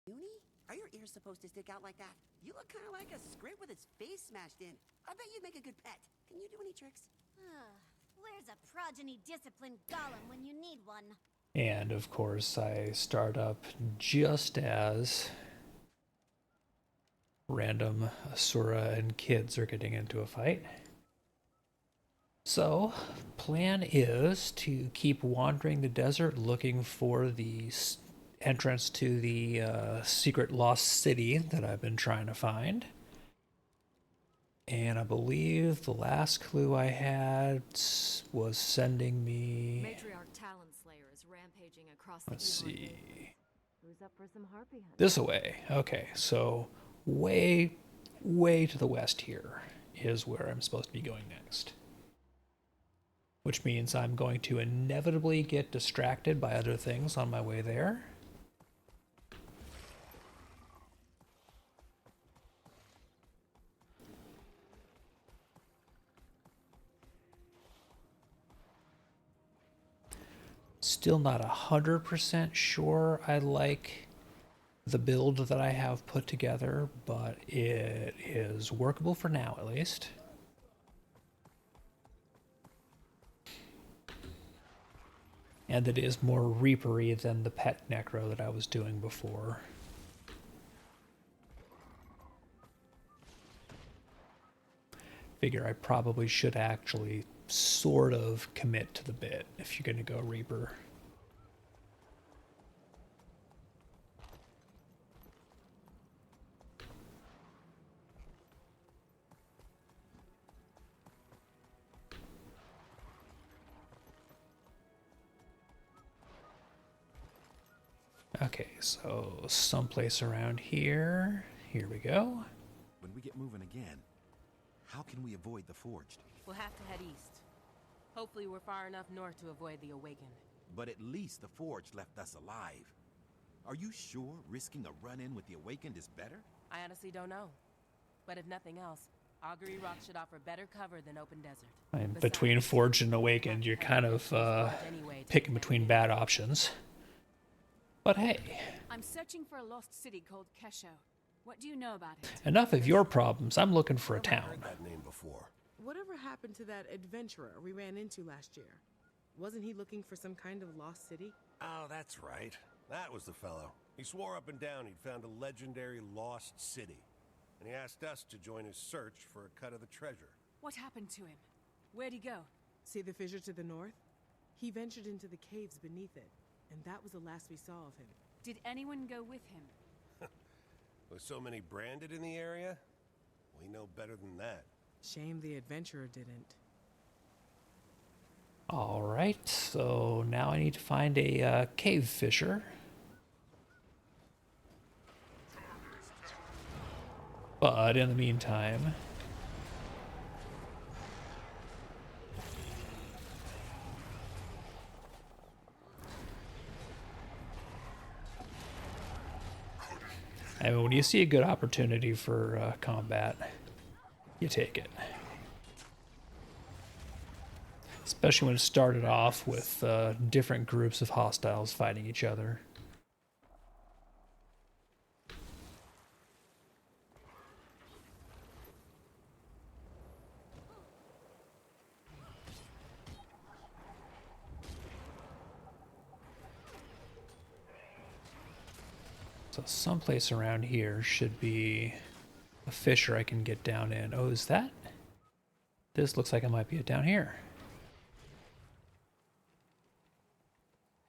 Uni? Are your ears supposed to stick out like that? You look kind of like a squid with its face smashed in. I bet you'd make a good pet. Can you do any tricks? Where's a progeny disciplined golem when you need one? And of course, I start up just as random Asura and kids are getting into a fight. So, plan is to keep wandering the desert looking for the entrance to the secret lost city that I've been trying to find. And I believe the last clue I had was sending me... Matriarch Talonslayer is rampaging across the Let's see. Who's up for some harpy hunt? This away. Okay, so way to the west here is where I'm supposed to be going next. Which means I'm going to inevitably get distracted by other things on my way there. Still not 100% sure I like the build that I have put together, but it is workable for now at least. And it is more reapery than the pet necro that I was doing before. Figure I probably should actually sort of commit to the bit if you're going to go Reaper. Okay, so someplace around here. Here we go. When we get moving again, how can we avoid the Forged? We'll have to head east. Hopefully we're far enough north to avoid the Awakened. But at least the Forged left us alive. Are you sure risking a run-in with the Awakened is better? I honestly don't know. But if nothing else, Augury Rock should offer better cover than open desert. And between Forged and Awakened, you're kind of picking between bad options. But hey. I'm searching for a lost city called Kesho. What do you know about it? Enough of your problems. I'm looking for a town. I've heard that name before. Whatever happened to that adventurer we ran into last year? Wasn't he looking for some kind of lost city? Oh, that's right. That was the fellow. He swore up and down he'd found a legendary lost city. And he asked us to join his search for a cut of the treasure. What happened to him? Where'd he go? See the fissure to the north? He ventured into the caves beneath it, and that was the last we saw of him. Did anyone go with him? With so many branded in the area, we know better than that. Shame the adventurer didn't. Alright, so now I need to find a cave fisher. But in the meantime... I mean, when you see a good opportunity for combat, you take it. Especially when it started off with different groups of hostiles fighting each other. So someplace around here should be a fissure I can get down in. Oh, is that? This looks like it might be it down here.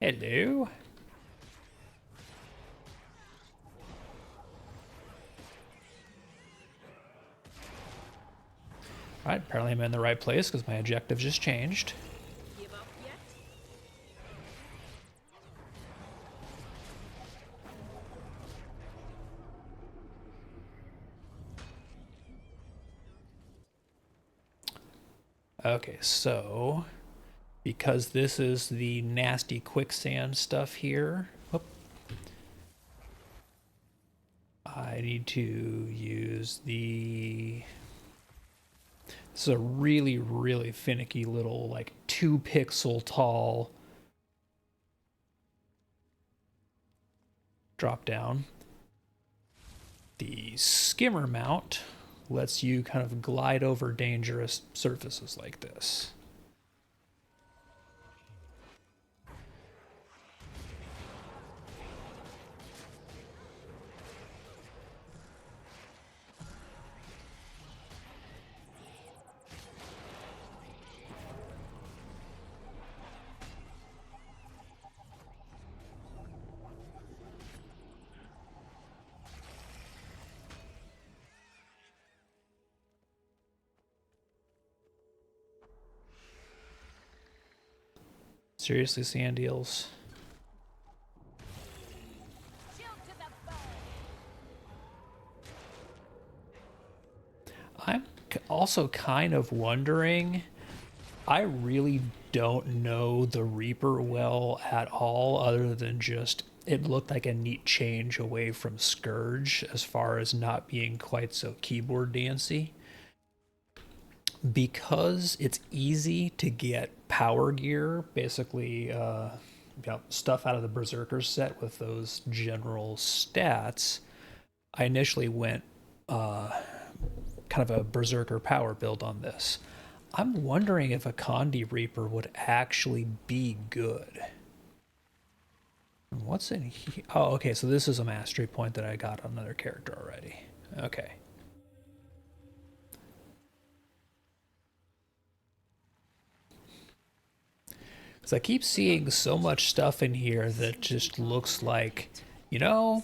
Hello. Alright, apparently I'm in the right place because my objective just changed. Give up yet? Okay, so because this is the nasty quicksand stuff here, whoop, I need to use the... This is a really finicky little, like, 2-pixel tall drop down. the skimmer mount lets you kind of glide over dangerous surfaces like this. Seriously, sand eels. I'm also kind of wondering, I really don't know the Reaper well at all, other than just it looked like a neat change away from Scourge as far as not being quite so keyboard dancey. Because it's easy to get power gear, basically stuff out of the Berserker set with those general stats, I initially went kind of a Berserker power build on this. I'm wondering if a Condi Reaper would actually be good. What's in here? Oh, okay, so this is a mastery point that I got on another character already. Okay. I keep seeing so much stuff in here that just looks like, you know,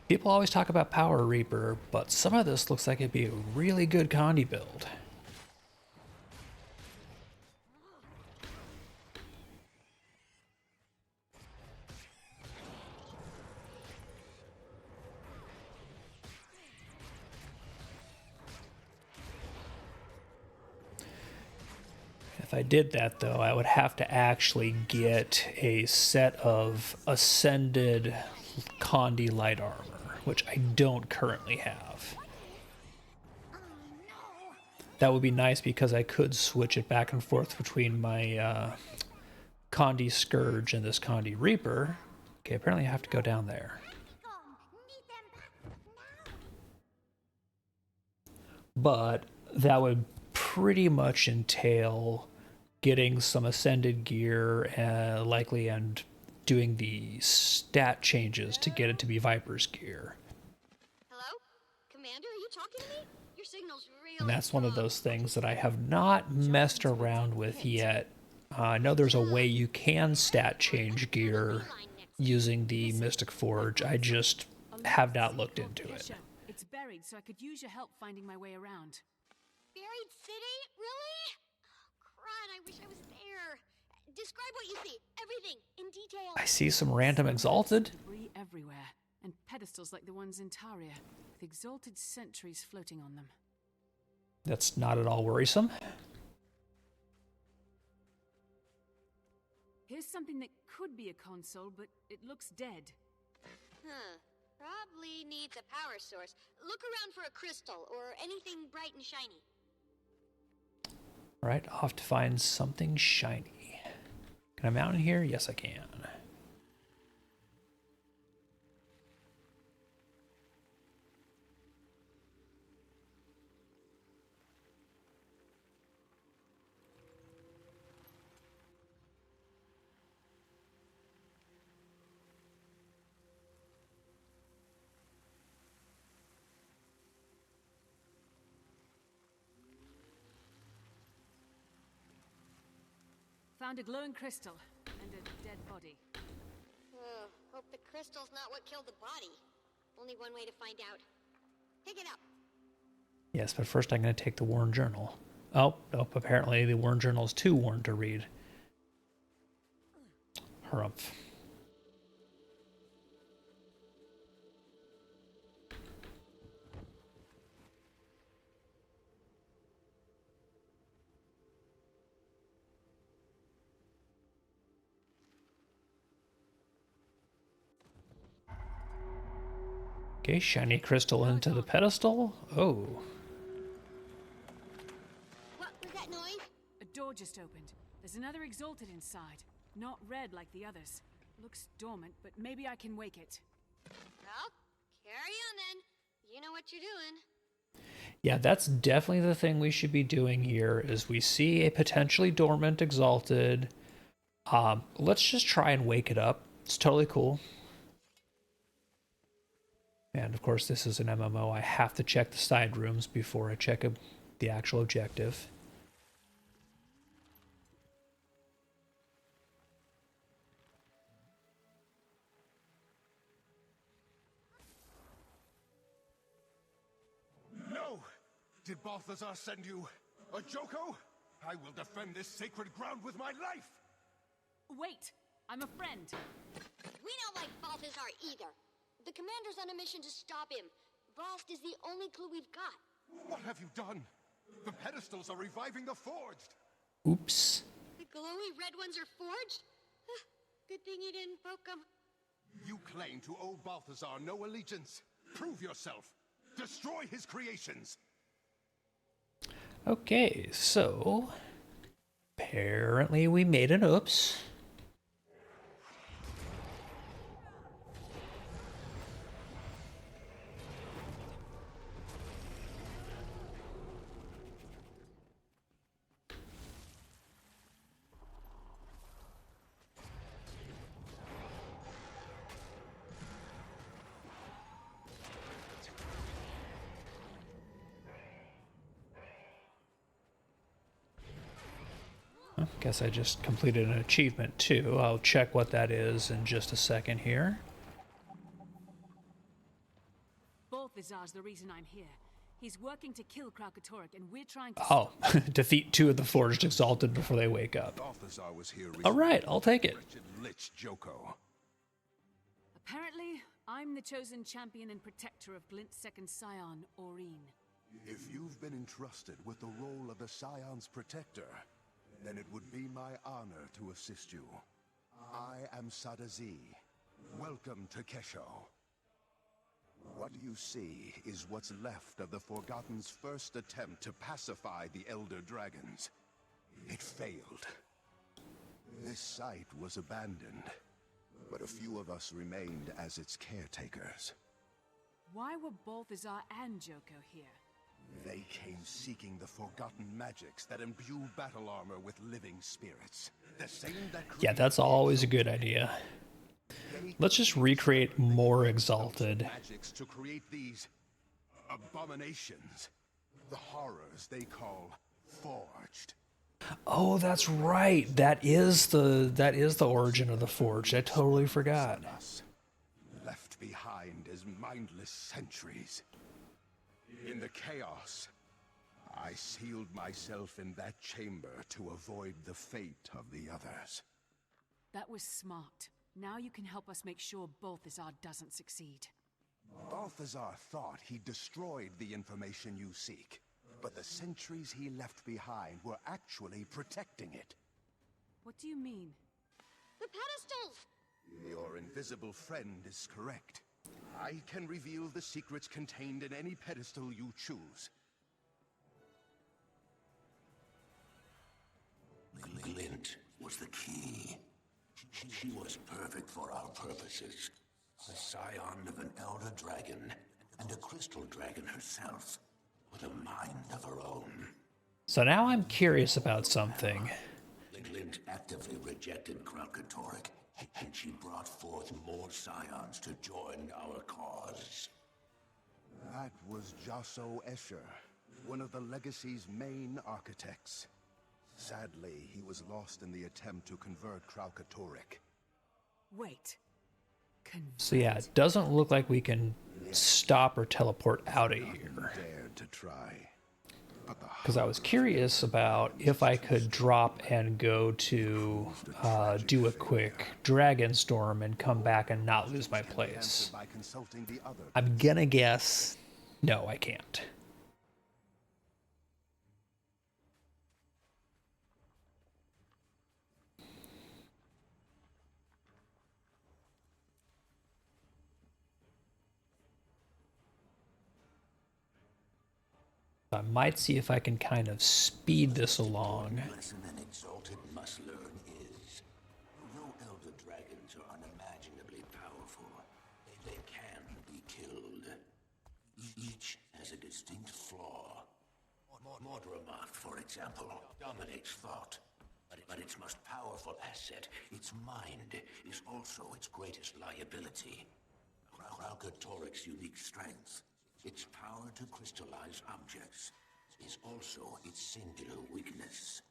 people always talk about Power Reaper, but some of this looks like it'd be a really good Condi build. If I did that, though, I would have to actually get a set of Ascended Condi light armor, which I don't currently have. That would be nice because I could switch it back and forth between my Condi Scourge and this Condi Reaper. Okay, apparently I have to go down there. But that would pretty much entail getting some Ascended gear, likely, and doing the stat changes to get it to be Viper's gear. Hello? Commander, are you talking to me? Your signal's really And that's one of those things that I have not messed around with yet. I know there's a way you can stat change gear using the Mystic Forge. I just have not looked into it. It's buried, so I could use your help finding my way around. Buried city? Really? Crud, I wish I was there. Describe what you see. Everything, in detail. I see some random Exalted. Debris everywhere, and pedestals like the ones in Taria, with exalted sentries floating on them. That's not at all worrisome. Here's something that could be a console, but it looks dead. Huh. Probably needs a power source. Look around for a crystal or anything bright and shiny. Right, I'll have to find something shiny. Can I mount in here? Yes, I can. Found a glowing crystal and a dead body. Oh, hope the crystal's not what killed the body. Only one way to find out. Pick it up. Yes, but first I'm going to take the Worn Journal. Oh, nope, apparently the Worn Journal is too worn to read. Harumph. Okay, shiny crystal into the pedestal. Oh. What was that noise? A door just opened. There's another exalted inside. Not red like the others. Looks dormant, but maybe I can wake it. Well, carry on then. You know what you're doing. Yeah, that's definitely the thing we should be doing here is we see a potentially dormant Exalted. Let's just try and wake it up. It's totally cool. And of course, this is an MMO. I have to check the side rooms before I check the actual objective. No! Did Balthazar send you a Joko? I will defend this sacred ground with my life! Wait! I'm a friend. We don't like Balthazar either. The commander's on a mission to stop him. Vost is the only clue we've got. What have you done? The pedestals are reviving the Forged! Oops. The glowy red ones are forged? Good thing he didn't poke them. You claim to owe Balthazar no allegiance. Prove yourself. Destroy his creations. Okay, so apparently we made an oops. Guess I just completed an achievement too. I'll check what that is in just a second here. Balthazar's the reason I'm here. He's working to kill Kralkatorrik, and we're trying to Oh, defeat 2 of the Forged Exalted before they wake up. Balthazar was here All right, I'll take it. Wretched Lich Joko. Apparently, I'm the chosen champion and protector of Glint's second scion, Aurene. If you've been entrusted with the role of the Scion's protector, then it would be my honor to assist you. I am Sadazi. Welcome to Kesho. What you see is what's left of the Forgotten's first attempt to pacify the Elder Dragons. It failed. This site was abandoned, but a few of us remained as its caretakers. Why were Balthazar and Joko here? They came seeking the forgotten magics that imbue battle armor with living spirits. The same that Yeah, that's always a good idea. Let's just recreate more Exalted. Magics to create these abominations. The horrors they call Forged. Oh, that's right. That is the origin of the Forged. I totally forgot. Us, left behind as mindless sentries. In the chaos, I sealed myself in that chamber to avoid the fate of the others. That was smart. Now you can help us make sure Balthazar doesn't succeed. Balthazar thought he destroyed the information you seek, but the sentries he left behind were actually protecting it. What do you mean? The pedestals! Your invisible friend is correct. I can reveal the secrets contained in any pedestal you choose. Glint was the key. She was perfect for our purposes. A scion of an elder dragon, and a crystal dragon herself, with a mind of her own. So now I'm curious about something. Glint actively rejected Kralkatorrik, and she brought forth more scions to join our cause. That was Jasso Escher, one of the Legacy's main architects. Sadly, he was lost in the attempt to convert Kralkatorrik. Wait. So yeah, it doesn't look like we can stop or teleport out of here. Dared to try. Because I was curious about if I could drop and go to do a quick dragon storm and come back and not lose my place. I'm gonna guess no, I can't. I might see if I can kind of speed this along. The lesson an Exalted must learn is, though elder dragons are unimaginably powerful, they can be killed. a distinct flaw. Mordramath, for example, dominates thought. But its most powerful asset, its mind, is also its greatest liability. Kralkatoric's unique strength, its power to crystallize objects, is also its singular weakness.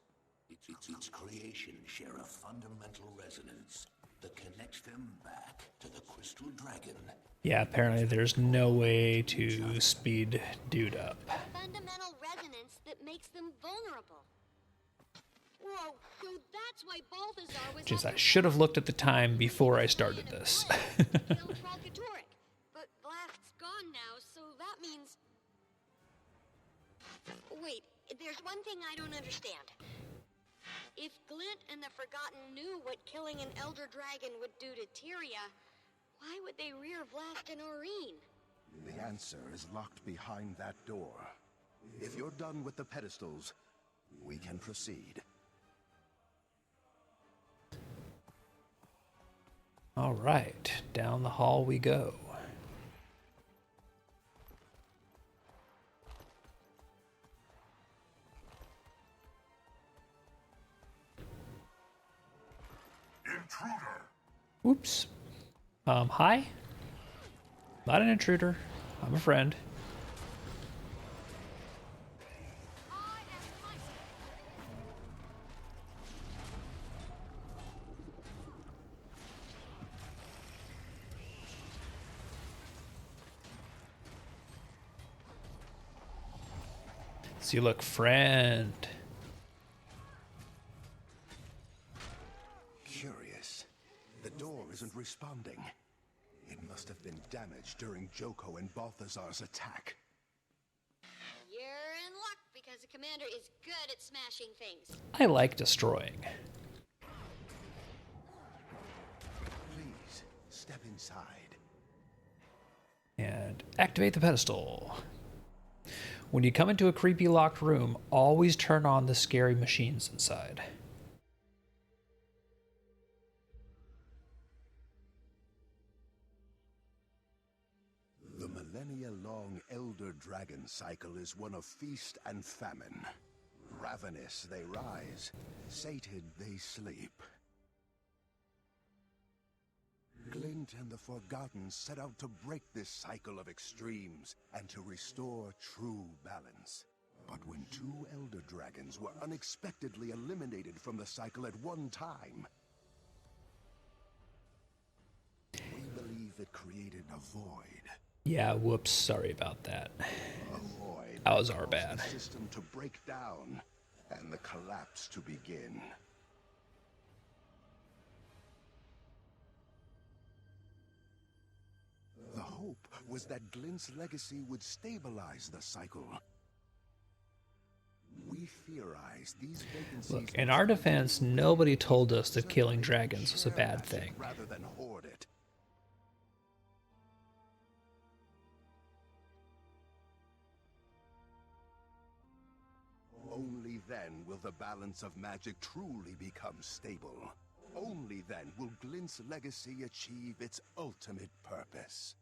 Its creations share a fundamental resonance that connects them back to the Crystal Dragon. Yeah, apparently there's no way to speed dude up. Fundamental resonance that makes them vulnerable. Whoa, so that's why Balthazar was... Just I should have looked at the time before I started this. Killed Kralkatoric. But Blast's gone now, so that means... Wait, there's one thing I don't understand. If Glint and the Forgotten knew what killing an Elder Dragon would do to Tyria, why would they rear Blast and Aurene? The answer is locked behind that door. If you're done with the pedestals, we can proceed. All right, down the hall we go. Intruder! Oops. Hi? Not an intruder. I'm a friend. So you look friend. Curious. The door isn't responding. It must have been damaged during Joko and Balthazar's attack. You're in luck, because the commander is good at smashing things. I like destroying. Please, step inside. And activate the pedestal. When you come into a creepy locked room, always turn on the scary machines inside. The millennia-long Elder Dragon cycle is one of feast and famine. Ravenous they rise, sated they sleep. Glint and the Forgotten set out to break this cycle of extremes and to restore true balance. But when two Elder Dragons were unexpectedly eliminated from the cycle at one time, we believe it created a void. Yeah, whoops, sorry about that. A void That was our caused bad. the system to break down and the collapse to begin. The hope was that Glint's legacy would stabilize the cycle. We theorize these vacancies... Look, in our defense, nobody told us that killing dragons was a bad thing. rather than hoard it. Only then will the balance of magic truly become stable. Only then will Glint's legacy achieve its ultimate purpose.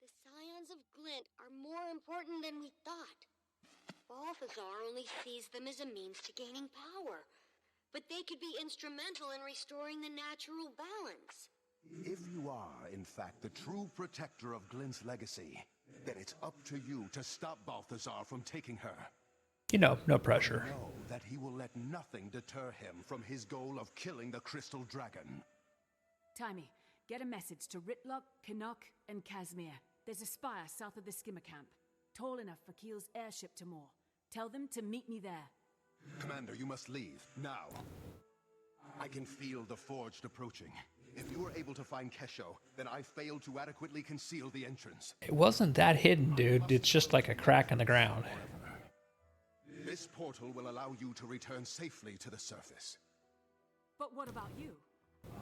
The Scions of Glint are more important than we thought. Balthazar only sees them as a means to gaining power, but they could be instrumental in restoring the natural balance. If you are, in fact, the true protector of Glint's legacy, then it's up to you to stop Balthazar from taking her. You know, no pressure. Know that he will let nothing deter him from his goal of killing the Crystal Dragon. Timey, get a message to Ritlock, Canuck, and Casimir. There's a spire south of the skimmer camp, tall enough for Keel's airship to moor. Tell them to meet me there. Commander, you must leave, now. I can feel the Forged approaching. If you were able to find Kesho, then I failed to adequately conceal the entrance. It wasn't that hidden, dude. It's just like a crack in the ground. This portal will allow you to return safely to the surface. But what about you?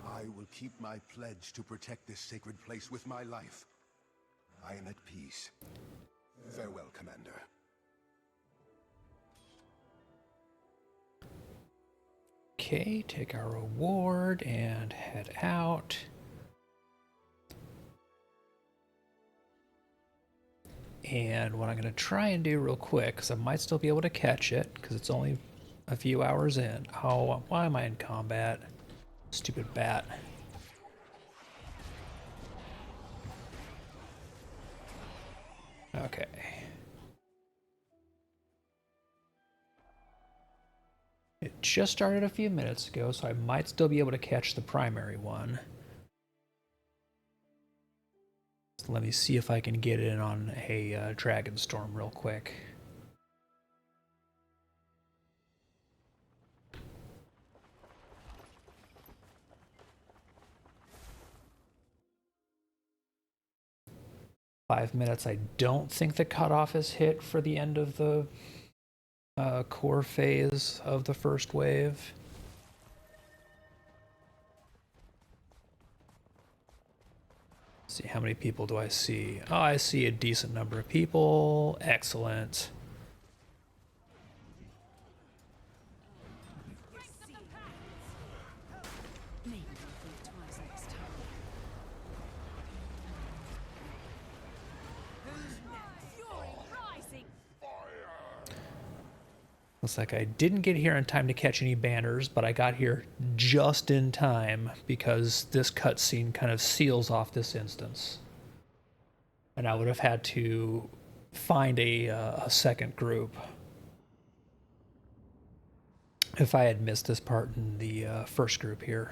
I will keep my pledge to protect this sacred place with my life. I am at peace. Farewell, Commander. Okay, take our reward and head out. And what I'm going to try and do real quick, because I might still be able to catch it, because it's only a few hours in. Oh, why am I in combat? Stupid bat. Okay. It just started a few minutes ago, so I might still be able to catch the primary one. So let me see if I can get in on a Dragon Storm real quick. Five minutes. I don't think the cutoff is hit for the end of the core phase of the first wave. Let's see, how many people do I see? Oh, I see a decent number of people. Excellent. Looks like I didn't get here in time to catch any banners, but I got here just in time because this cutscene kind of seals off this instance. And I would have had to find a second group if I had missed this part in the first group here.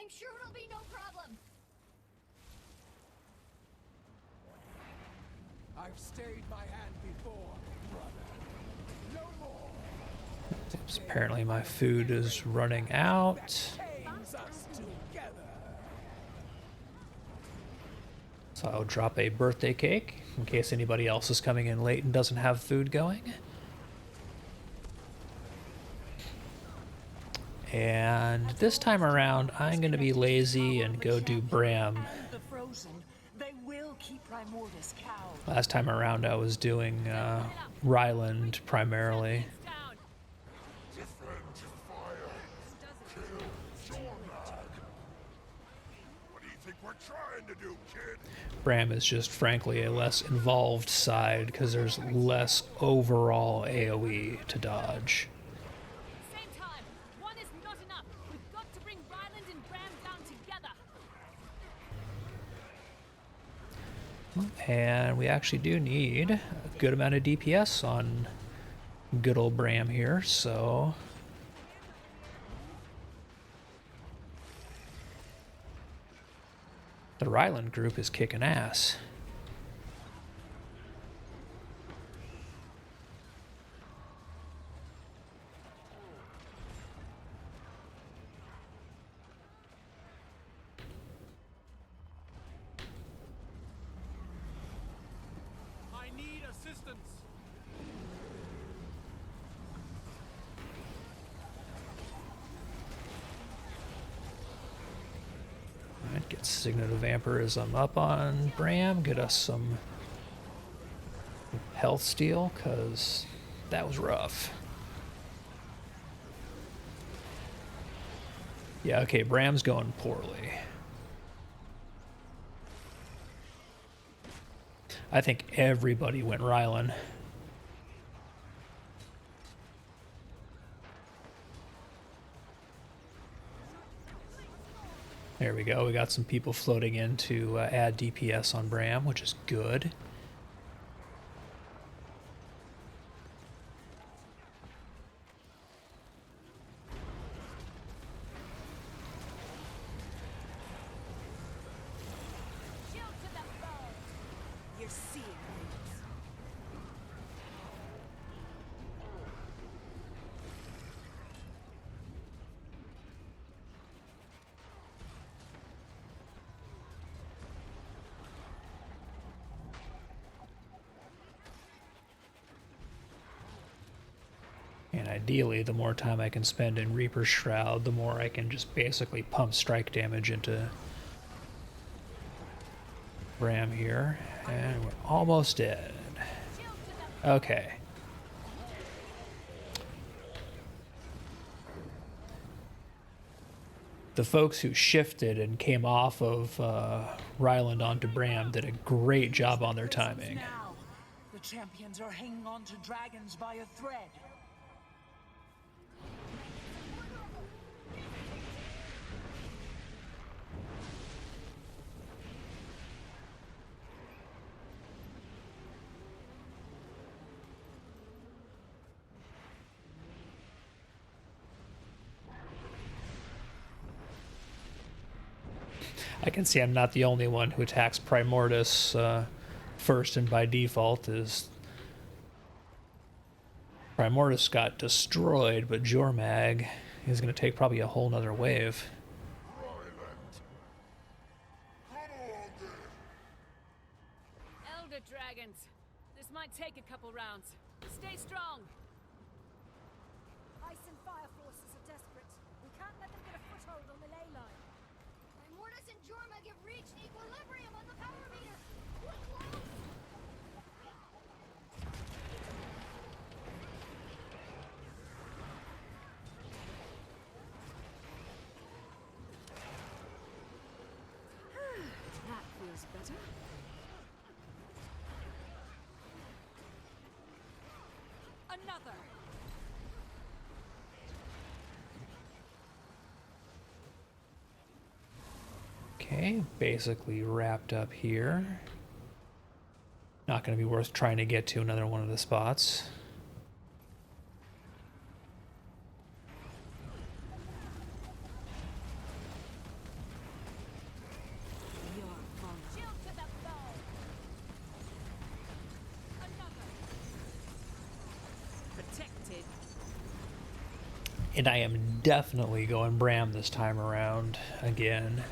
I'm sure it'll be no problem. I've stayed my hand before, brother. No more. Oops, apparently my food is running out. So I'll drop a birthday cake in case anybody else is coming in late and doesn't have food going. And this time around, I'm going to be lazy and go do Bram. Last time around, I was doing Ryland primarily. What do you think we're trying to do, kid? Bram is just frankly a less involved side because there's less overall AoE to dodge. And we actually do need a good amount of DPS on good old Bram here, so the Ryland group is kicking ass. Get Signet of Vampirism up on Bram, get us some health steal, because that was rough. Yeah, okay, Bram's going poorly. I think everybody went Rylan. There we go. We got some people floating in to add DPS on Bram, which is good. ideally, the more time I can spend in Reaper's Shroud, the more I can just basically pump strike damage into Bram here. And we're almost dead. Okay. The folks who shifted and came off of Ryland onto Bram did a great job on their timing. Now, the champions are hanging on to dragons by a thread. I can see I'm not the only one who attacks Primordus first, and by default is Primordus got destroyed, but Jormag is going to take probably a whole nother wave. Elder dragons. This might take a couple rounds. Stay strong. Ice and fire forces are desperate. We can't let them get a foothold on the ley line. Primordus and Jormag have reached equilibrium on the power meter. We're close. That feels better. Another. Okay, basically wrapped up here. Not going to be worth trying to get to another one of the spots. Protected. And I am definitely going Bram this time around again.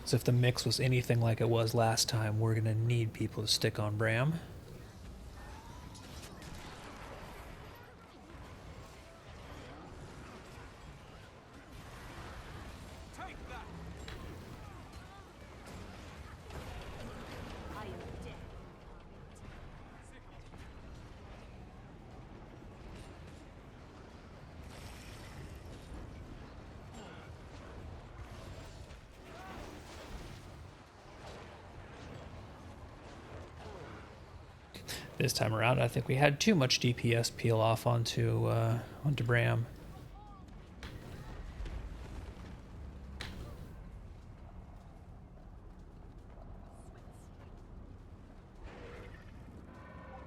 So if the mix was anything like it was last time, we're going to need people to stick on Bram. Take that! I am dead. This time around, I think we had too much DPS peel off onto Bram.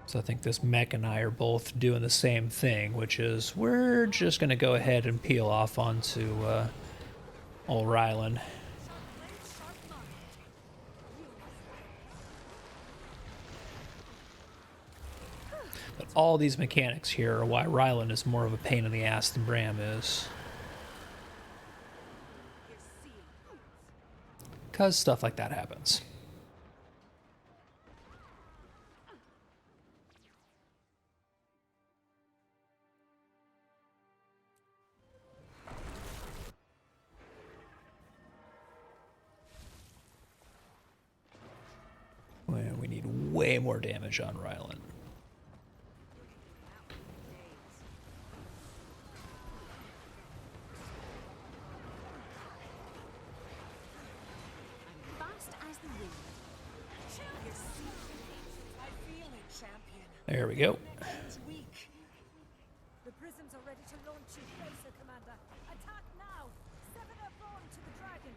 So I think this mech and I are both doing the same thing, which is we're just going to go ahead and peel off onto old Ryland. But all these mechanics here are why Ryland is more of a pain in the ass than Bram is. Because stuff like that happens. Well, we need way more damage on Ryland. There we go. The prisms are ready to launch you, Tracer, Commander. Attack now! Sever their bond to the dragon.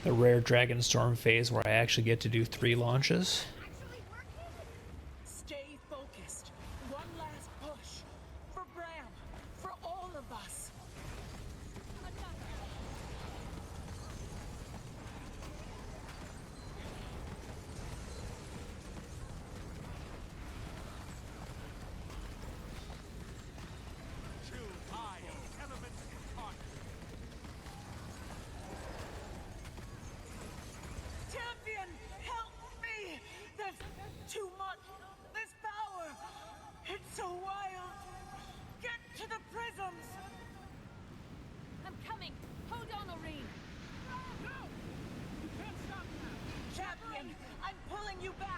the rare Dragon Storm phase where I actually get to do 3 launches. Stay focused. One last push. For Bram. For all of us. Champion, help me! There's too much. This power. It's so wild. Get to the prisms. I'm coming. Hold on, Oreen. No! You can't stop now. Champion, I'm pulling you back.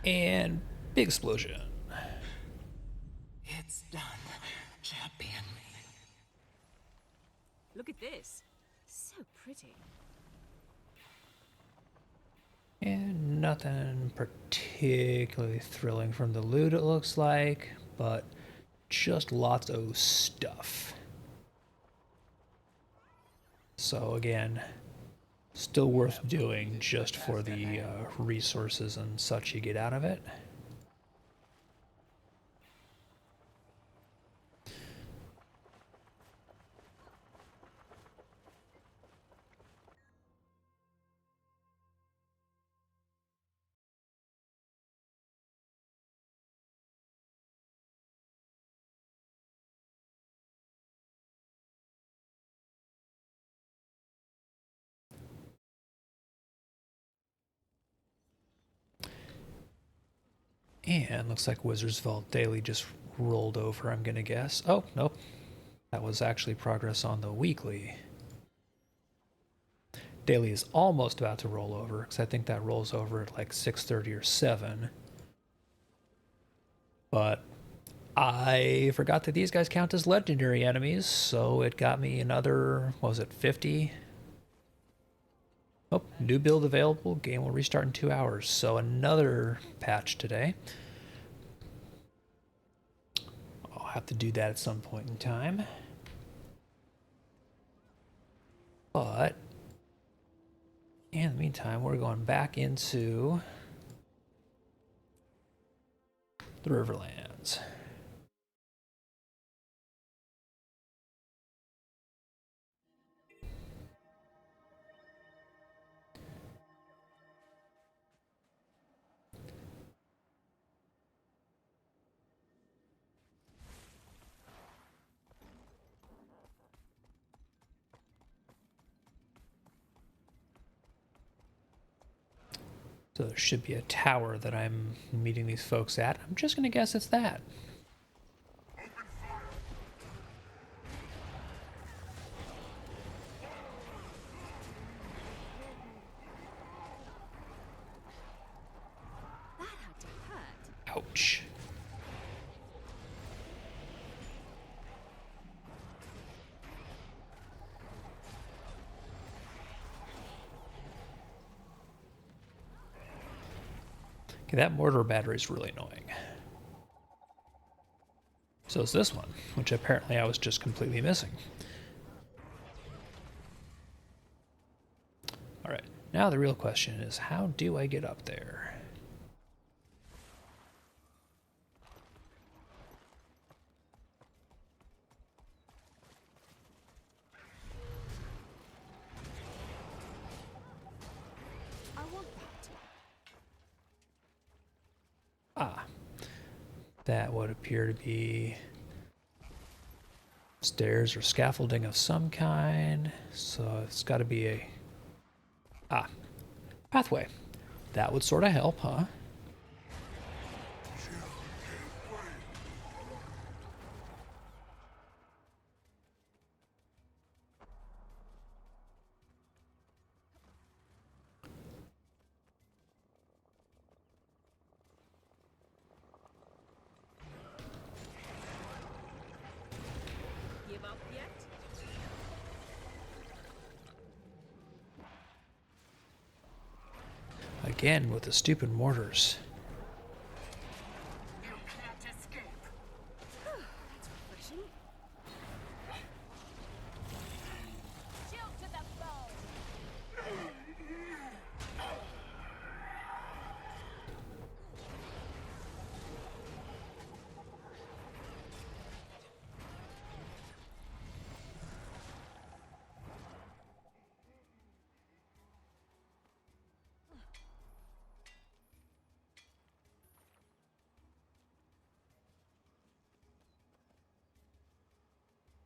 And big explosion. It's done, champion. Look at this. So pretty. And nothing particularly thrilling from the loot, it looks like, but just lots of stuff. So again, still worth doing just for the resources and such you get out of it. And looks like Wizards Vault Daily just rolled over, I'm gonna guess. Oh, nope. That was actually progress on the weekly. Daily is almost about to roll over, because I think that rolls over at like 6:30 or 7. But I forgot that these guys count as legendary enemies, so it got me another, what was it, 50? Oh, new build available. Game will restart in 2 hours. So another patch today. I'll have to do that at some point in time. But in the meantime, we're going back into the Riverlands. So there should be a tower that I'm meeting these folks at. I'm just going to guess it's that. That had to hurt. Ouch. Okay, that mortar battery is really annoying. So is this one, which apparently I was just completely missing. Alright, now the real question is, how do I get up there? I want that. Ah, that would appear to be stairs or scaffolding of some kind. So it's got to be a pathway. That would sort of help, huh? Again with the stupid mortars. You can't escape. That's refreshing. Shield to the bow.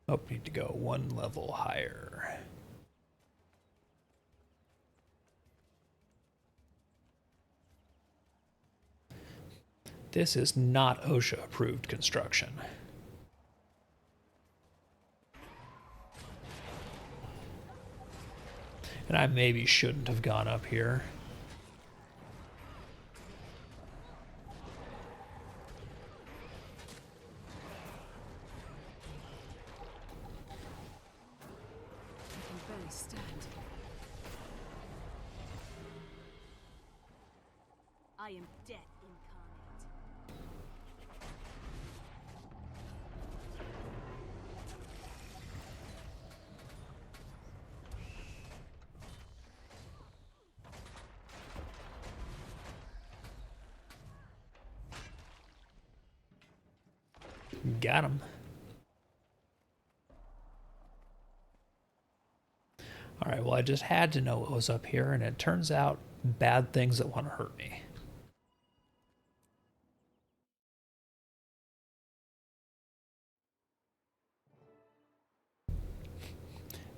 Oh, need to go one level higher. This is not OSHA approved construction. And I maybe shouldn't have gone up here. I can barely stand. I am death incarnate. Got him. Alright, well I just had to know what was up here, and it turns out bad things that want to hurt me.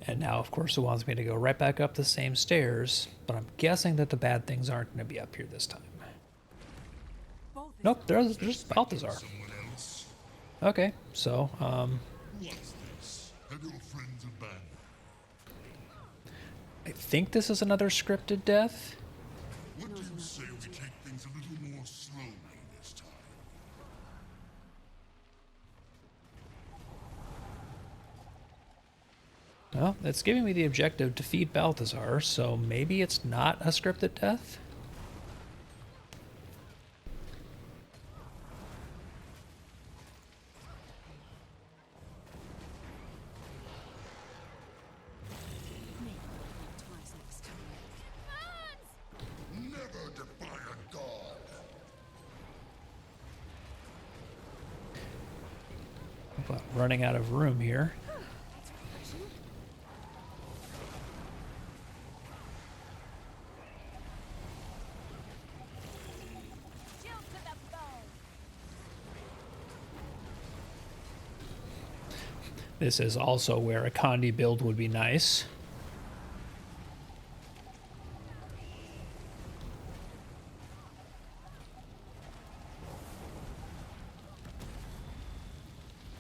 And now, of course, it wants me to go right back up the same stairs, but I'm guessing that the bad things aren't going to be up here this time. Nope, there's Balthazar. Okay, so, What's this? Have your friends abandoned? I think this is another scripted death. What do you say we take things a little more slowly this time? Well, it's giving me the objective to feed Balthazar, so maybe it's not a scripted death? Never defy a god. But running out of room here. Shield to the bow. This is also where a Condi build would be nice.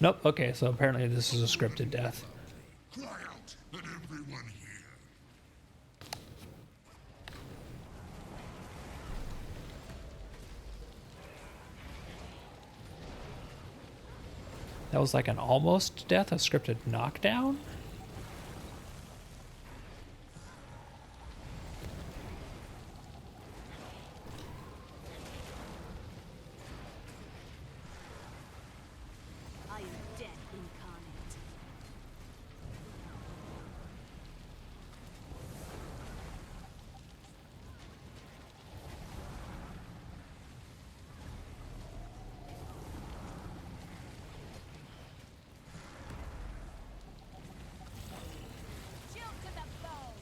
Nope, okay, so apparently this is a scripted death. Cry out, let everyone hear. That was like an almost death, a scripted knockdown? I am death incarnate. Shield to the bow.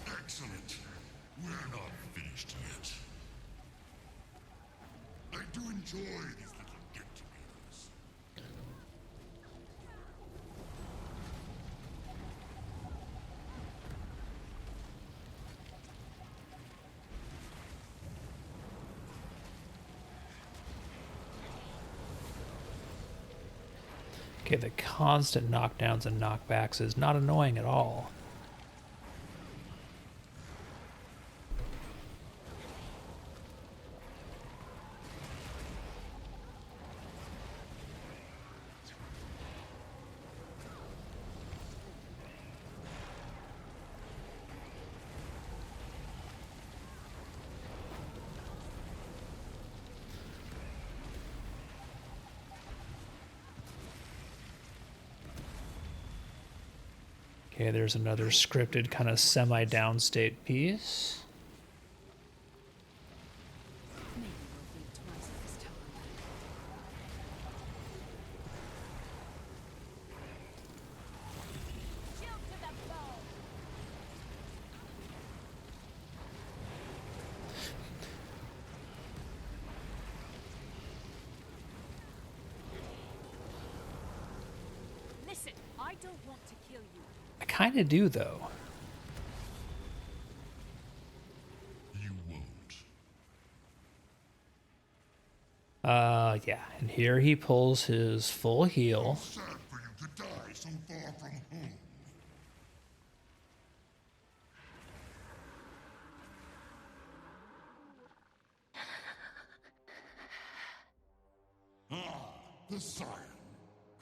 Excellent. We're not finished yet. I do enjoy these little get-togethers. Okay, the constant knockdowns and knockbacks is not annoying at all. Okay, there's another scripted kind of semi-downstate piece. Maybe we'll think twice this time. Shield to the bow. Listen, I don't want to kill you. I kind of do, though. You won't. Yeah, and here he pulls his full heal. Sad for you to die so far from home. Ah, the Scion.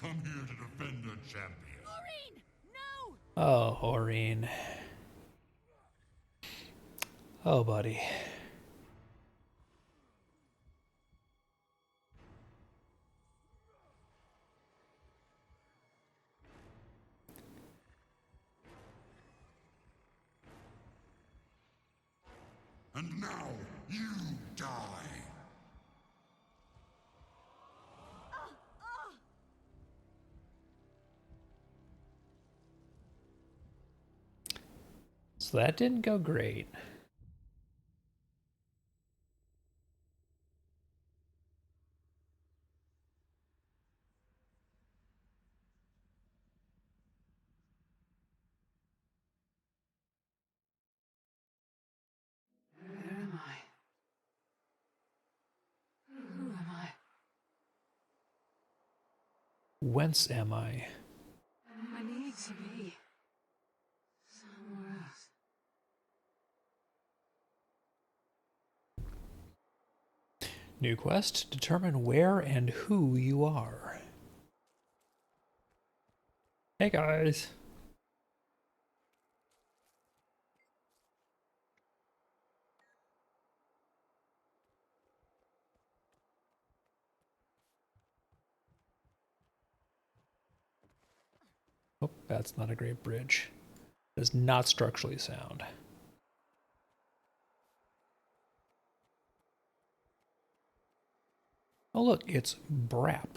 Come here to defend their champion. Maureen, no! Oh, Aurene. Oh, buddy. And now, you die. So that didn't go great. Where am I? Who am I? Whence am I? I need to be somewhere else. New quest. Determine where and who you are. Hey, guys. Oh, that's not a great bridge. It is not structurally sound. Oh, look, it's Brap.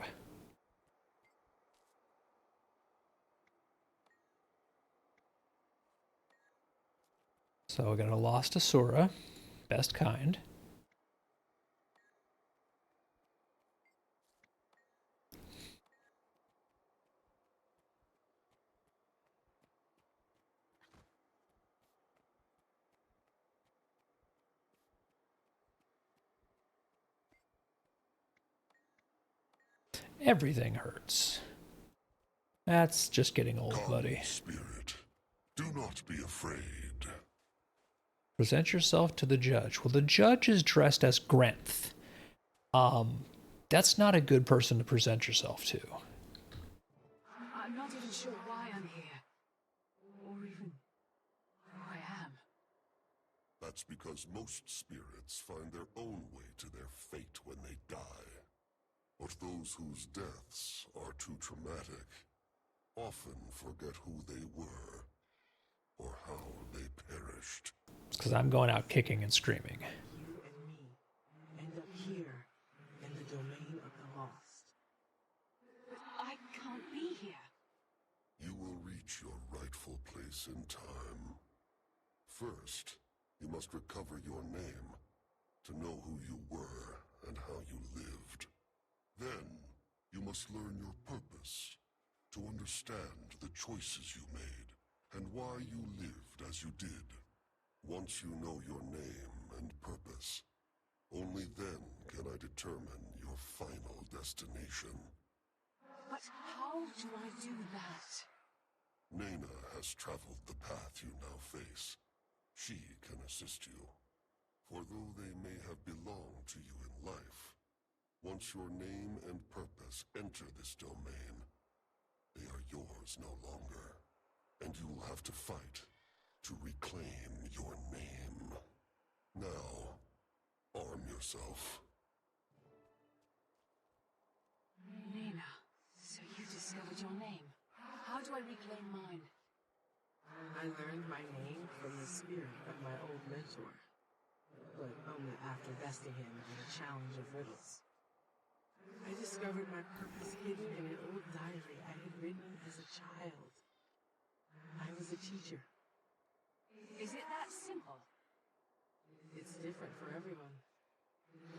So I got a Lost Asura, best kind. Everything hurts. That's just getting old, buddy. Spirit, do not be afraid. Present yourself to the judge. Well, the judge is dressed as Grenth. That's not a good person to present yourself to. I'm not even sure why I'm here. Or even who I am. That's because most spirits find their own way to their fate when they die. But those whose deaths are too traumatic often forget who they were or how they perished. It's because I'm going out kicking and screaming. You and me end up here in the domain of the lost. But I can't be here. You will reach your rightful place in time. First, you must recover your name to know who you were and how you lived. Then, you must learn your purpose, to understand the choices you made, and why you lived as you did. Once you know your name and purpose, only then can I determine your final destination. But how do I do that? Nena has traveled the path you now face. She can assist you. For though they may have belonged to you in life, once your name and purpose enter this domain, they are yours no longer, and you will have to fight to reclaim your name. Now, arm yourself. Nina, so you discovered your name. How do I reclaim mine? I learned my name from the spirit of my old mentor, but only after besting him in a challenge of riddles. I discovered my purpose hidden in an old diary I had written as a child. I was a teacher. Is it that simple? It's different for everyone.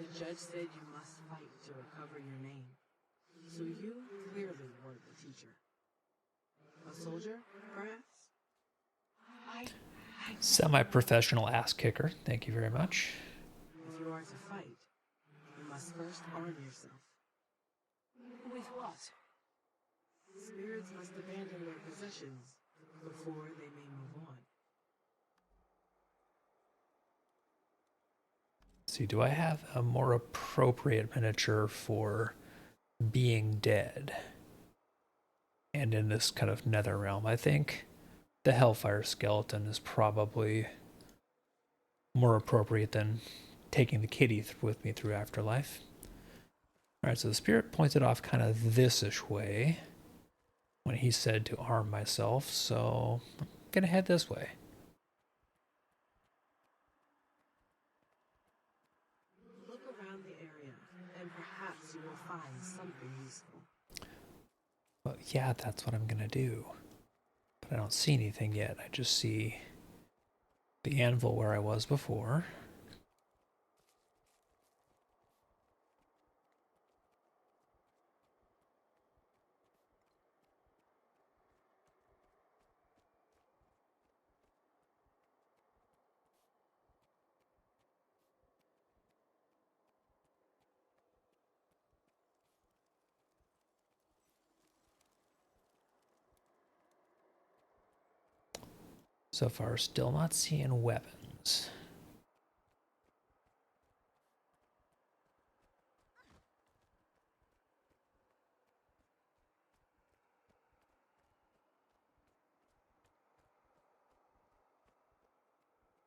The judge said you must fight to recover your name. So you clearly weren't the teacher. A soldier, perhaps? Semi-professional ass kicker. Thank you very much. If you are to fight, you must first arm yourself. With what? Spirits must abandon their possessions before they may move on. See, do I have a more appropriate miniature for being dead? And in this kind of nether realm, I think the Hellfire Skeleton is probably more appropriate than taking the kitty with me through Afterlife. Alright, so the spirit pointed off kind of this-ish way when he said to arm myself, so I'm gonna head this way. Look around the area, and perhaps you will find something useful. Well, yeah, that's what I'm gonna do. But I don't see anything yet. I just see the anvil where I was before. So far, still not seeing weapons.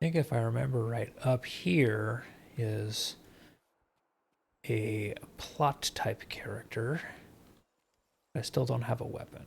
I think if I remember right, up here is a plot type character. I still don't have a weapon.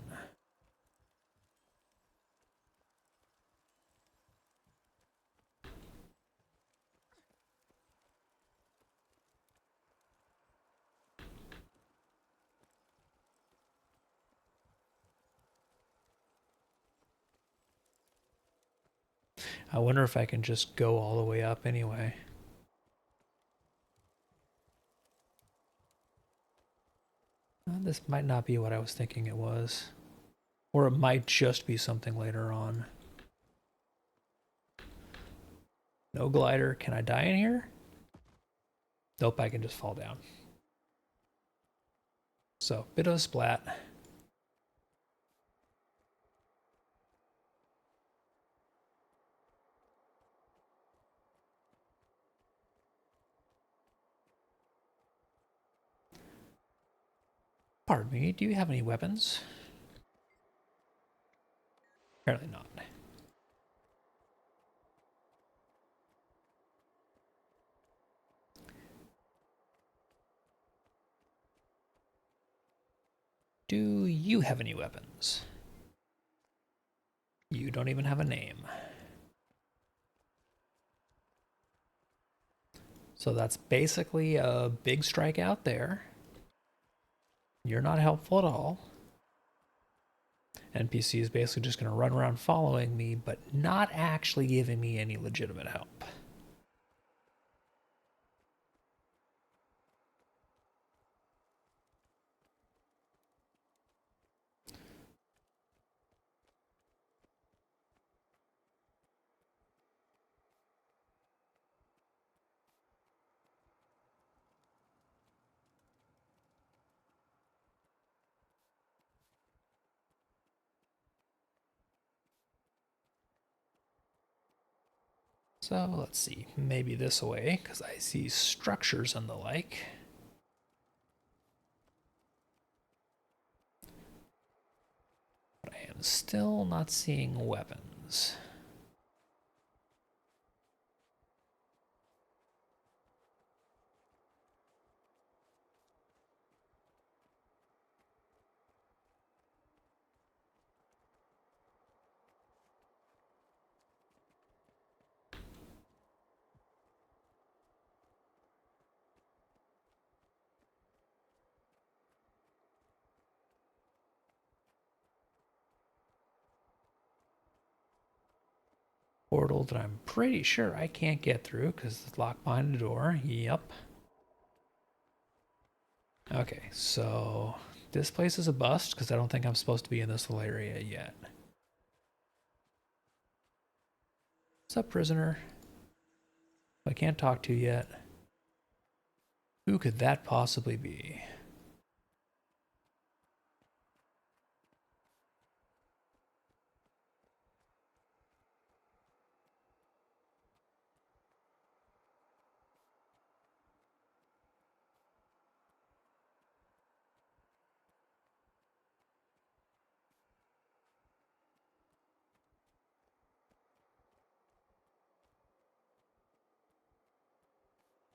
I wonder if I can just go all the way up anyway. This might not be what I was thinking it was. Or it might just be something later on. No glider. Can I die in here? Nope, I can just fall down. So, bit of a splat. Pardon me, do you have any weapons? Apparently not. Do you have any weapons? You don't even have a name. So that's basically a big strike out there. You're not helpful at all. NPC is basically just going to run around following me, but not actually giving me any legitimate help. So let's see, maybe this way, because I see structures and the like. But I am still not seeing weapons. portal that I'm pretty sure I can't get through because it's locked behind the door. Yep. Okay, so this place is a bust because I don't think I'm supposed to be in this little area yet. What's up, prisoner? I can't talk to you yet. Who could that possibly be?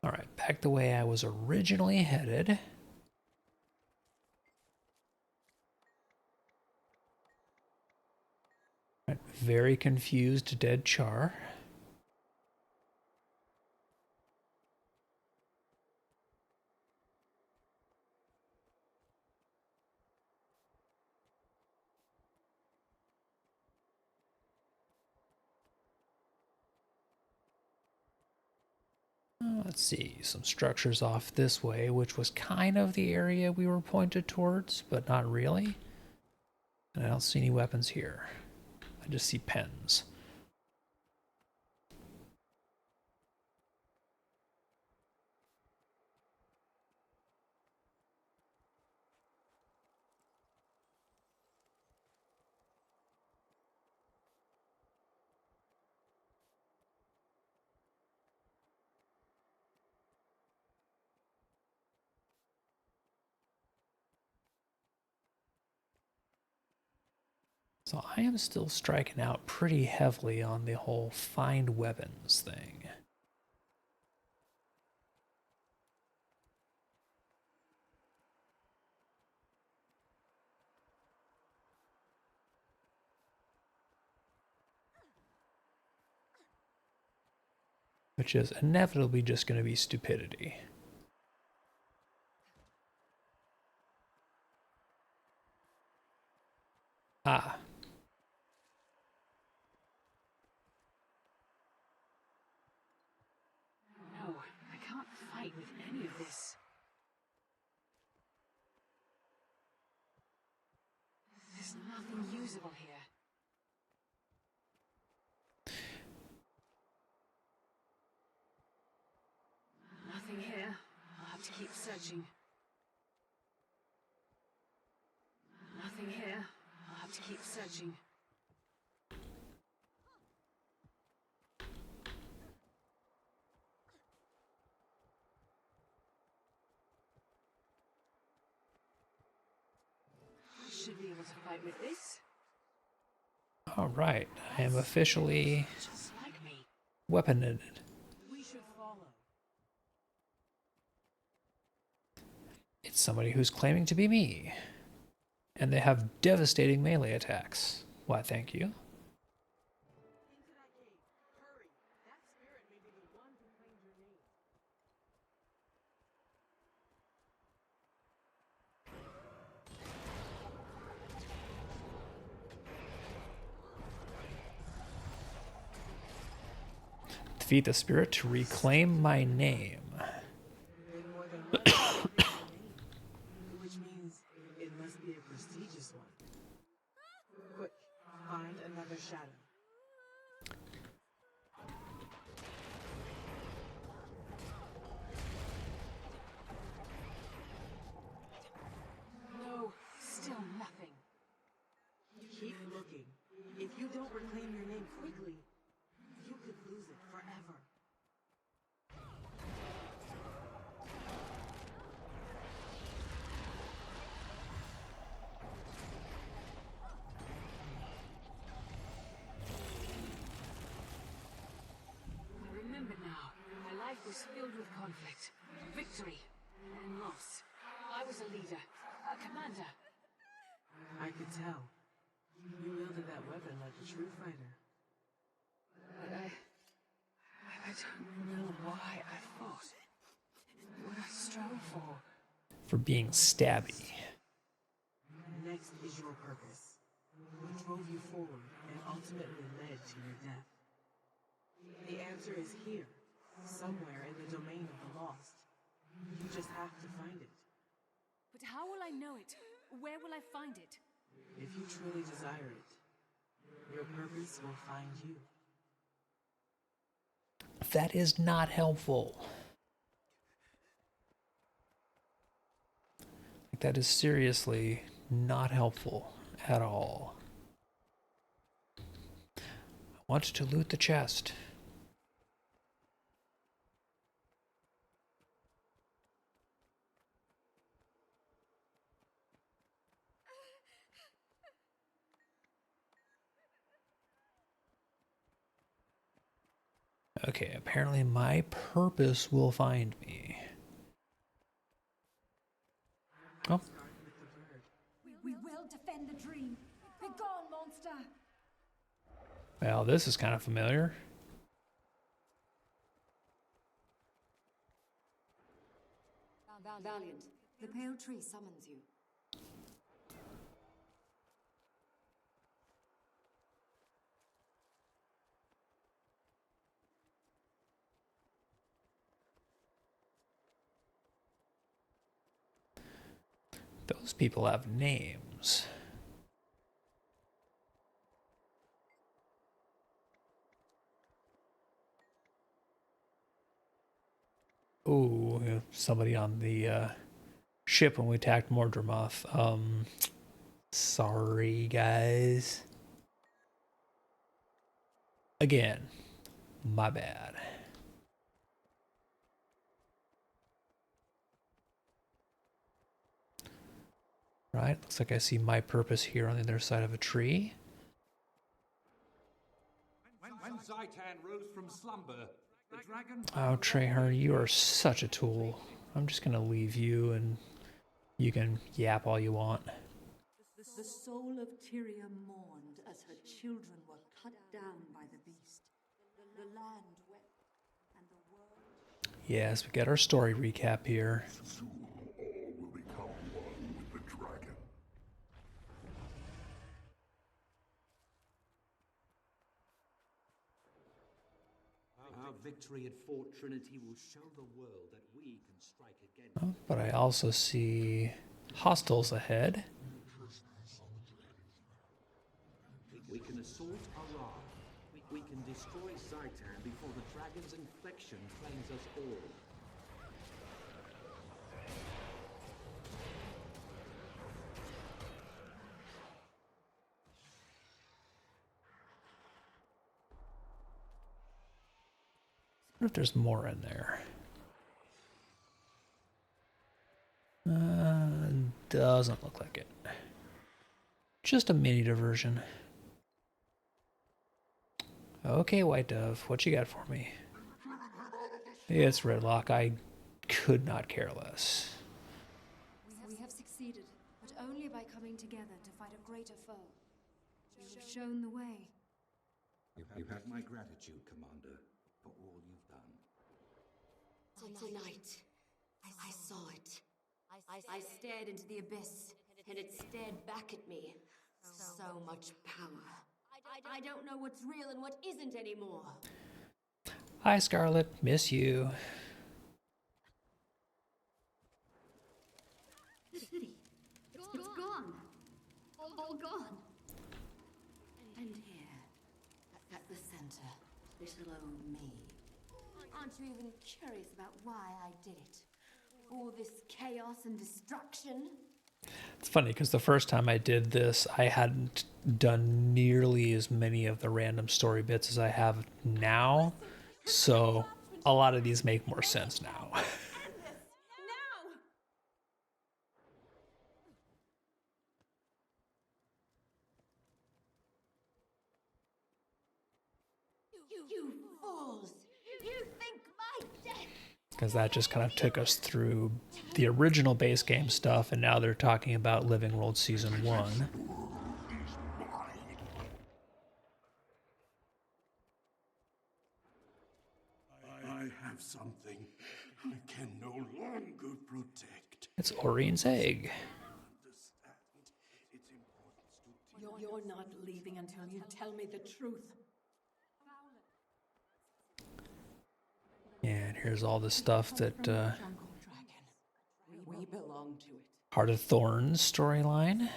All right, back the way I was originally headed. Right, very confused dead Char. Let's see, some structures off this way, which was kind of the area we were pointed towards, but not really. And I don't see any weapons here. I just see pens. So I am still striking out pretty heavily on the whole find weapons thing. Which is inevitably just going to be stupidity. Ah. No, I can't fight with any of this. There's nothing usable here. Nothing here. I'll have to keep searching. Nothing here. I'll have to keep searching. I should be able to fight with this. All right, I am officially Just like me. weaponed. We should follow. It's somebody who's claiming to be me. And they have devastating melee attacks. Why, thank you. Into that cave. Hurry. That spirit may be the one who claimed your name. Defeat the spirit to reclaim my name. Been more than one who claimed your name, which means it must be a prestigious one. Quick, find another shadow. No, still nothing. Keep looking. If you don't reclaim your name quickly, you could lose it forever. I remember now. My life was filled with conflict, victory, and loss. I was a leader, a commander. I could tell. You wielded that weapon like a true fighter. But I don't know why I fought. What I strove for. For being stabby. Next is your purpose. What drove you forward and ultimately led to your death. The answer is here, somewhere in the domain of the lost. You just have to find it. But how will I know it? Where will I find it? If you truly desire it, your purpose will find you. That is not helpful. That is seriously not helpful at all. I want to loot the chest. Okay, apparently my purpose will find me. Oh. We will defend the dream. Begone, monster! Well, this is kind of familiar. Valiant, the pale tree summons you. Those people have names. Ooh, somebody on the ship when we attacked Mordramoth. Sorry, guys. Again, my bad. Right, looks like I see my purpose here on the other side of a tree. When Zaitan rose from slumber, the dragon... Oh, Treyhern, you are such a tool. I'm just gonna leave you and you can yap all you want. The soul of Tyria mourned as her children were cut down by the beast. The land wept, and the world... Yes, we got our story recap here. Our victory at Fort Trinity will show the world that we can strike again. Oh, but I also see hostiles ahead. We can assault Arad. We can destroy Zaitan before the dragon's infection claims us all. I wonder if there's more in there. Doesn't look like it. Just a mini diversion. Okay, White Dove, what you got for me? It's Redlock. I could not care less. We have succeeded, but only by coming together to fight a greater foe. You have shown the way. You have my gratitude, Commander, for all you've done. Tonight, I saw it. I stared into the abyss, and it stared back at me. So much power. I don't know what's real and what isn't anymore. Hi, Scarlet. Miss you. The city. It's gone. All gone. And here, at the center, little old me. Aren't you even curious about why I did it? All this chaos and destruction? It's funny because the first time I did this, I hadn't done nearly as many of the random story bits as I have now. So a lot of these make more sense now. You fools! You think my death... Because that just kind of took us through the original base game stuff, and now they're talking about Living World Season 1. I have something I can no longer protect. It's Orien's egg. You're not leaving until you tell me the truth. And here's all the stuff that We belong to it. Heart of Thorns storyline.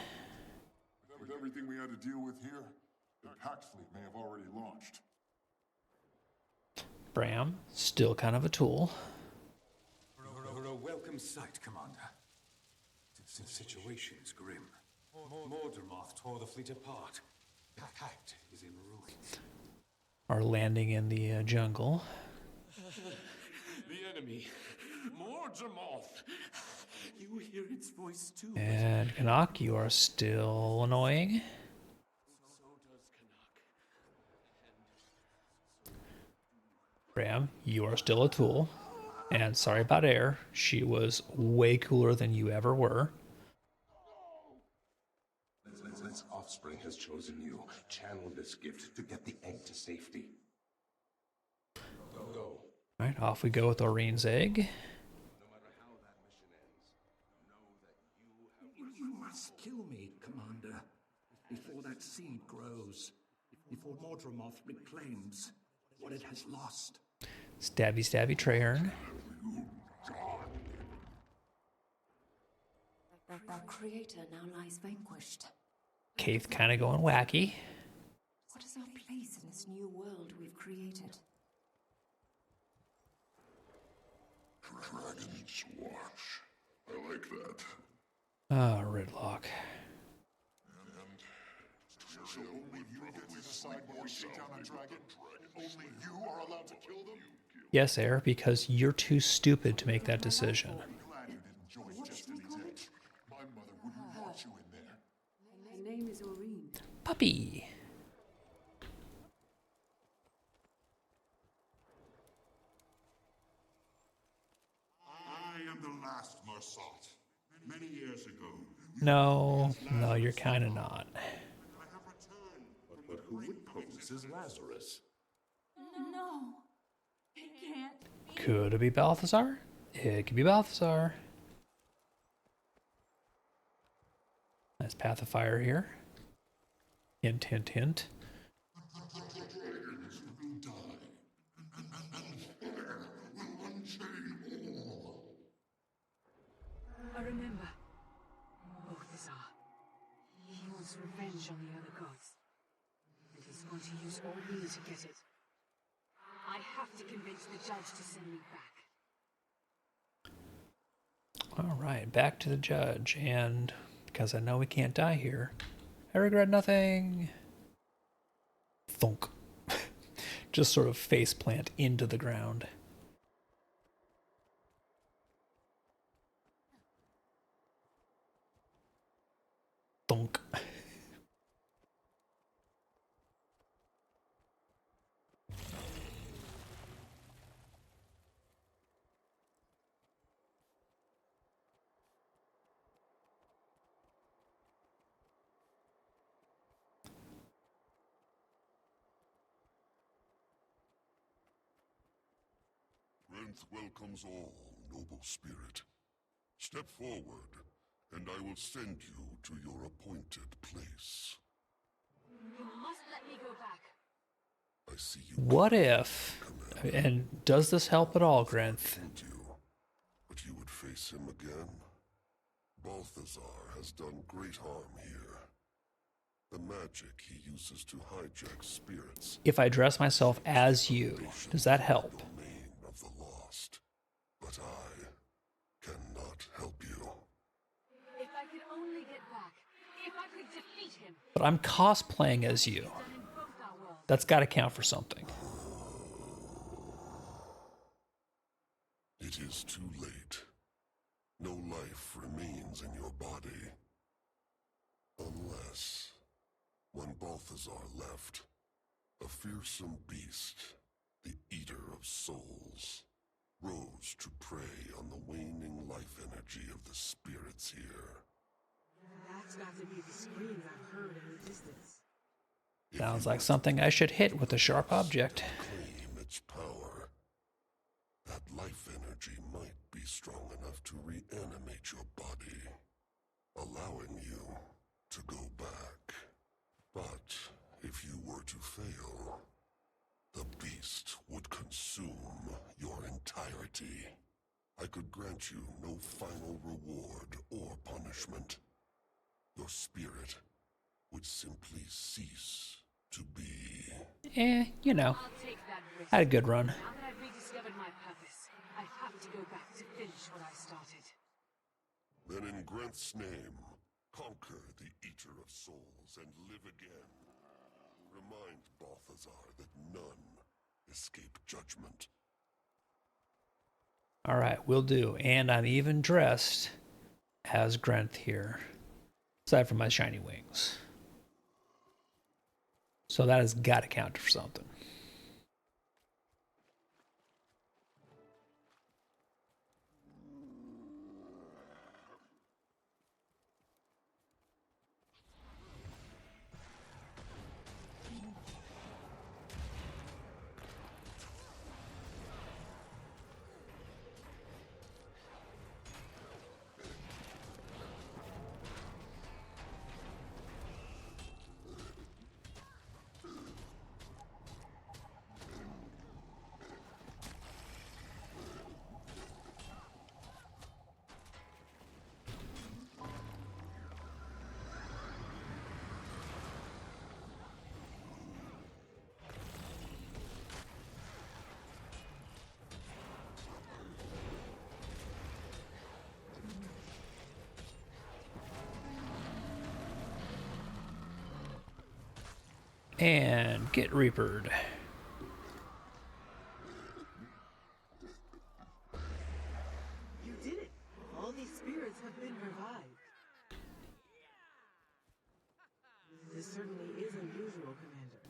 With everything we had to deal with here, the Pact fleet may have already launched. Bram, still kind of a tool. We're a welcome sight, Commander. The situation's grim. Mordramoth tore the fleet apart. The Pact is in ruins. Are landing in the jungle. The enemy, Mordramoth. You hear its voice too. And Canuck, you are still annoying. Bram, you are still a tool. And sorry about Air. She was way cooler than you ever were. Its offspring has chosen you. Channel this gift to get the egg to safety. Go. Alright, off we go with Oreen's egg. You must kill me, Commander, before that seed grows, before Mordramoth reclaims what it has lost. Stabby, stabby, Traherne. Our creator now lies vanquished. Kaith kind of going wacky. What is our place in this new world we've created? Dragon's Watch. I like that. Ah, Ridlock. So only you get to decide when we take down a dragon? Only you are allowed to kill them? Yes, Air, because you're too stupid to make that decision. Glad you didn't join Destiny's Edge. My mother wouldn't want you in there. My name is Oreen. Puppy. I am the last Marsat. Many years ago. No, you're kind of not. But who would pose as Lazarus? No, it can't. Could it be Balthazar? It could be Balthazar. Nice path of fire here. Hint, hint, hint. I remember. Balthazar. He wants revenge on the other gods. And he's going to use Oreen to get it. I have to convince the judge to send me back. Alright, back to the judge. And because I know we can't die here, I regret nothing. Thunk. Just sort of face plant into the ground. Thunk. Renth welcomes all, noble spirit. Step forward, and I will send you to your appointed place. You must let me go back. I see you. What if, and does this help at all, Grenth? But you would face him again? Balthazar has done great harm here. The magic he uses to hijack spirits. If I dress myself as you, does that help? Domain of the lost. But I cannot help you. If I could only get back. If I could defeat him. But I'm cosplaying as you. That's got to count for something. It is too late. No life remains in your body. Unless, when Balthazar left, a fearsome beast, the Eater of Souls, rose to prey on the waning life energy of the spirits here. That's got to be the screams I've heard in the distance. Sounds like something I should hit with a sharp object. Claim its power. That life energy might be strong enough to reanimate your body, allowing you to go back. But if you were to fail, The beast would consume your entirety. I could grant you no final reward or punishment. Your spirit would simply cease to be. You know, I'll take that risk. had a good run. Now that I've rediscovered my purpose, I have to go back to finish what I started. Then in Grenth's name, conquer the Eater of Souls and live again. Remind Balthazar that none escape judgment. Alright, will do. And I'm even dressed as Grenth here. Aside from my shiny wings. So that has got to count for something. And get Reapered. You did it! All these spirits have been revived. This certainly is unusual, Commander.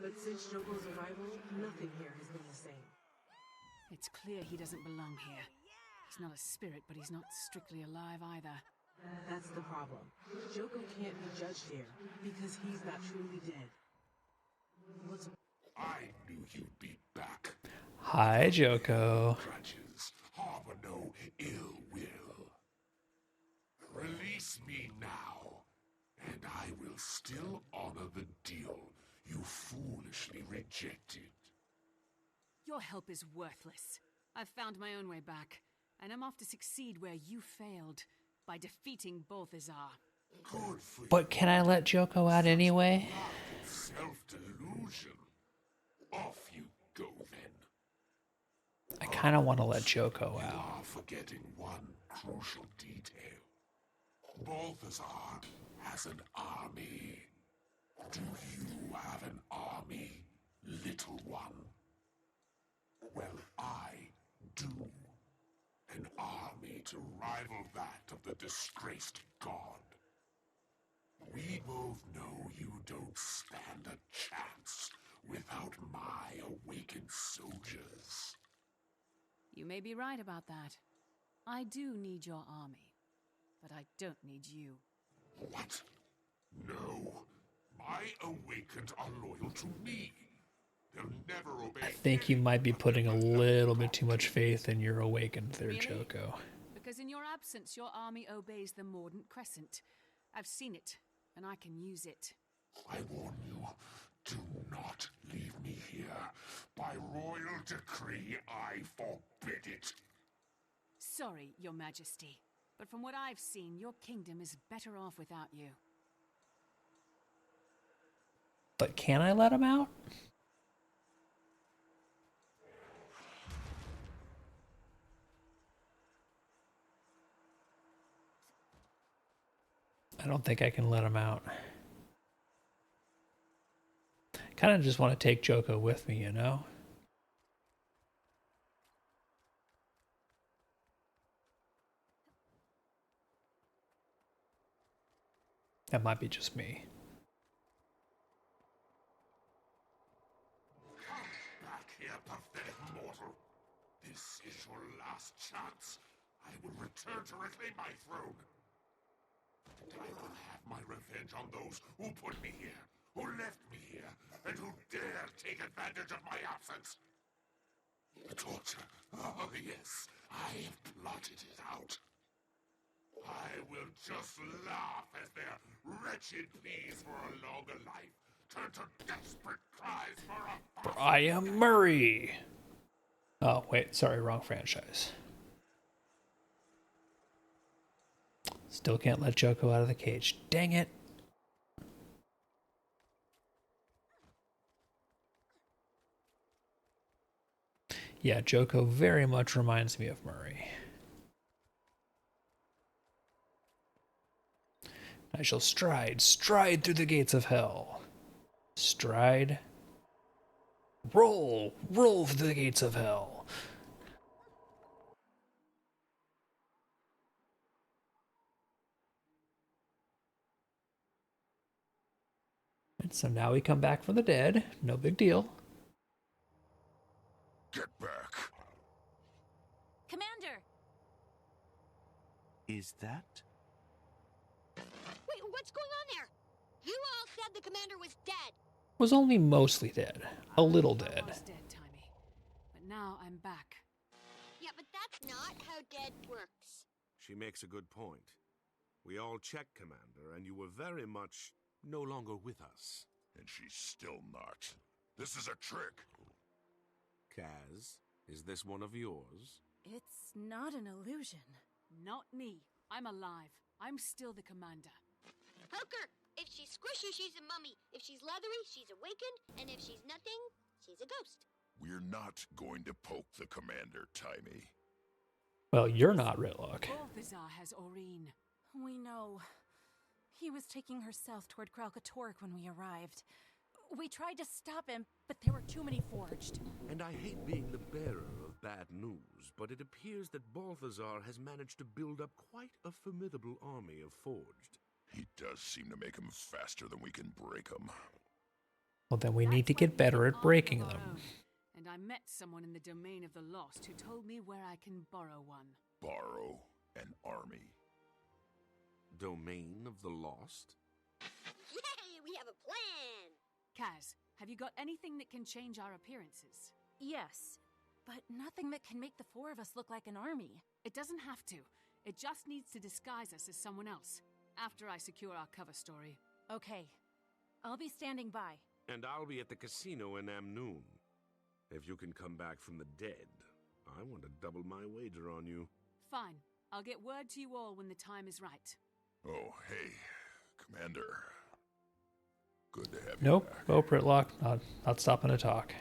But since Joko's arrival, nothing here has been the same. It's clear he doesn't belong here. He's not a spirit, but he's not strictly alive either. That's the problem. Joko can't be judged here, because he's not truly dead. I knew you'd be back. Hi, Joko. Grudges, harbor no ill will. Release me now, and I will still honor the deal you foolishly rejected. Your help is worthless. I've found my own way back, and I'm off to succeed where you failed, by defeating Balthazar. Good for you. But can I let Joko out anyway? Self-delusion. Off you go, then. I kind of want to let Joko You out. are forgetting one crucial detail. Balthazar has an army. Do you have an army, little one? Well, I do. An army to rival that of the disgraced god. We both know you don't stand a chance without my awakened soldiers. You may be right about that. I do need your army, but I don't need you. What? No. My awakened are loyal to me. They'll never obey. I think you might be putting a little bit too much faith in your awakened there, Really? Joko. Because in your absence, your army obeys the Mordant Crescent. I've seen it, and I can use it. I warn you, do not leave me here. By royal decree, I forbid it. Sorry, Your Majesty, but from what I've seen, your kingdom is better off without you. But can I let him out? I don't think I can let him out. Kind of just want to take Joko with me, you know? That might be just me. Come back here, pathetic mortal. This is your last chance. I will return to reclaim my throne. And I will have my revenge on those who put me here, who left me here, and who dare take advantage of my absence. The torture. Oh, yes, I have plotted it out. I will just laugh as their wretched pleas for a longer life turn to desperate cries For I am Murray. Oh, wait, sorry, wrong franchise. Still can't let Joko out of the cage. Dang it. Yeah, Joko very much reminds me of Murray. I shall stride through the gates of hell. Stride. Roll through the gates of hell. And so now we come back from the dead. No big deal. Get back. Commander! Is that? Wait, what's going on there? You all said the commander was dead. Was only mostly dead. A little dead. I was dead, Timey. But now I'm back. Yeah, but that's not how dead works. She makes a good point. We all checked, Commander, and you were very much no longer with us. And she's still not. This is a trick. Kaz, is this one of yours? It's not an illusion. Not me. I'm alive. I'm still the commander. Poker! If she's squishy, she's a mummy. If she's leathery, she's awakened. And if she's nothing, she's a ghost. We're not going to poke the commander, Timey. Well, you're not, Ritlock. Balthazar has Aurene. We know. He was taking her south toward Kralkatork when we arrived. We tried to stop him, but there were too many forged. And I hate being the bearer of bad news, but it appears that Balthazar has managed to build up quite a formidable army of forged. He does seem to make them faster than we can break them. Well, then we need to get better at breaking them. And I met someone in the domain of the lost who told me where I can borrow one. Borrow an army. Domain of the lost? Yay, we have a plan! Kaz, have you got anything that can change our appearances? Yes, but nothing that can make the four of us look like an army. It doesn't have to. It just needs to disguise us as someone else. After I secure our cover story. Okay. I'll be standing by. And I'll be at the casino in Amnoon. If you can come back from the dead, I want to double my wager on you. Fine. I'll get word to you all when the time is right. Oh, hey, Commander. Good to have you Nope. back. Oh, Ritlock. Not stopping to talk.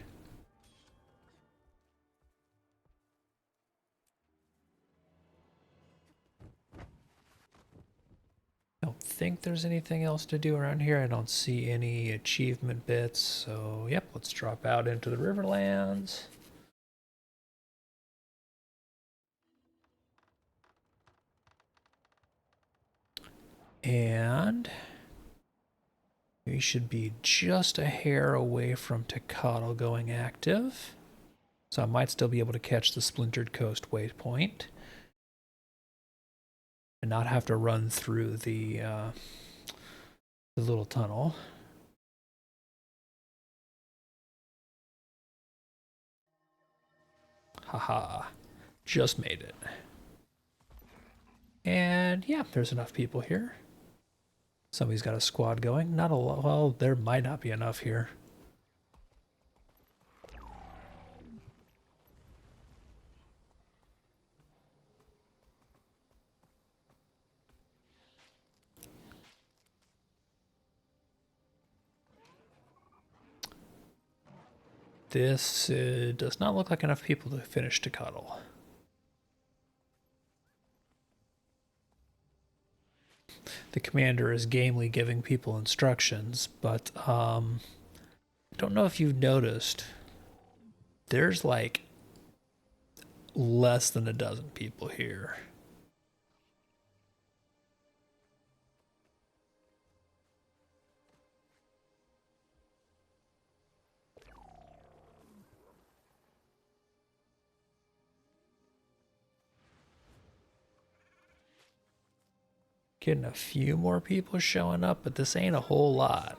Don't think there's anything else to do around here. I don't see any achievement bits. So, yep, let's drop out into the Riverlands. And we should be just a hair away from Tecatl going active. So I might still be able to catch the Splintered Coast waypoint. And not have to run through the little tunnel. Haha. Just made it. And yeah, there's enough people here. Somebody's got a squad going. Not a lot. Well, there might not be enough here. This does not look like enough people to finish Tecatl. The commander is gamely giving people instructions, but I don't know if you've noticed, there's like less than a dozen people here. Getting a few more people showing up, but this ain't a whole lot.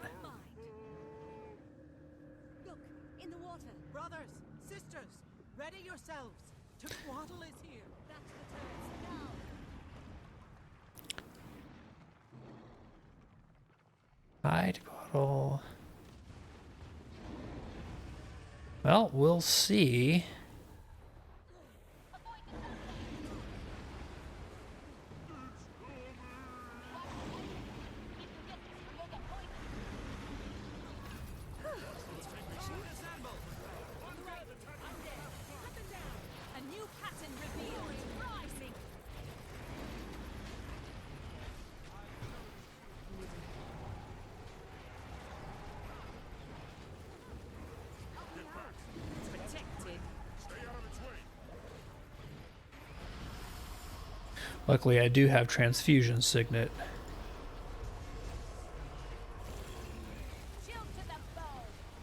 Look, in the water. Brothers, sisters, ready yourselves. Tecatl is here. Back to the turrets now. Hi, Tecatl. Well, we'll see. A new pattern revealed. Rising. Protected. Luckily, I do have transfusion signet.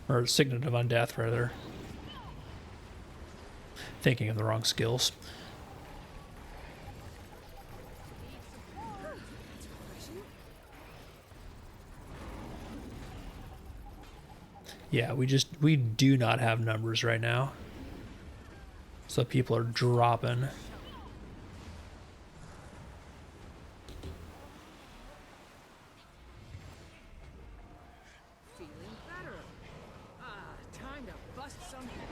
Or signet of undeath, rather. Thinking of the wrong skills. Yeah, we do not have numbers right now. So people are dropping. Feeling better. Time to bust some heads.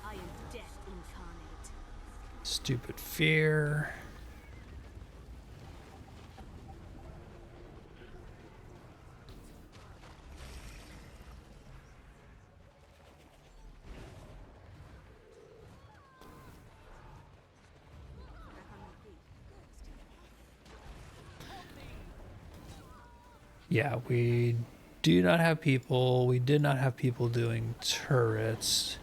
I am death incarnate. Stupid fear. Yeah, we do not have people. We did not have people doing turrets.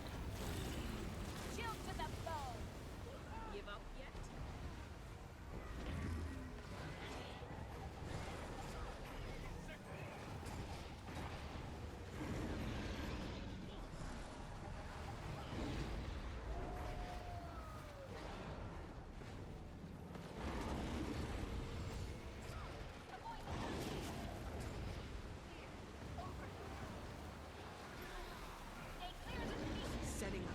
Setting up.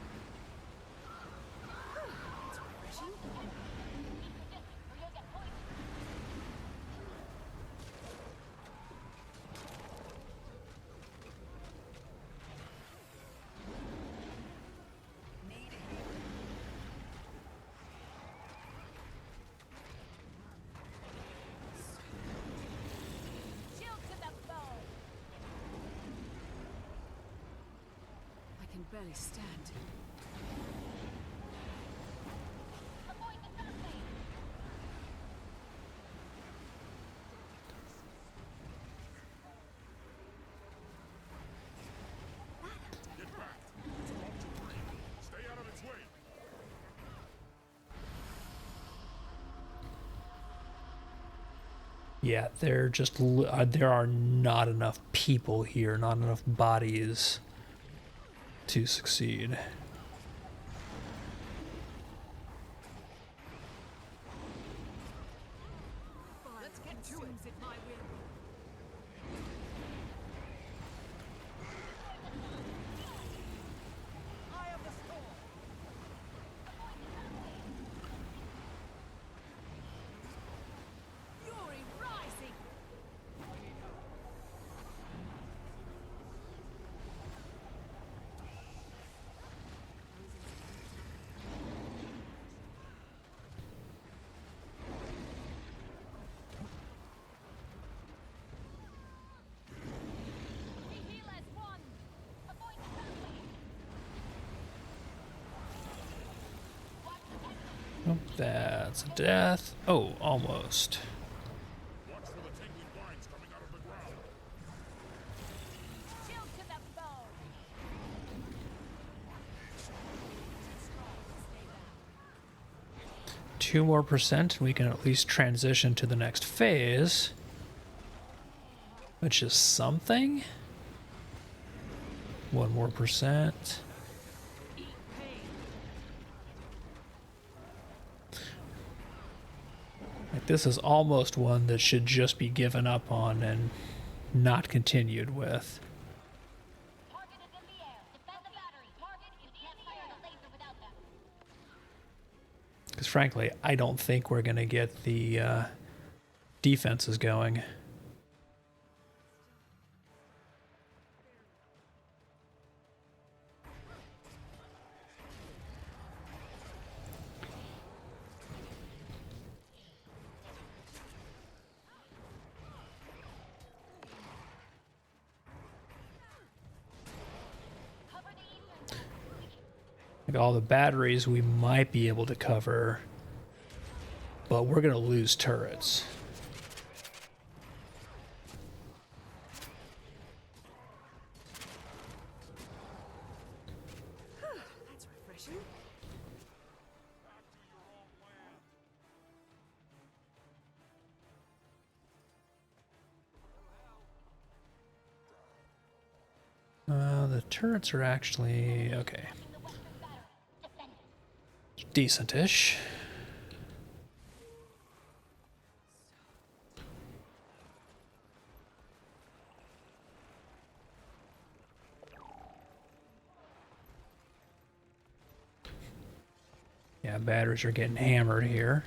I can barely stand. Yeah, there are not enough people here, not enough bodies to succeed. Let's get to it. At my will. I am the storm. Fury rising. Oh, that's a death. Oh, almost. 2 more percent, and we can at least transition to the next phase, which is something. 1 more percent. Like, this is almost one that should just be given up on and not continued with. Because frankly, I don't think we're going to get the defenses going. Like all the batteries we might be able to cover, but we're going to lose turrets. That's refreshing. The turrets are actually okay. Decent-ish. Yeah, batteries are getting hammered here.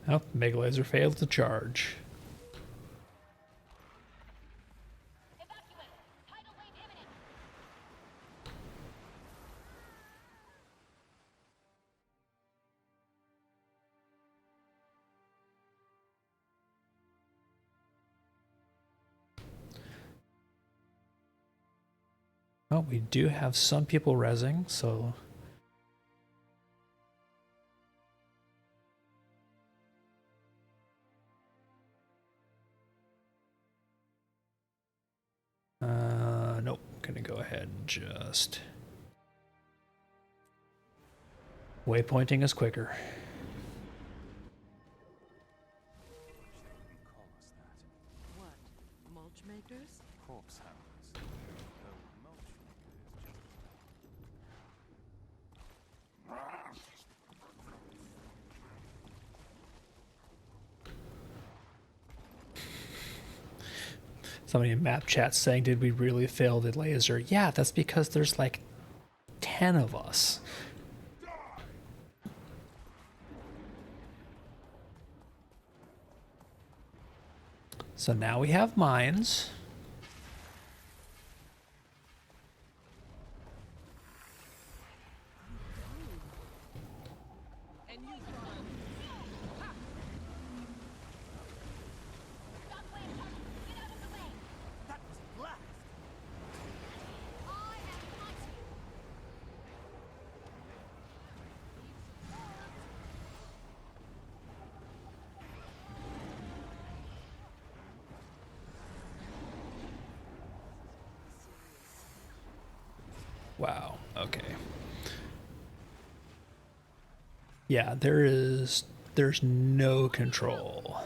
Oh, Mega Laser failed to charge. Well, we do have some people rezzing, so... nope. Gonna go ahead and just... Waypointing is quicker. What? Mulch makers? Corpse handlers. Somebody in map chat saying, did we really fail the laser? Yeah, that's because there's like 10 of us. So now we have mines. Wow, okay. Yeah, there's no control.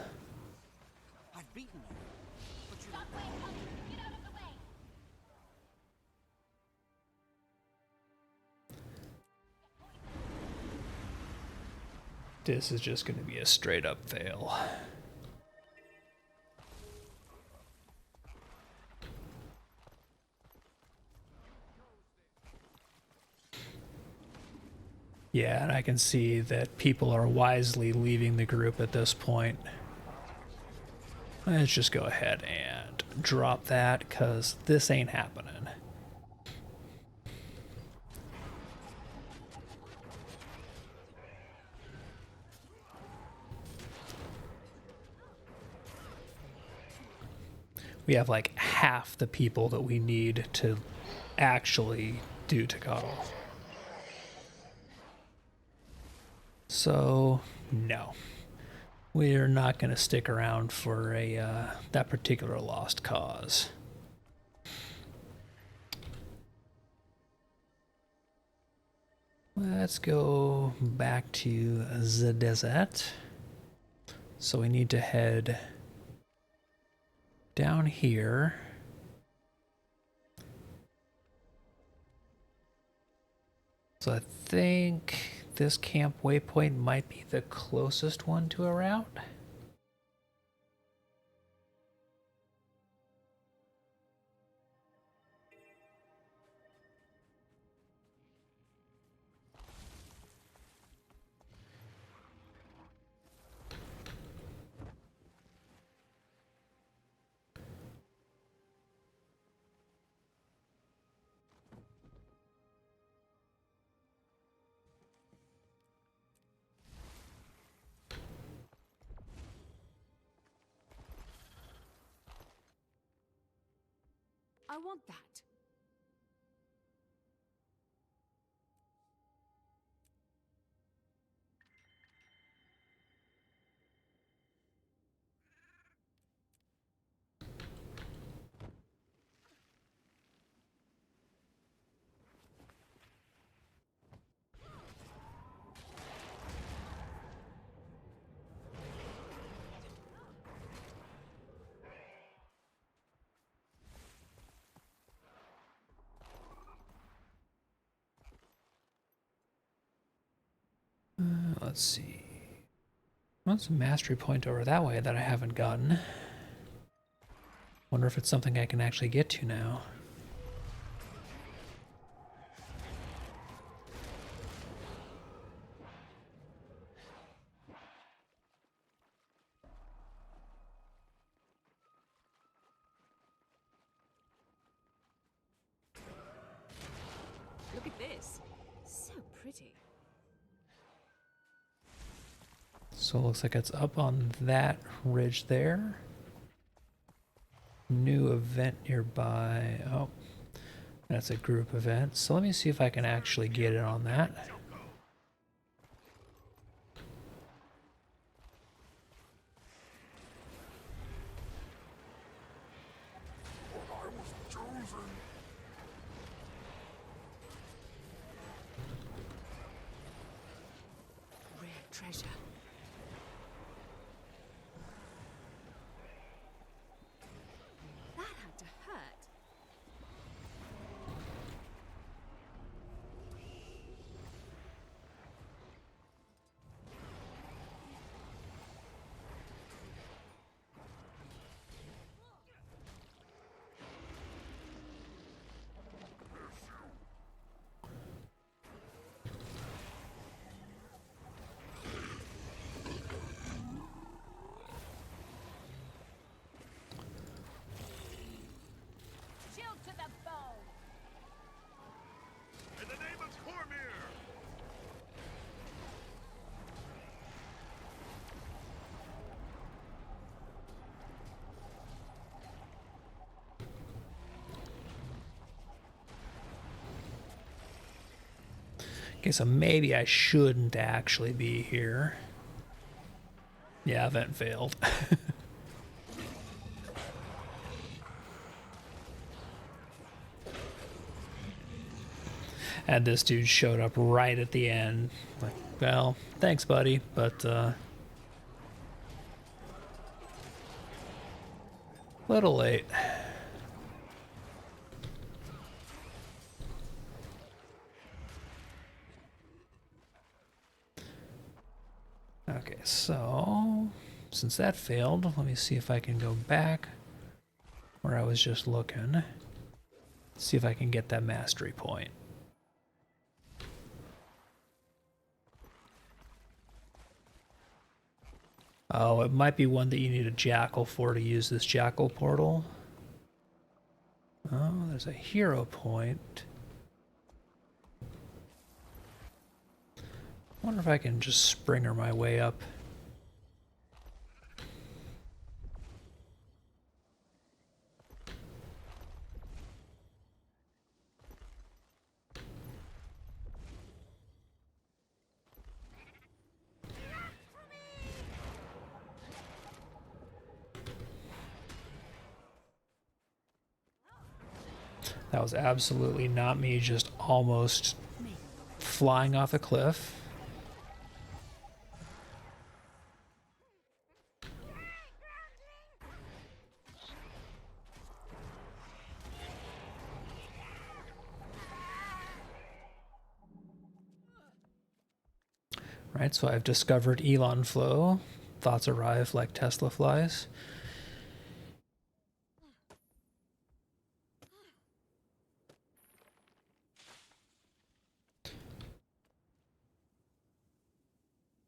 I've beaten you. But you This is just going to be a straight up fail. Yeah, and I can see that people are wisely leaving the group at this point. Let's just go ahead and drop that, because this ain't happening. we have like half the people that we need to actually do Takal. So, no. We're not going to stick around for that particular lost cause. Let's go back to the desert. So we need to head down here. So I think this camp waypoint might be the closest one to a route. I want that. Let's see. What's a mastery point over that way that I haven't gotten? Wonder if it's something I can actually get to now. Look at this. So pretty. So it looks like it's up on that ridge there. New event nearby. Oh, that's a group event. So let me see if I can actually get it on that. Rare treasure. That had to hurt. Shield to the bow! In the name of Cormyr! Okay, so maybe I shouldn't actually be here. Yeah, event failed. And this dude showed up right at the end. Like, well, thanks, buddy, but little late. Okay, so since that failed, let me see if I can go back where I was just looking. See if I can get that mastery point. Oh, it might be one that you need a jackal for to use this jackal portal. Oh, there's a hero point. Wonder if I can just Springer my way up. That was absolutely not me just almost flying off a cliff. Right, so I've discovered Elon flow. Thoughts arrive like Tesla flies.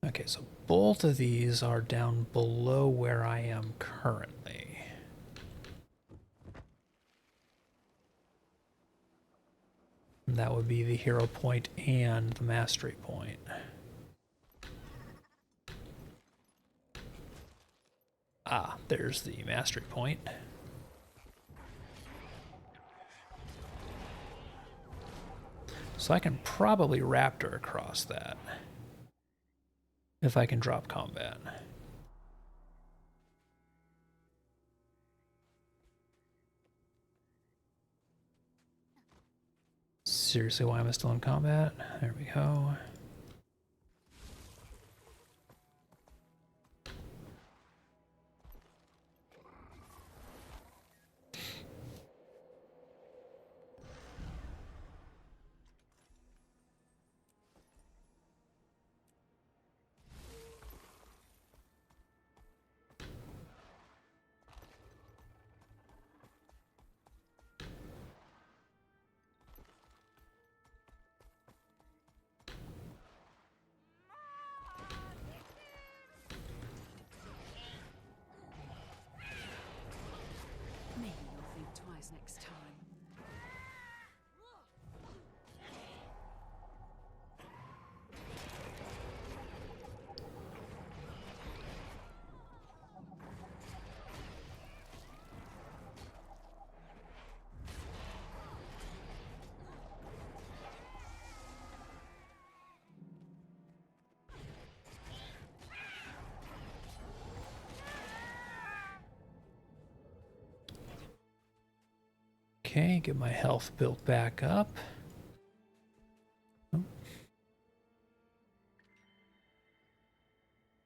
Okay, so both of these are down below where I am currently. And that would be the hero point and the mastery point. Ah, there's the mastery point. So I can probably raptor across that. If I can drop combat. Seriously, why am I still in combat? There we go. Maybe you'll think twice next time. Okay, get my health built back up.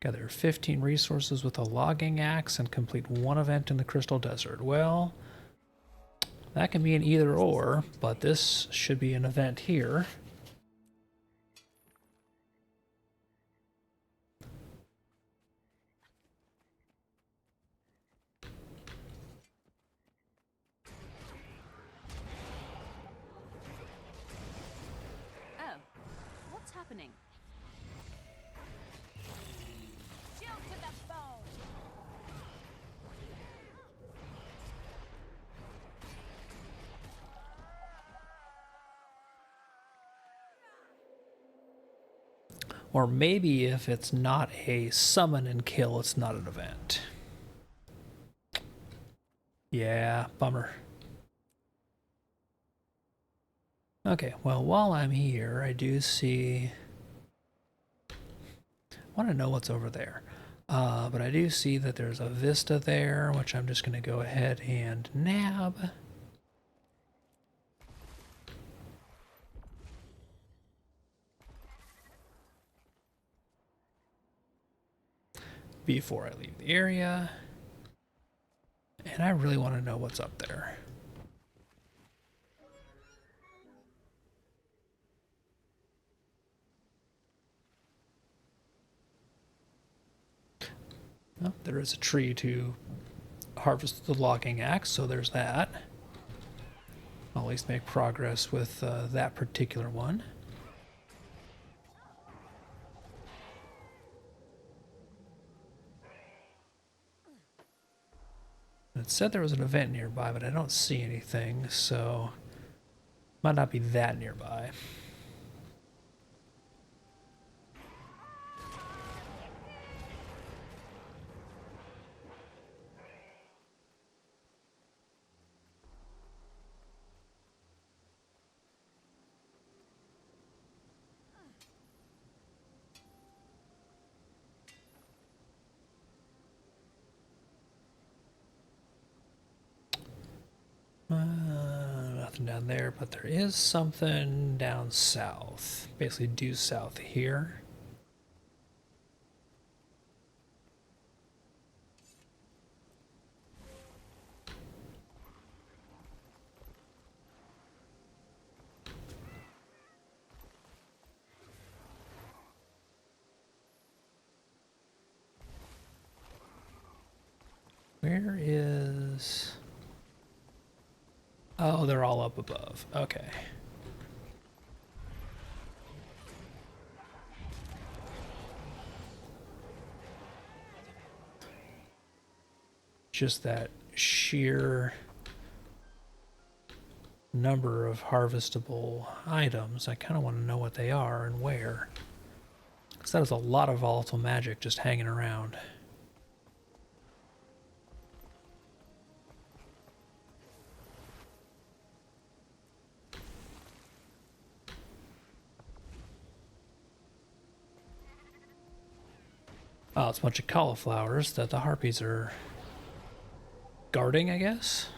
Gather 15 resources with a logging axe and complete one event in the Crystal Desert. Well, that can be an either or, but this should be an event here. Oh, what's happening? Shield to the bone. Or maybe if it's not a summon and kill, it's not an event. Yeah, bummer. Okay, well, while I'm here, I do see... I want to know what's over there. But I do see that there's a vista there, which I'm just going to go ahead and nab. Before I leave the area. And I really want to know what's up there. Well, there is a tree to harvest the logging axe, so there's that. I'll at least make progress with that particular one. It said there was an event nearby, but I don't see anything, so might not be that nearby. nothing down there, but there is something down south. Basically due south here. Where is... Oh, they're all up above. Okay. Just that sheer number of harvestable items. I kind of want to know what they are and where. Because that is a lot of volatile magic just hanging around. Oh, it's a bunch of cauliflowers that the harpies are guarding, I guess?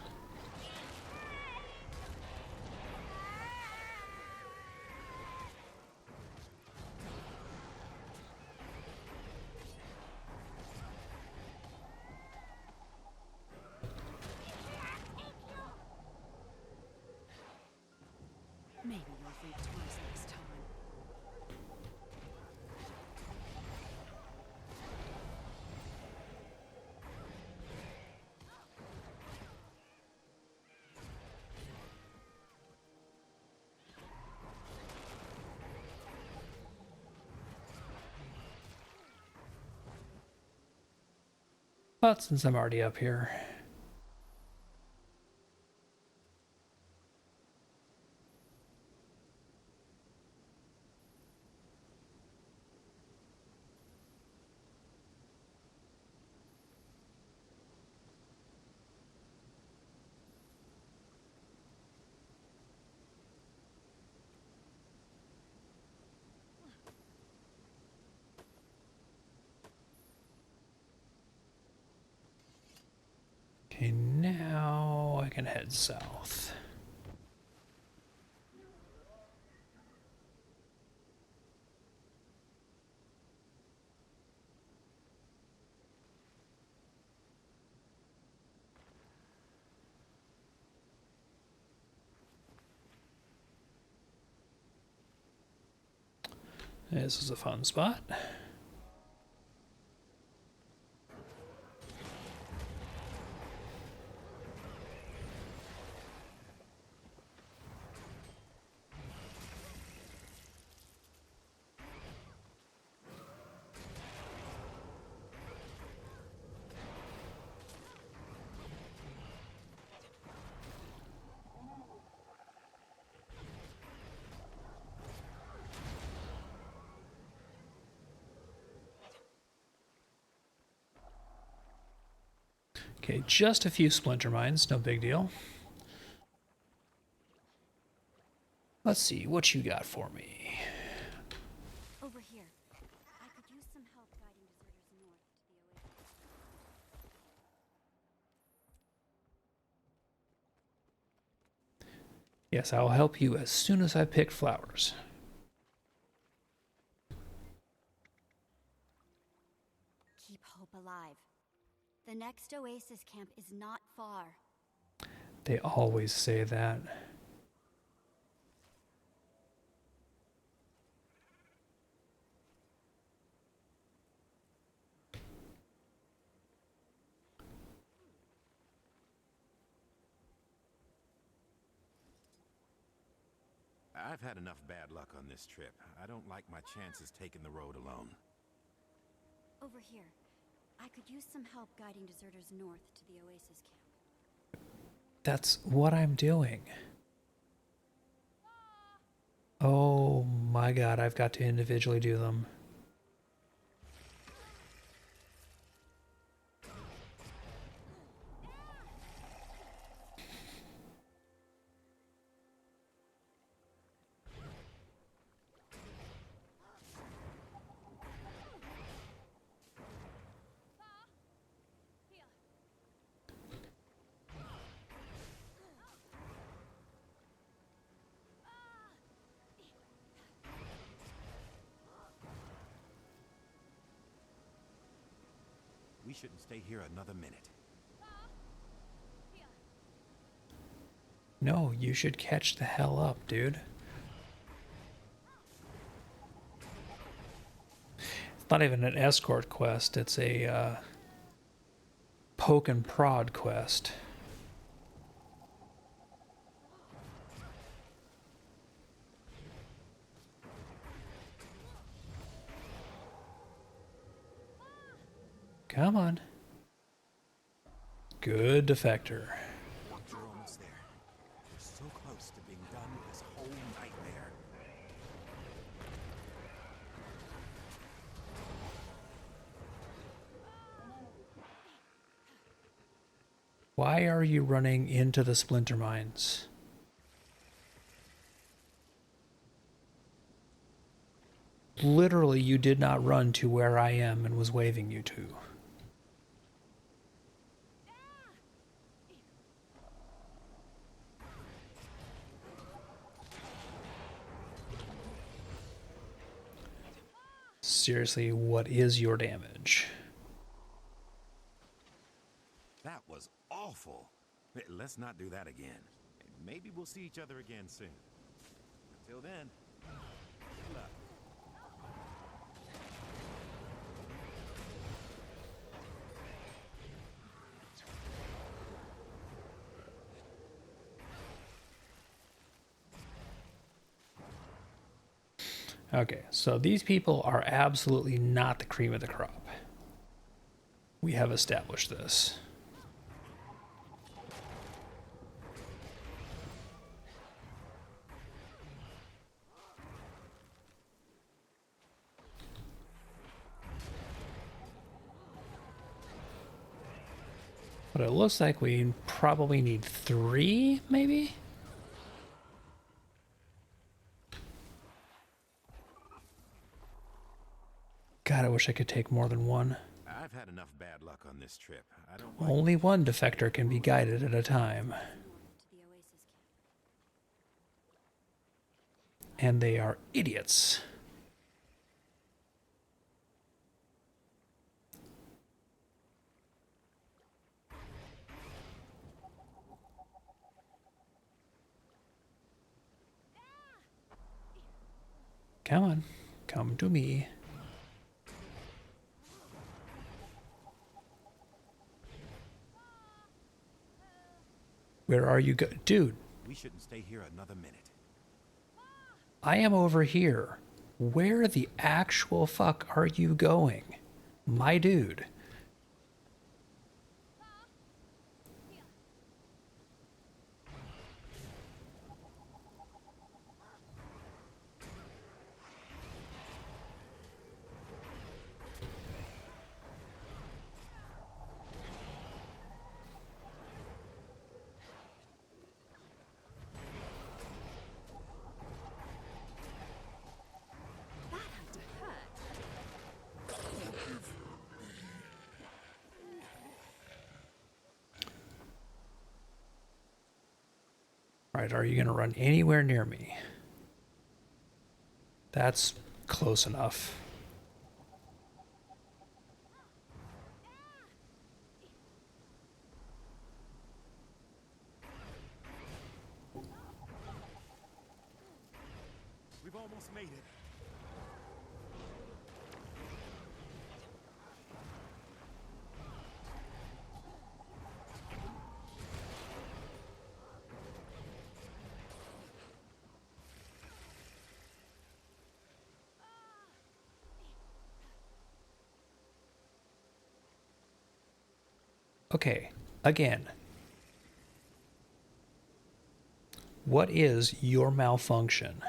Maybe you'll think twice next time. But since I'm already up here... Okay, now I can head south. This is a fun spot. Okay, just a few splinter mines, no big deal. Let's see, what you got for me? Over here. I could use some help guiding deserters north to the oasis. Yes, I'll help you as soon as I pick flowers. Keep hope alive. The next oasis camp is not far. They always say that. I've had enough bad luck on this trip. I don't like my chances taking the road alone. Over here. I could use some help guiding deserters north to the oasis camp. That's what I'm doing. Oh my god, I've got to individually do them. shouldn't stay here another minute. No, you should catch the hell up, dude. It's not even an escort quest, it's a poke and prod quest. Come on. Good defector. You're almost there. You're so close to being done with this whole nightmare. Why are you running into the splinter mines? Literally, you did not run to where I am and was waving you to. Seriously, what is your damage? That was awful. Let's not do that again. Maybe we'll see each other again soon. Until then, good luck. Okay, so these people are absolutely not the cream of the crop. We have established this. But it looks like we probably need 3, maybe? God, I wish I could take more than one. I've had enough bad luck on this trip. I don't like Only one defector can be guided at a time. And they are idiots. Come on, come to me. Where are you dude? we shouldn't stay here another minute. I am over here. Where the actual fuck are you going? My dude. Alright, are you going to run anywhere near me? That's close enough. We've almost made it. Okay, again. What is your malfunction?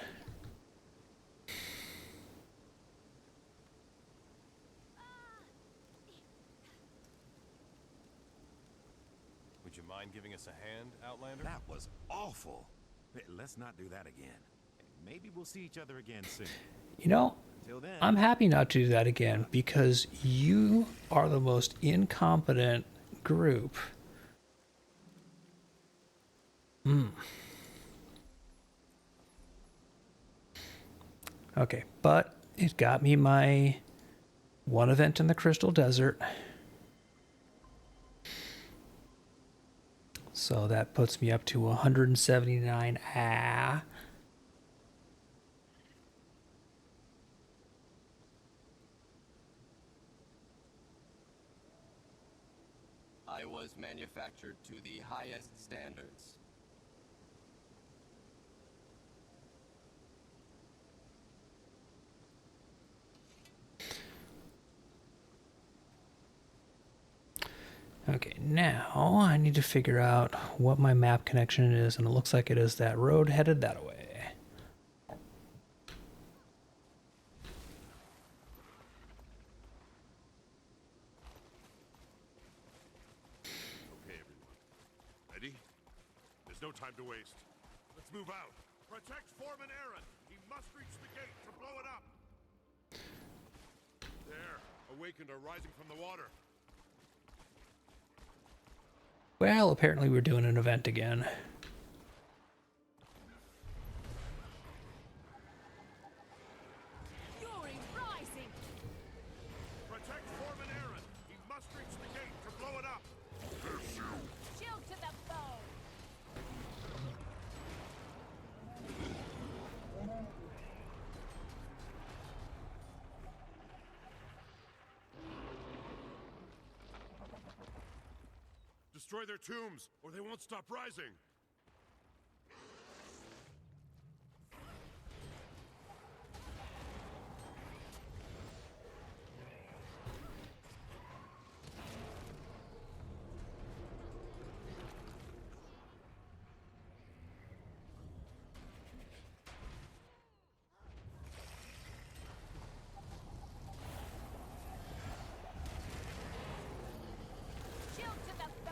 Would you mind giving us a hand, Outlander? That was awful. Let's not do that again. Maybe we'll see each other again soon. You know, Till then, I'm happy not to do that again because you are the most incompetent group. Okay, but it got me my one event in the Crystal Desert. So that puts me up to 179. I was manufactured to the highest standards. Okay, now I need to figure out what my map connection is, and it looks like it is that road headed that way. Okay, everyone. Ready? There's no time to waste. Let's move out. Protect Foreman Aaron. He must reach the gate to blow it up. There. Awakened are rising from the water. Well, apparently we're doing an event again. Fury rising! Protect Foreman Aaron. He must reach the gate to blow it up. Shield to the bow! Destroy their tombs, or they won't stop rising. Shield to the bow!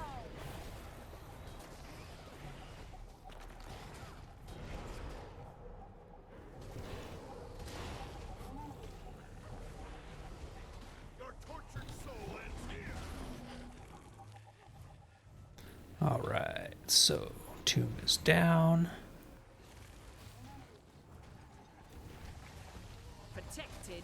Your tortured soul ends here. All right, so tomb is down. Protected.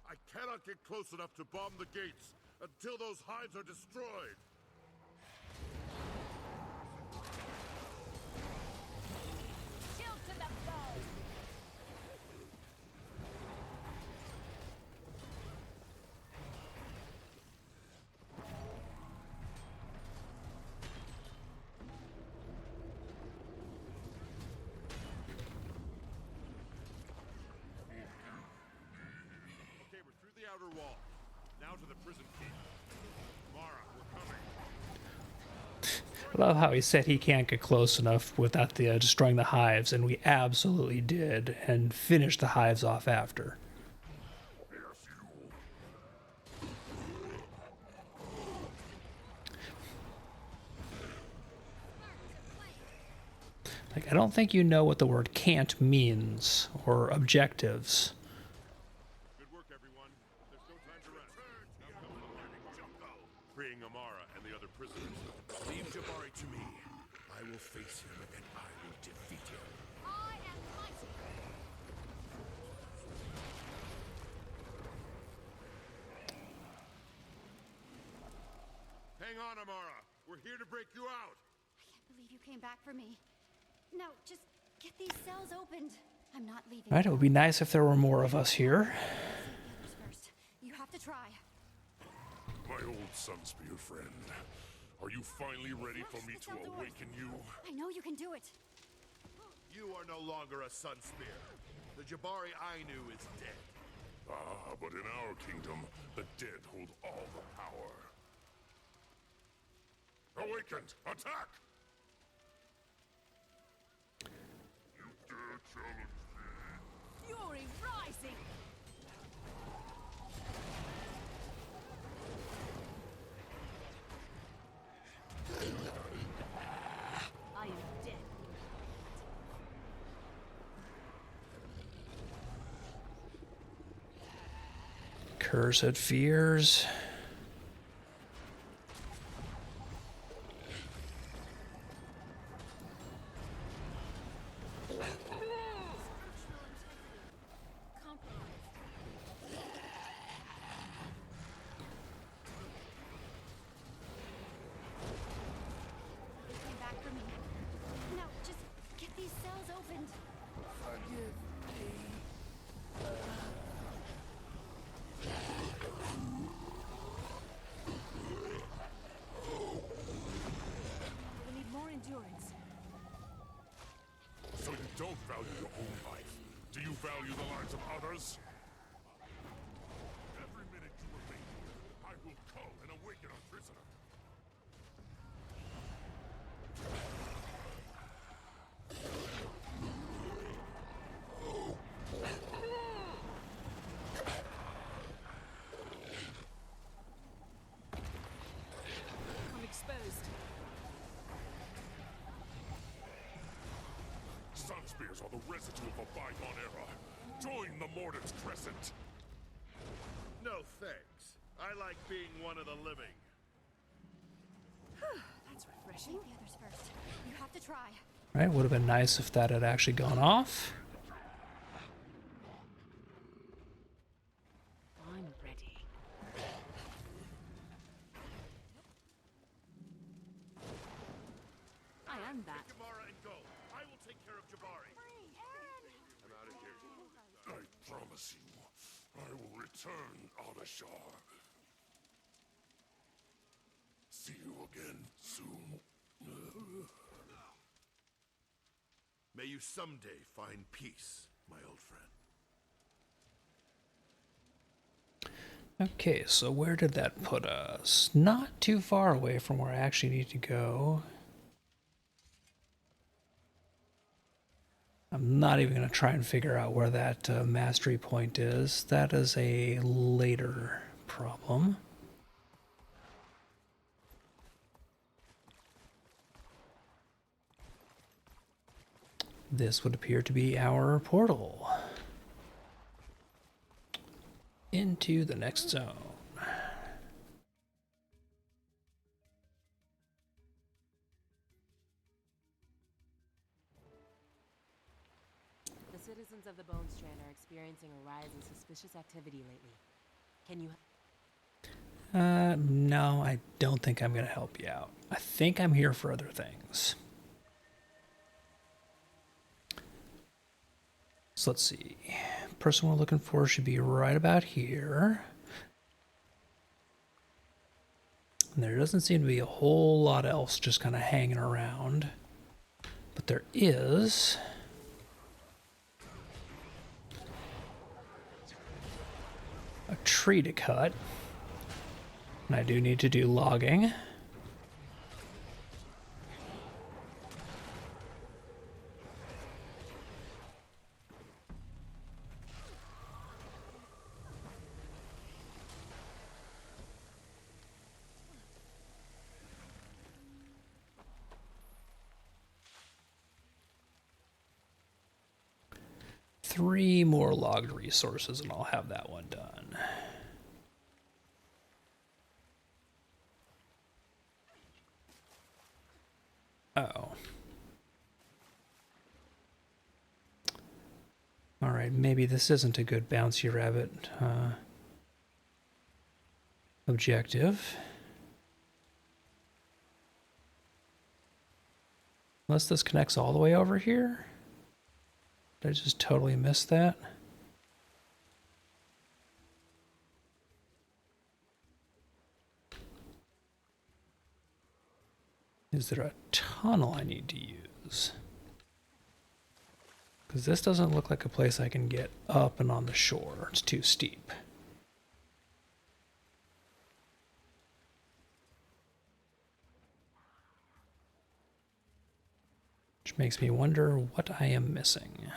I cannot get close enough to bomb the gates until those hives are destroyed. Shield to the bow! Okay, we're through the outer wall. Now to the prison keep. Mara, we're coming. I love how he said he can't get close enough without destroying the hives, and we absolutely did, and finished the hives off after. Like, I don't think you know what the word can't means, or objectives. Good work, everyone. There's no time to rest. Now comes the learning jungle. Freeing Amara and the other prisoners. Leave Jabari to me. I will face him and I will defeat him. I am mighty! Hang on, Amara. We're here to break you out. I can't believe you came back for me. Now, just get these cells opened. I'm not leaving. Right, it would be nice if there were more of us here. First, you have to try. My old Sunspear friend. Are you finally ready for me to awaken you? I know you can do it. You are no longer a Sunspear. The Jabari I knew is dead. Ah, but in our kingdom, the dead hold all the power. Awakened! Attack! You dare challenge me? Fury rising! I am dead. Cursed fears. value the lives of others? Every minute you remain here, I will call and awaken a prisoner. I'm exposed. Sun spears are the residue of a bygone era. Join the Mordant's Crescent. No thanks. I like being one of the living. That's refreshing. The others first. You have to try. Right, would have been nice if that had actually gone off. I'm ready. I am that. Jamara and go. I will take care of Jabari. I'm out of here. I promise you, I will return, Avashar. See you again soon. May you someday find peace, my old friend. Okay, so where did that put us? Not too far away from where I actually need to go. I'm not even going to try and figure out where that mastery point is. That is a later problem. This would appear to be our portal into the next zone. The citizens of the Bone Strand are experiencing a rise in suspicious activity lately. Can you... No, I don't think I'm going to help you out. I think I'm here for other things. So let's see. Person we're looking for should be right about here. And there doesn't seem to be a whole lot else just kind of hanging around. But there is... a tree to cut. And I do need to do logging. Three more logged resources and I'll have that one done. Oh. Alright, maybe this isn't a good bouncy rabbit objective. Unless this connects all the way over here. Did I just totally miss that? Is there a tunnel I need to use? Because this doesn't look like a place I can get up and on the shore. It's too steep. Which makes me wonder what I am missing.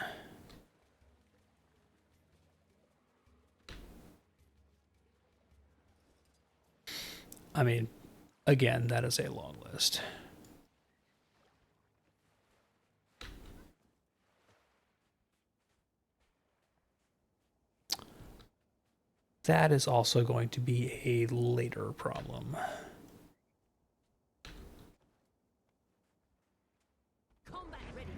I mean, again, that is a long list. That is also going to be a later problem. Combat ready.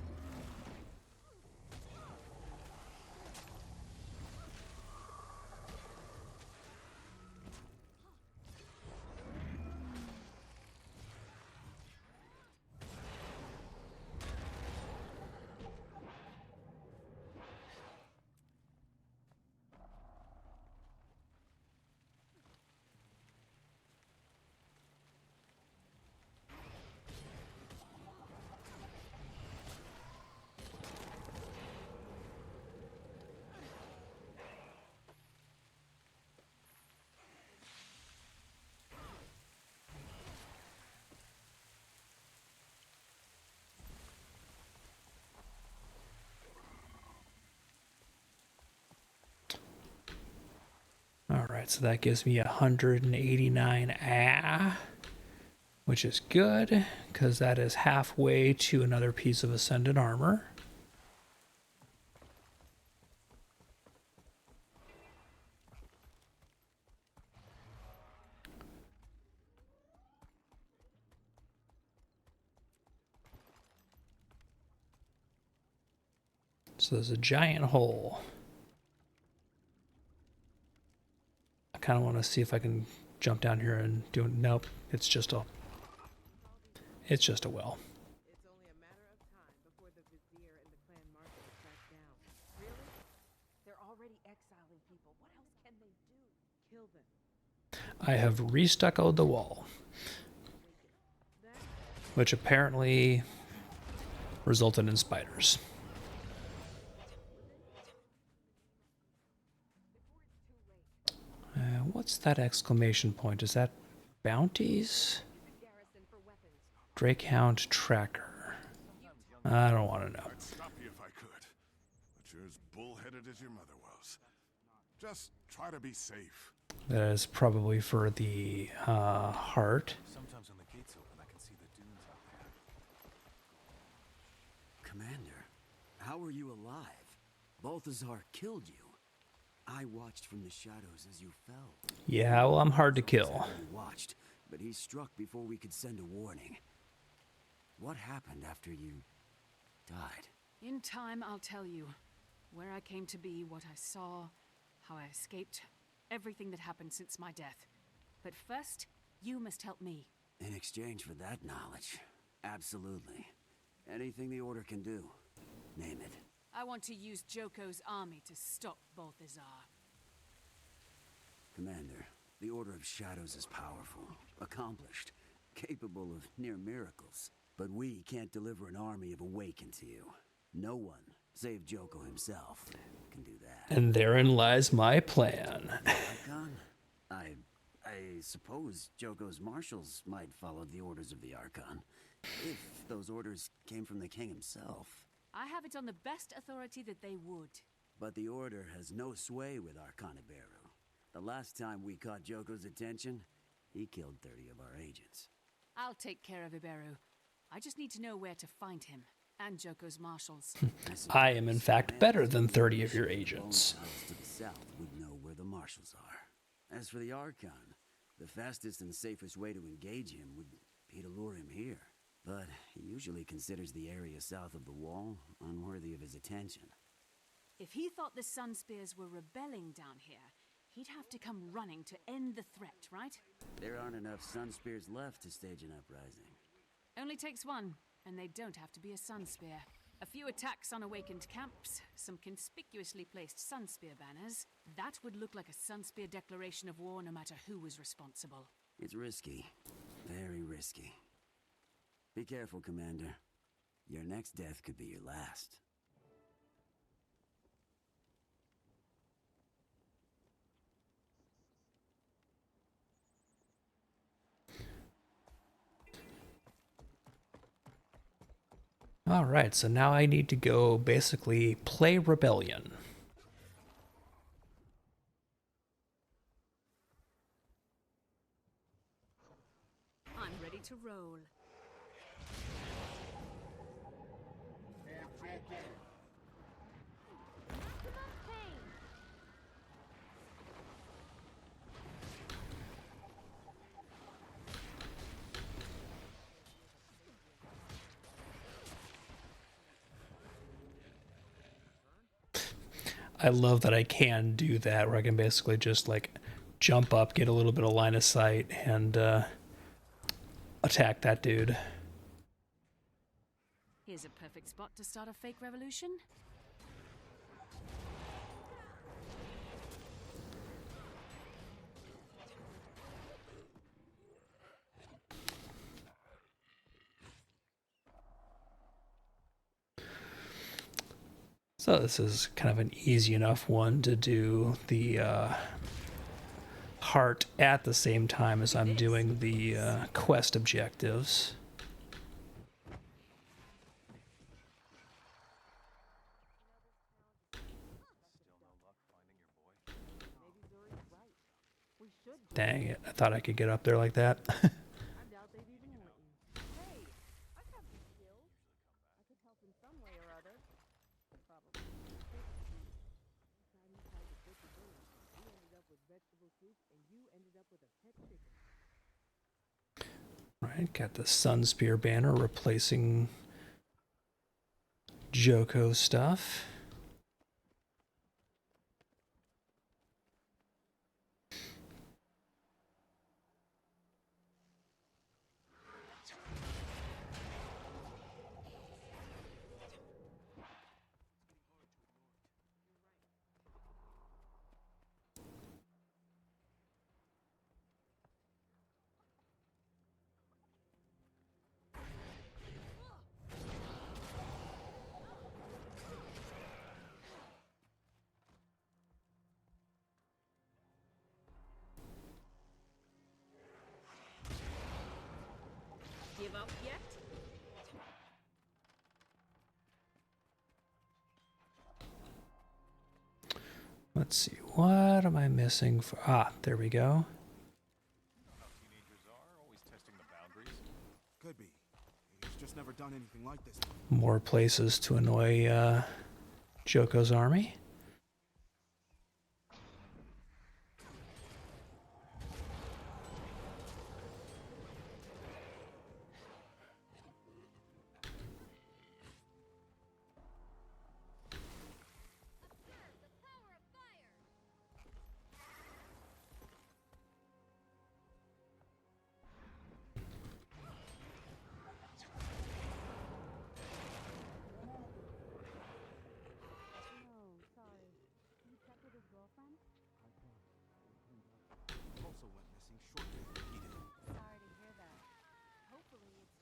Alright, so that gives me 189 which is good, because that is halfway to another piece of Ascended armor. So there's a giant hole. I kind of want to see if I can jump down here and do it. Nope, it's just a well. It's only a matter of time before the Vizier and the clan marshals crack down. Really? They're already exiling people. What else can they do? Kill them. I have restuccoed the wall, which apparently resulted in spiders. What's that exclamation point? Is that bounties? Drakehound tracker. I don't want to know. I'd stop you if I could, but you're as bullheaded as your mother was. Just try to be safe. That is probably for the heart. Sometimes when the gates open, I can see the dunes out there. Commander, how are you alive? Balthazar killed you. I watched from the shadows as you fell. Yeah, well, I'm hard to kill. He watched, but he struck before we could send a warning. What happened after you died? In time, I'll tell you. Where I came to be, what I saw, how I escaped, everything that happened since my death. But first, you must help me. In exchange for that knowledge, absolutely. Anything the Order can do, name it. I want to use Joko's army to stop Balthazar. Commander, the Order of Shadows is powerful, accomplished, capable of near miracles. But we can't deliver an army of Awakened to you. No one, save Joko himself, can do that. And therein lies my plan. Archon? I suppose Joko's marshals might follow the orders of the Archon, if those orders came from the king himself. I have it on the best authority that they would. But the Order has no sway with Archon Iberu. The last time we caught Joko's attention, he killed 30 of our agents. I'll take care of Iberu. I just need to know where to find him, and Joko's marshals. I am in fact better than 30 of your agents. To the south would know where the marshals are. As for the Archon, the fastest and safest way to engage him would be to lure him here. But he usually considers the area south of the wall unworthy of his attention. If he thought the Sunspears were rebelling down here, he'd have to come running to end the threat, right? There aren't enough Sunspears left to stage an uprising. Only takes one, and they don't have to be a Sunspear. A few attacks on awakened camps, some conspicuously placed Sunspear banners. That would look like a Sunspear declaration of war no matter who was responsible. It's risky. Very risky. Be careful, Commander. Your next death could be your last. Alright, so now I need to go basically play Rebellion. I'm ready to roll. I love that I can do that, where I can basically just like jump up, get a little bit of line of sight, and attack that dude. Here's a perfect spot to start a fake revolution. So this is kind of an easy enough one to do the heart at the same time as I'm doing the quest objectives. Dang it. I thought I could get up there like that. Right, got the Sun Spear banner replacing Joko stuff. Give up yet? Let's see, what am I missing for? Ah, there we go. Could be. He's just never done anything like this. More places to annoy Joko's army. Also went missing shortly after he did. Sorry to hear that. Hopefully it's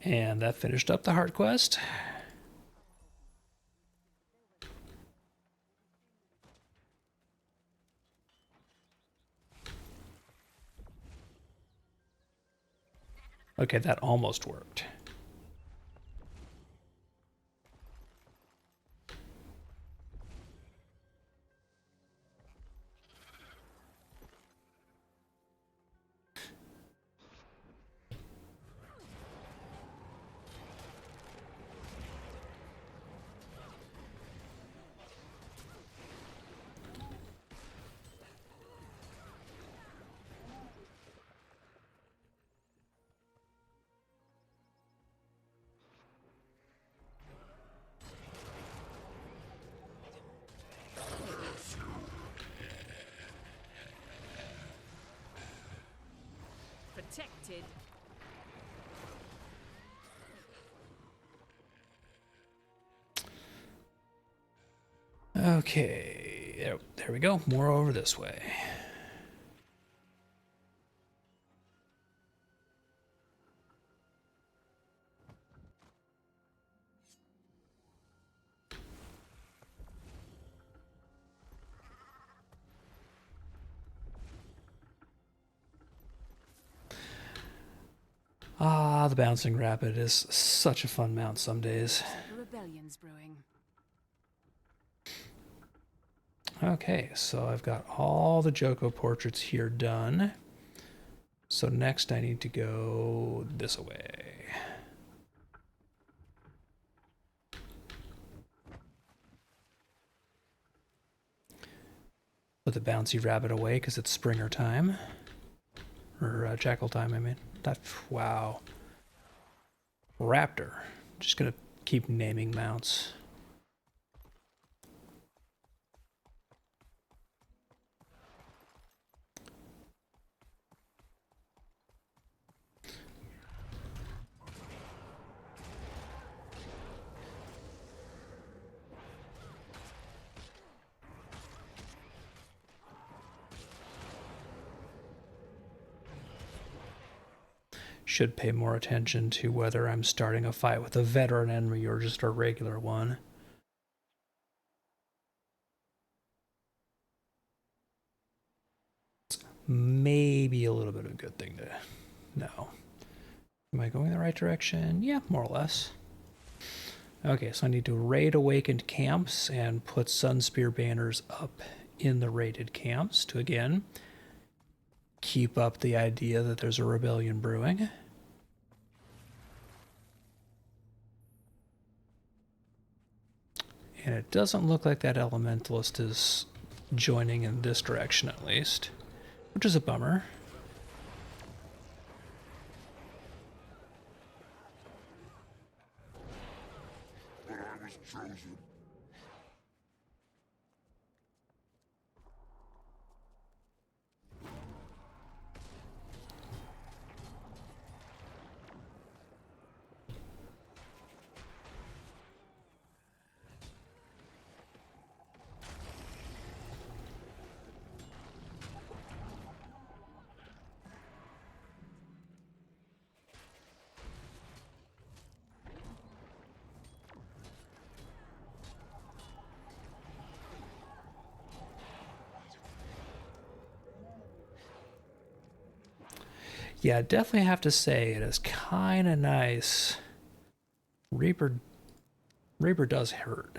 And that finished up the heart quest. Okay, that almost worked. Protected. Okay, there we go. More over this way. Ah, the Bouncing Rapid is such a fun mount some days. The rebellion's brewing. Okay, so I've got all the Joko portraits here done. So next I need to go this way. Put the Bouncy Rabbit away because it's Springer time. Or Jackal time, I mean. Wow. Raptor. Just gonna keep naming mounts. Should pay more attention to whether I'm starting a fight with a veteran enemy or just a regular one. maybe a little bit of a good thing to know. Am I going in the right direction? Yeah, more or less. Okay, so I need to raid awakened camps and put Sunspear banners up in the raided camps to, again, keep up the idea that there's a rebellion brewing. And it doesn't look like that elementalist is joining in this direction, at least, which is a bummer. But I was chosen. Yeah, I definitely have to say it is kind of nice. Reaper does hurt.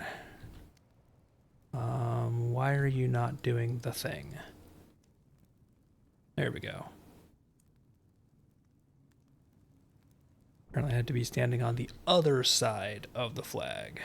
Why are you not doing the thing? There we go. Apparently I had to be standing on the other side of the flag.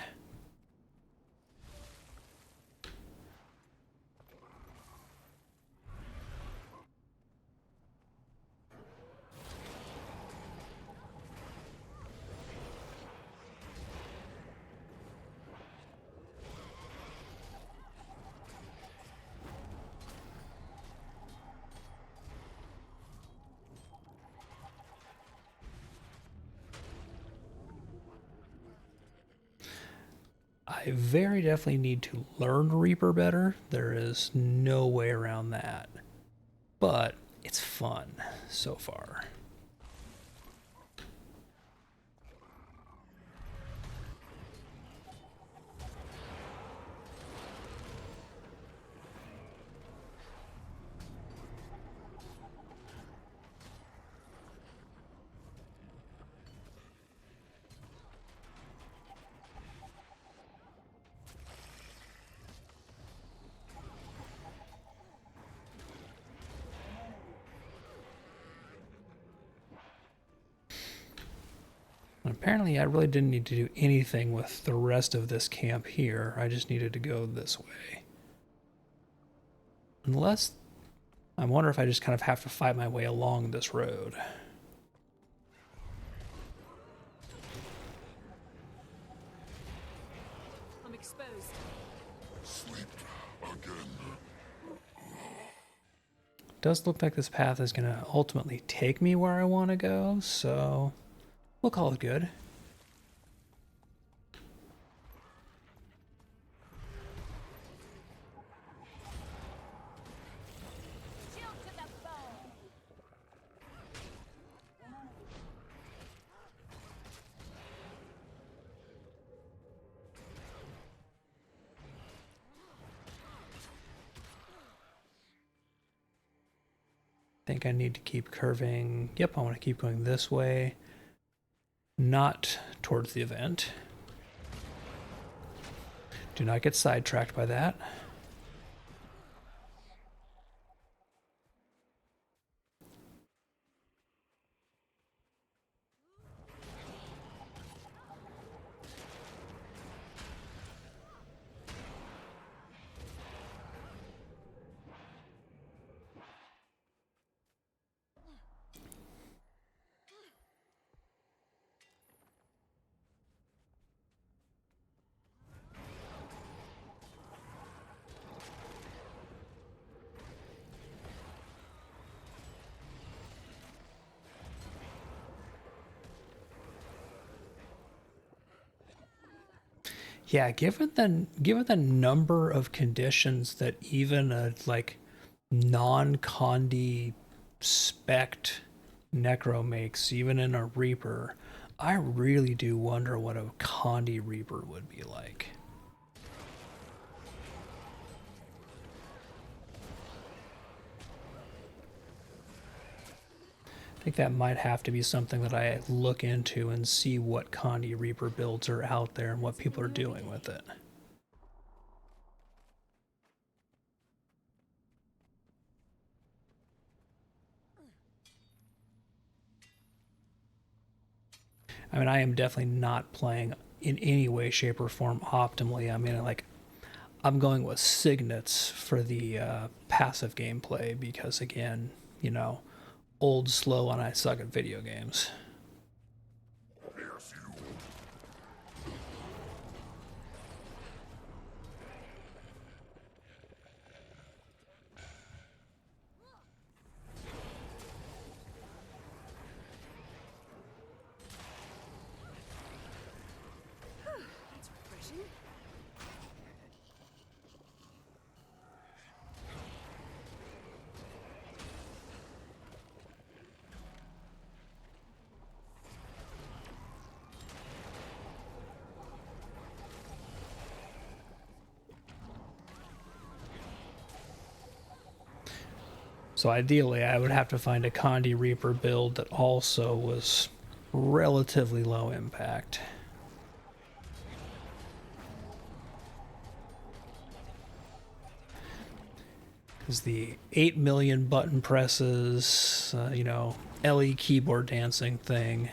I very definitely need to learn Reaper better. There is no way around that. But it's fun so far. Apparently I really didn't need to do anything with the rest of this camp here. I just needed to go this way. Unless, I wonder if I just kind of have to fight my way along this road. I'm exposed. Sleep again. Does look like this path is going to ultimately take me where I want to go, so we'll call it good. I think I need to keep curving. Yep, I want to keep going this way. Not towards the event. Do not get sidetracked by that. Yeah, given the number of conditions that even a like non-Condi spect Necro makes, even in a Reaper, I really do wonder what a Condi Reaper would be like. think that might have to be something that I look into and see what Condi Reaper builds are out there and what people are doing with it. I mean, I am definitely not playing in any way, shape, or form optimally. I mean, like, I'm going with signets for the passive gameplay because, again, you know, old, slow, and I suck at video games. That's refreshing. So ideally, I would have to find a Condi Reaper build that also was relatively low impact. Because the 8 million button presses, you know, LE keyboard dancing thing,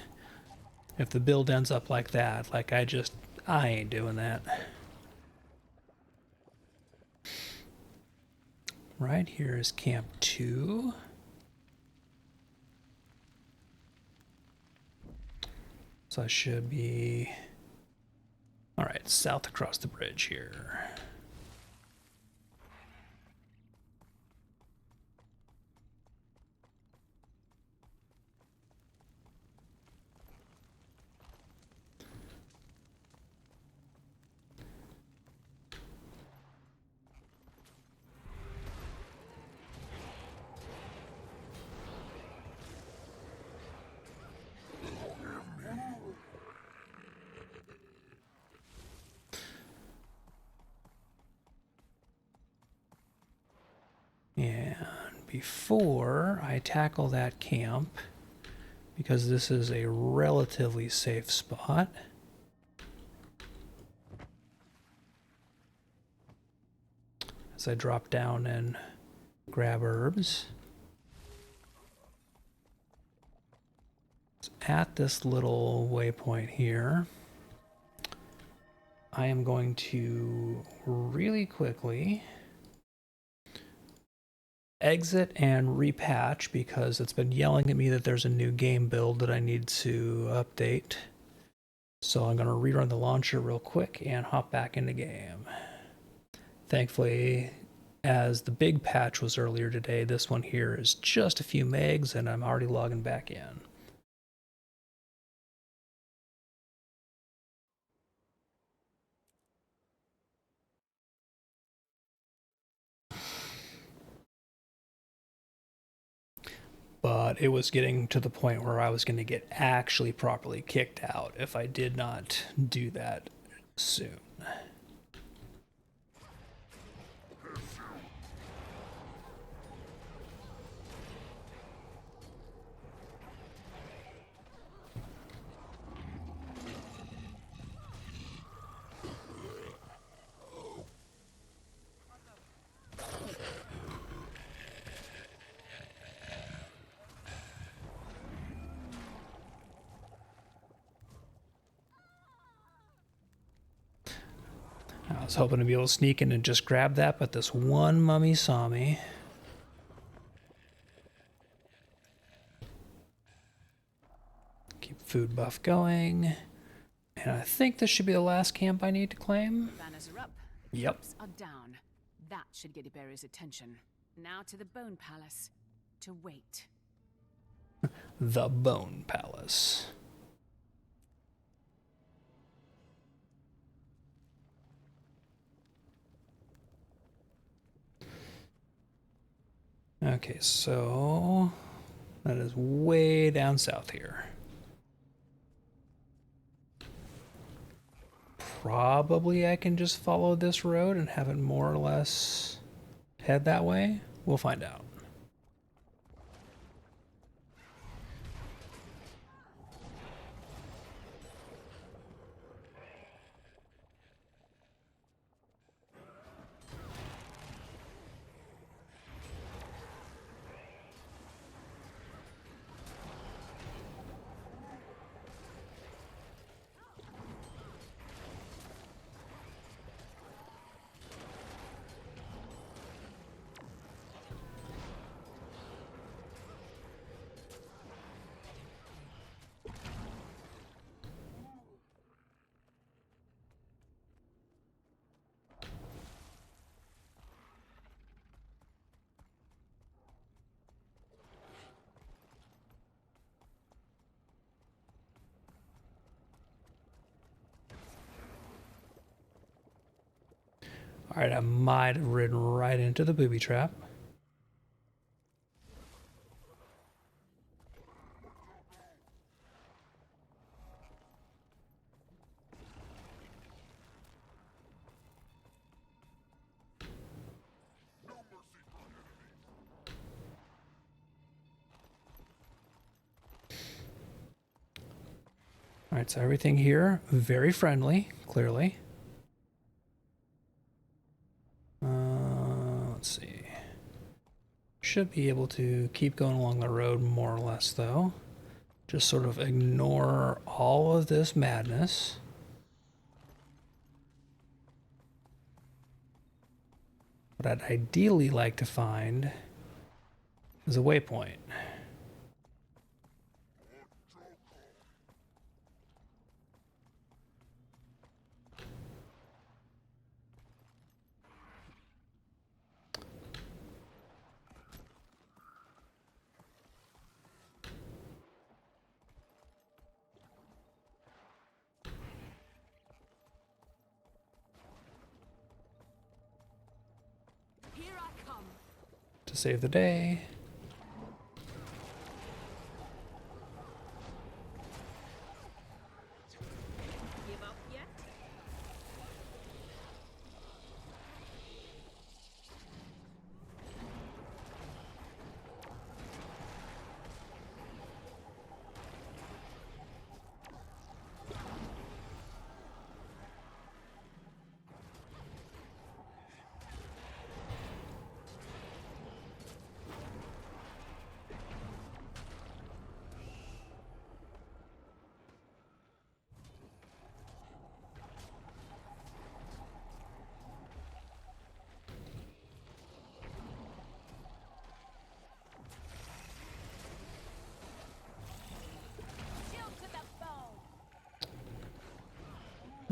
if the build ends up like that, like I ain't doing that. Right here is Camp 2. So I should be... Alright, south across the bridge here. And before I tackle that camp, because this is a relatively safe spot, as I drop down and grab herbs, at this little waypoint here, I am going to really quickly exit and repatch because it's been yelling at me that there's a new game build that I need to update. So I'm going to rerun the launcher real quick and hop back into game. Thankfully, as the big patch was earlier today, this one here is just a few megs and I'm already logging back in. But it was getting to the point where I was going to get actually properly kicked out if I did not do that soon. I was hoping to be able to sneak in and just grab that, but this one mummy saw me. Keep food buff going. And I think this should be the last camp I need to claim. Banners are up. Yep. Troops are down. That should get Iberia's attention. Now to the Bone Palace. To wait. The Bone Palace. Okay, so that is way down south here. Probably I can just follow this road and have it more or less head that way. We'll find out. Alright, I might have ridden right into the booby trap. Alright, so everything here, very friendly, clearly. Let's see. Should be able to keep going along the road more or less, though. Just sort of ignore all of this madness. What I'd ideally like to find is a waypoint. To save the day. Give up yet?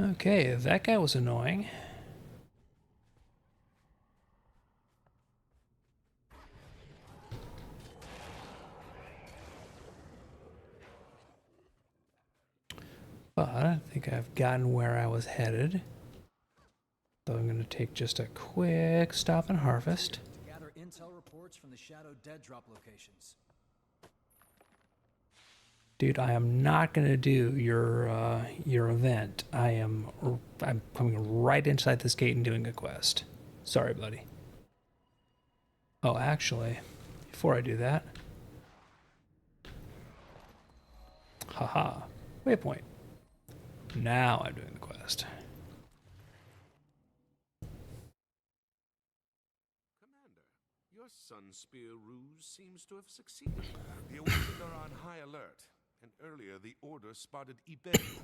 Okay, that guy was annoying. But I think I've gotten where I was headed. So I'm going to take just a quick stop and harvest. Gather intel reports from the Shadow Dead Drop locations. Dude, I am not going to do your event. I'm coming right inside this gate and doing a quest. Sorry, buddy. Oh, actually, before I do that, haha, waypoint. Now I'm doing the quest. Commander, your Sun Spear ruse seems to have succeeded. The Awakened are on high alert. And earlier, the Order spotted Iberi.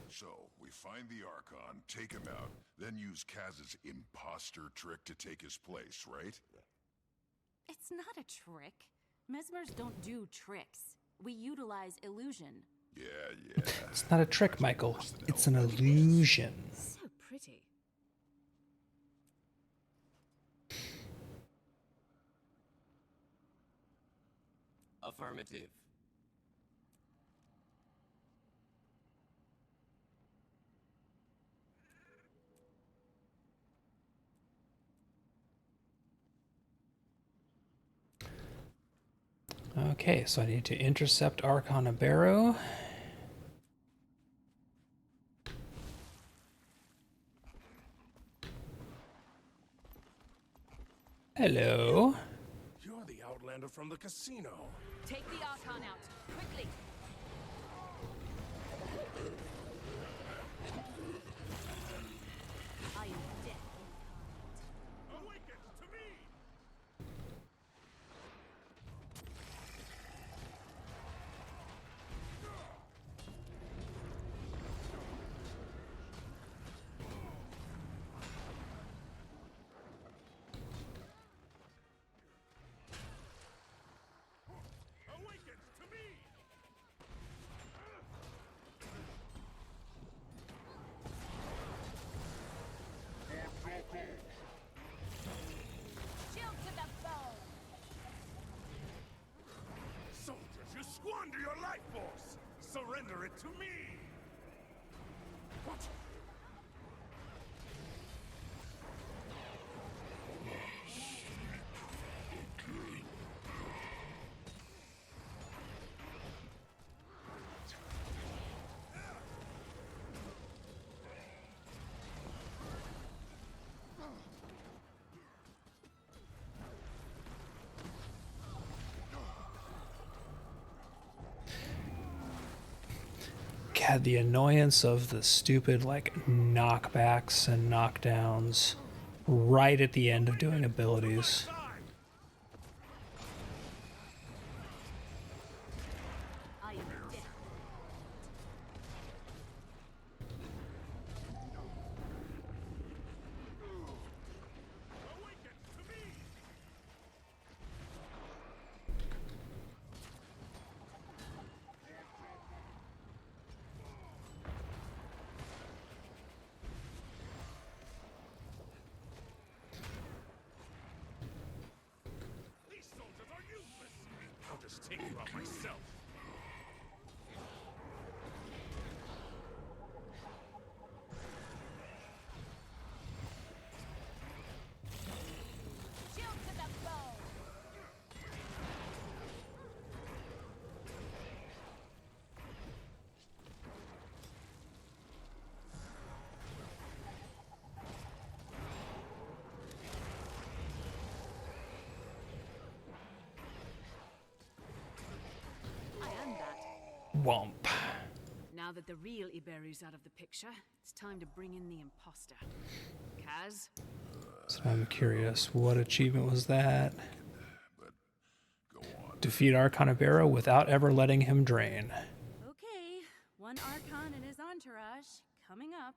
So, we find the Archon, take him out, then use Kaz's imposter trick to take his place, right? It's not a trick. Mesmers don't do tricks. We utilize illusion. Yeah. It's not a trick, Michael. It's an illusion. So pretty. Affirmative. Okay, so I need to intercept Archon Ibero. Hello. You're the Outlander from the casino. Take the Archon out, quickly. I am dead. Awaken to me! Shield to the bone. Soldiers, you squander your life force! Surrender it to me! What? Yeah, the annoyance of the stupid, like, knockbacks and knockdowns right at the end of doing abilities. Take you out myself. Womp. Now that the real Iberu's out of the picture, it's time to bring in the imposter. Kaz? So I'm curious, what achievement was that? Defeat Archon Iberu without ever letting him drain. Okay, one Archon and his entourage coming up.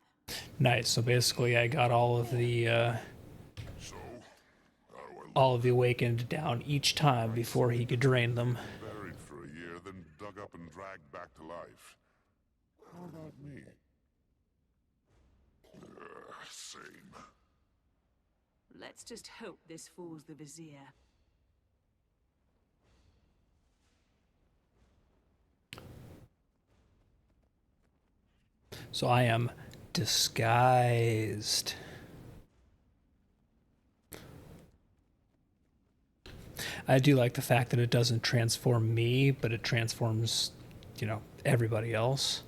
Nice. So basically, I got all of the awakened down each time before he could drain them. Buried for a year, then dug up and dragged back to life. How about me? Same. Let's just hope this fools the Vizier. So I am disguised. I do like the fact that it doesn't transform me, but it transforms, you know, everybody else.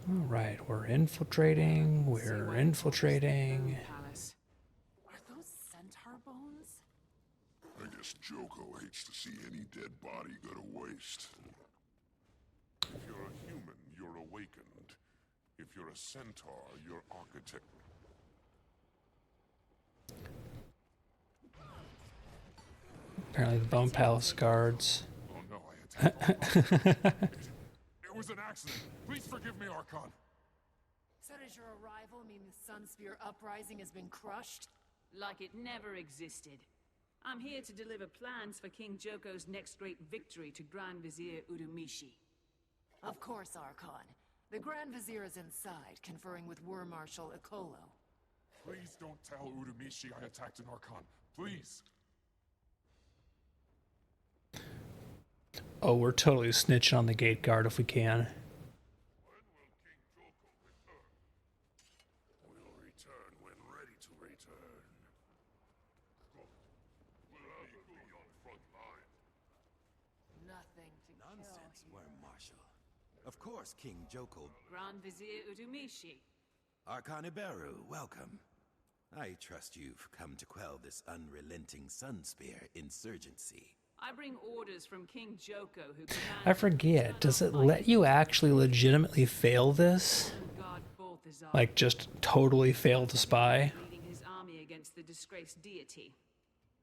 All right, we're infiltrating. We're infiltrating. Are those centaur bones? I guess Joko hates to see any dead body go to waste. If you're a human, you're awakened. If you're a centaur, you're architect. Apparently the Bone Palace guards. Oh no, I attacked. It was an accident. Please forgive me, Archon. So does your arrival mean the Sunspear uprising has been crushed? Like it never existed. I'm here to deliver plans for King Joko's next great victory to Grand Vizier Udumishi. Of course, Archon. The Grand Vizier is inside, conferring with War Marshal Ikolo. Please don't tell Udumishi I attacked an Archon. Please. Oh, we're totally snitching on the gate guard if we can. We'll return when ready to return. We'll be on front line. Nothing to Nonsense, Worm Marshal. Of course, King Joko. Grand Vizier Udumishi. Archon Iberu, welcome. I trust you've come to quell this unrelenting Sunspear insurgency. I bring orders from King Joko, who commands... I forget, does it let you actually legitimately fail this? Like, just totally fail to spy? Leading his army against the disgraced deity.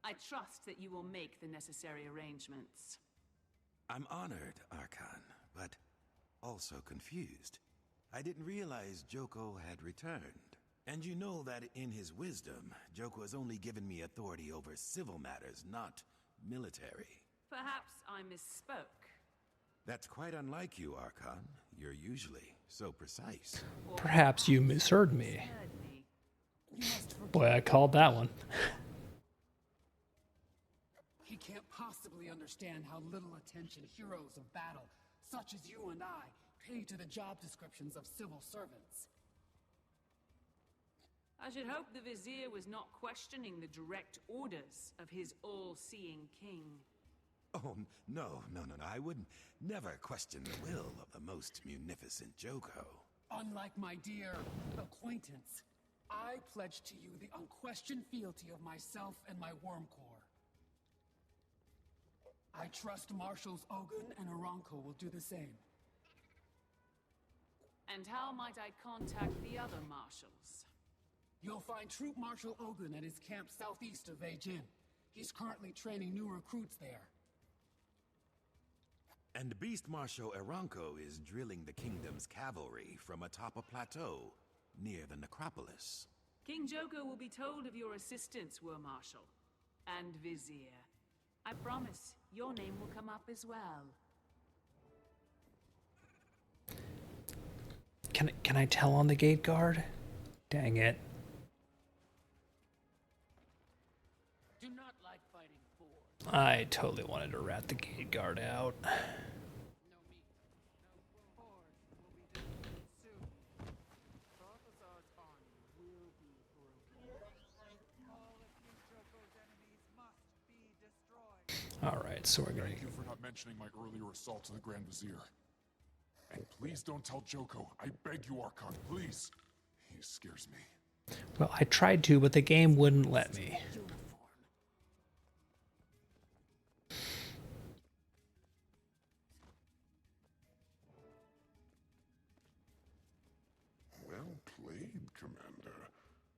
I trust that you will make the necessary arrangements. I'm honored, Archon, but also confused. I didn't realize Joko had returned. And you know that in his wisdom, Joko has only given me authority over civil matters, not military. Perhaps I misspoke. That's quite unlike you, Archon. You're usually so precise. Perhaps you misheard me. Boy, I called that one. He can't possibly understand how little attention heroes of battle, such as you and I, pay to the job descriptions of civil servants. I should hope the Vizier was not questioning the direct orders of his all-seeing king. Oh, no. I would never question the will of the most munificent Joko. Unlike my dear acquaintance, I pledge to you the unquestioned fealty of myself and my Worm Corps. I trust Marshals Ogun and Aranko will do the same. And how might I contact the other marshals? You'll find Troop Marshal Ogun at his camp southeast of Beijing. He's currently training new recruits there. And Beast Marshal Aranko is drilling the kingdom's cavalry from atop a plateau near the necropolis. King Joko will be told of your assistance, War Marshal. And Vizier. I promise, your name will come up as well. Can I tell on the gate guard? Dang it. Do not like fighting boars. I totally wanted to rat the gate guard out. Alright, so we're gonna... Thank you for not mentioning my earlier assault to the Grand Vizier. And please don't tell Joko. I beg you, Archon, please. He scares me. Well, I tried to, but the game wouldn't let me. Well played, Commander.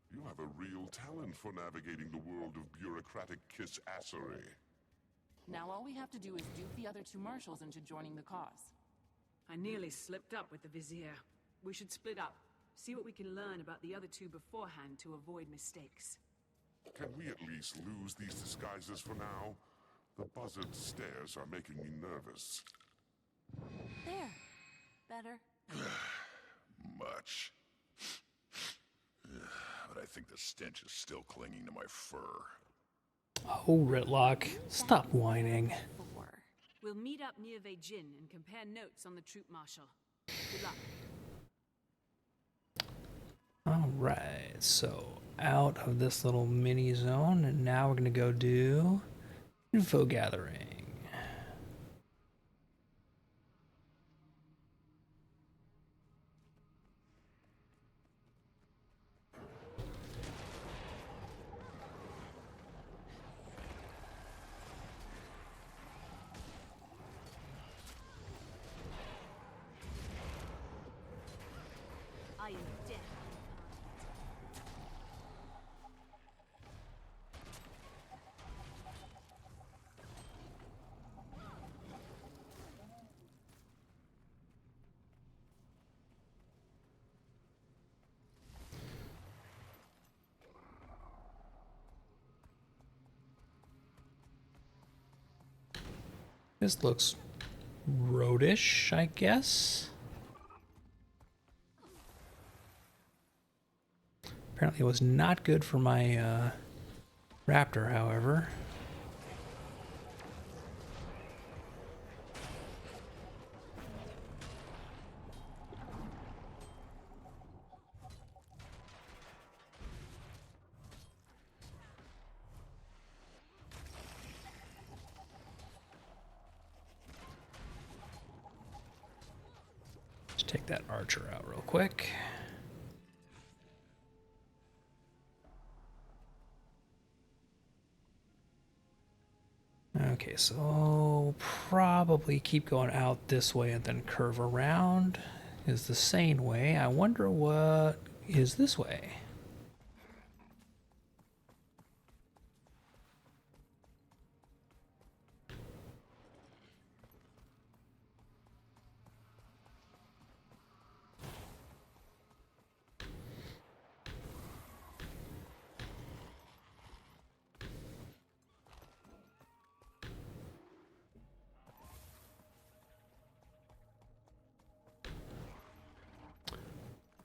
You have a real talent for navigating the world of bureaucratic kiss-assery. Now all we have to do is dupe the other two marshals into joining the cause. I nearly slipped up with the Vizier. We should split up. See what we can learn about the other two beforehand to avoid mistakes. Can we at least lose these disguises for now? The buzzard stares are making me nervous. There. Better. Much. But I think the stench is still clinging to my fur. Oh, Ritlock, stop whining. We'll meet up near Beijing and compare notes on the troop marshal. Good luck. Alright, so out of this little mini zone, and now we're gonna go do info gathering. I am dead. This looks roadish, I guess. Apparently it was not good for my raptor, however. Let's take that archer out real quick. Okay, so probably keep going out this way and then curve around is the sane way. I wonder what is this way.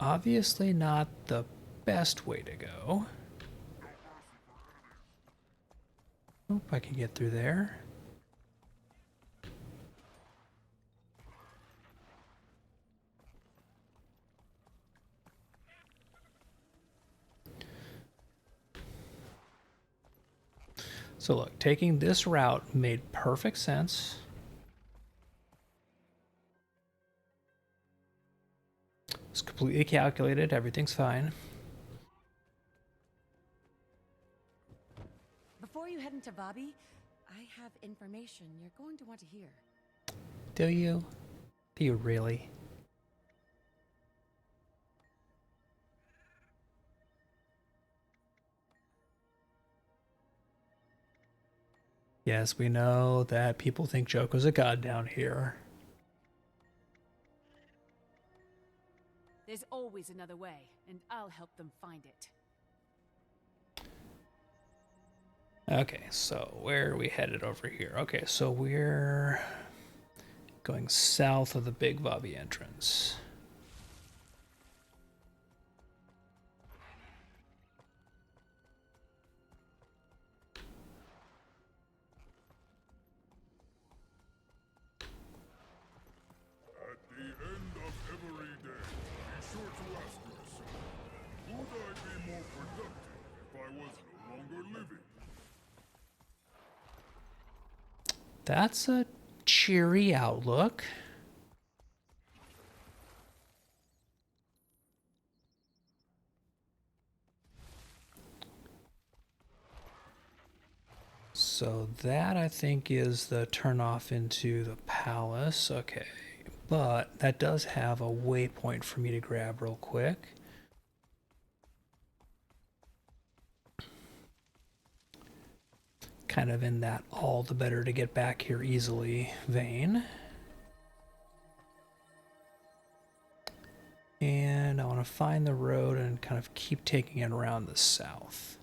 Obviously not the best way to go. Hope I can get through there. So look, taking this route made perfect sense. It's completely calculated, everything's fine. Before you head into Bobby, I have information you're going to want to hear. Do you? Do you really? Yes, we know that people think Joko's a god down here. There's always another way, and I'll help them find it. Okay, so where are we headed over here? Okay, so we're going south of the Big Bobby entrance. At the end of every day, be sure to ask yourself, would I be more productive if I was no longer living? That's a cheery outlook. So that, I think, is the turnoff into the palace. Okay, but that does have a waypoint for me to grab real quick. Kind of in that all the better to get back here easily vein. And I want to find the road and kind of keep taking it around the south.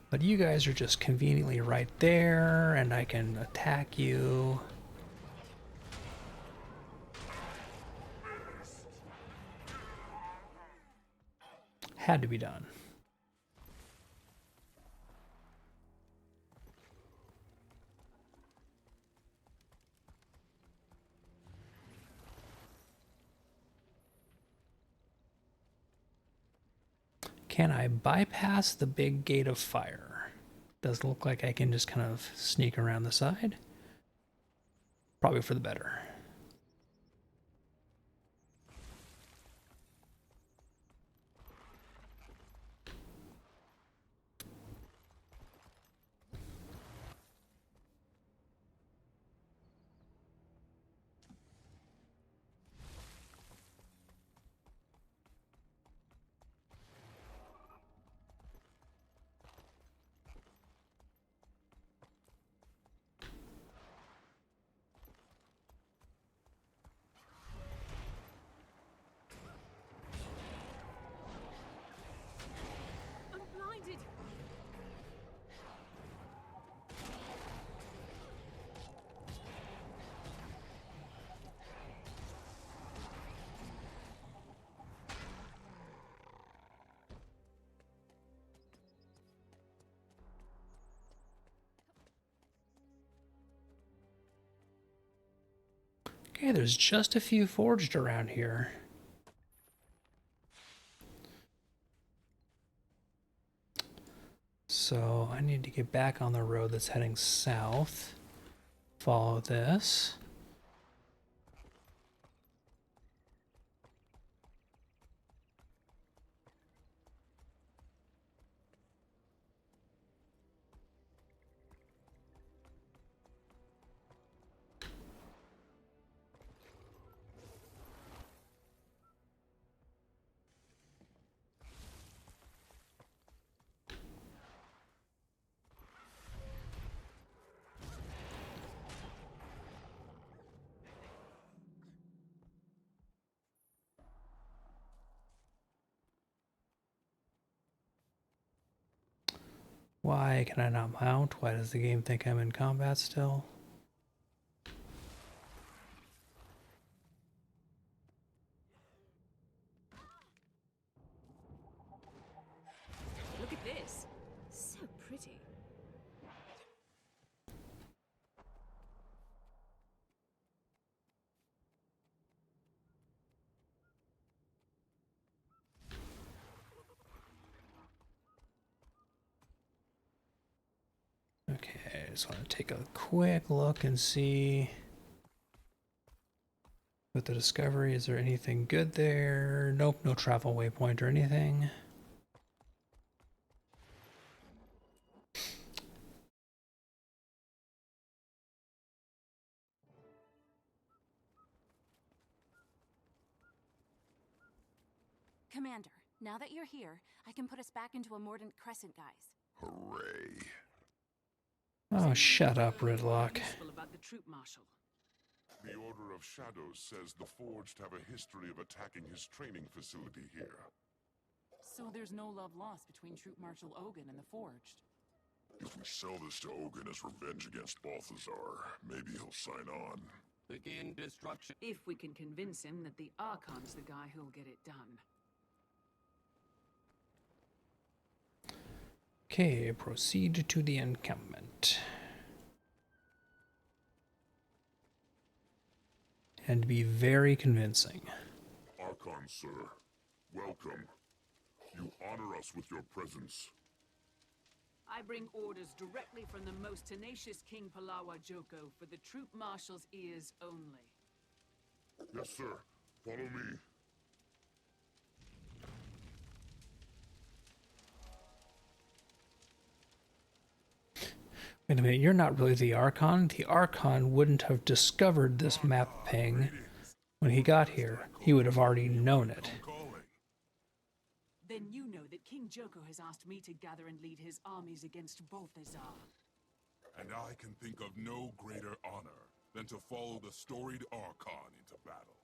But you guys are just conveniently right there, and I can attack you. Had to be done. Can I bypass the big gate of fire? Does look like I can just kind of sneak around the side. Probably for the better. I'm blinded. Okay, there's just a few forged around here. So I need to get back on the road that's heading south. Follow this. Why can I not mount? Why does the game think I'm in combat still? Look at this. So pretty. Okay, I just want to take a quick look and see. With the discovery, is there anything good there? Nope, no travel waypoint or anything. Commander, now that you're here, I can put us back into a Mordant Crescent, guys. Hooray. Oh, shut up, Ridlock. About the troop marshal. The Order of Shadows says the Forged have a history of attacking his training facility here. So there's no love lost between Troop Marshal Ogun and the Forged. If we sell this to Ogun as revenge against Balthazar, maybe he'll sign on. Begin destruction. If we can convince him that the Archon's the guy who'll get it done. Okay, proceed to the encampment. And be very convincing. Archon, sir, welcome. You honor us with your presence. I bring orders directly from the most tenacious King Palawa Joko for the troop marshal's ears only. Yes, sir. Follow me. Wait a minute, you're not really the Archon. The Archon wouldn't have discovered this map ping when he got here. He would have already known it. Then you know that King Joko has asked me to gather and lead his armies against Balthazar. And I can think of no greater honor than to follow the storied Archon into battle.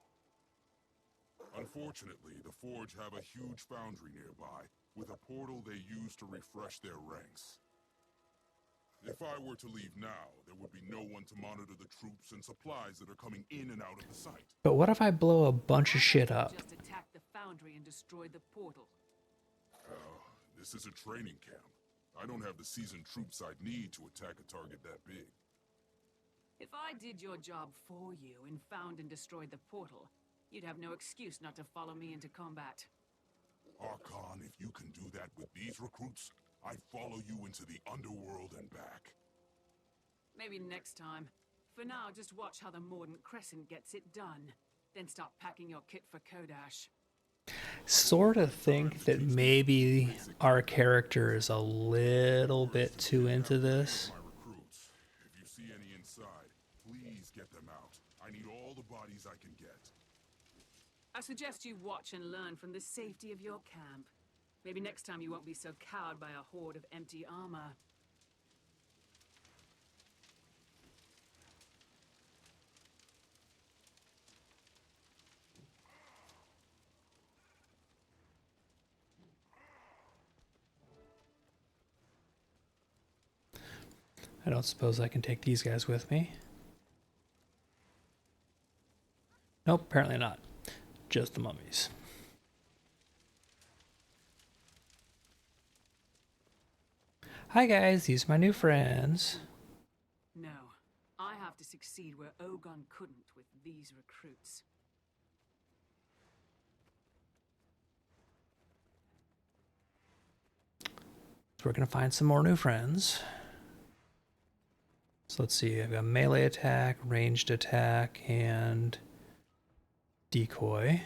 Unfortunately, the Forge have a huge foundry nearby, with a portal they use to refresh their ranks. If I were to leave now, there would be no one to monitor the troops and supplies that are coming in and out of the site. But what if I blow a bunch of shit up? Just attack the foundry and destroy the portal. This is a training camp. I don't have the seasoned troops I'd need to attack a target that big. If I did your job for you and found and destroyed the portal, you'd have no excuse not to follow me into combat. Archon, if you can do that with these recruits, I'd follow you into the underworld and back. Maybe next time. For now, just watch how the Mordant Crescent gets it done. Then start packing your kit for Kodash. Sort of think that maybe our character is a little bit too into this. If you see any inside, please get them out. I need all the bodies I can get. I suggest you watch and learn from the safety of your camp. Maybe next time you won't be so cowed by a horde of empty armor. I don't suppose I can take these guys with me. Nope, apparently not. Just the mummies. Hi guys, these are my new friends. No, I have to succeed where Ogun couldn't with these recruits. So we're gonna find some more new friends. So let's see, I've got melee attack, ranged attack, and decoy.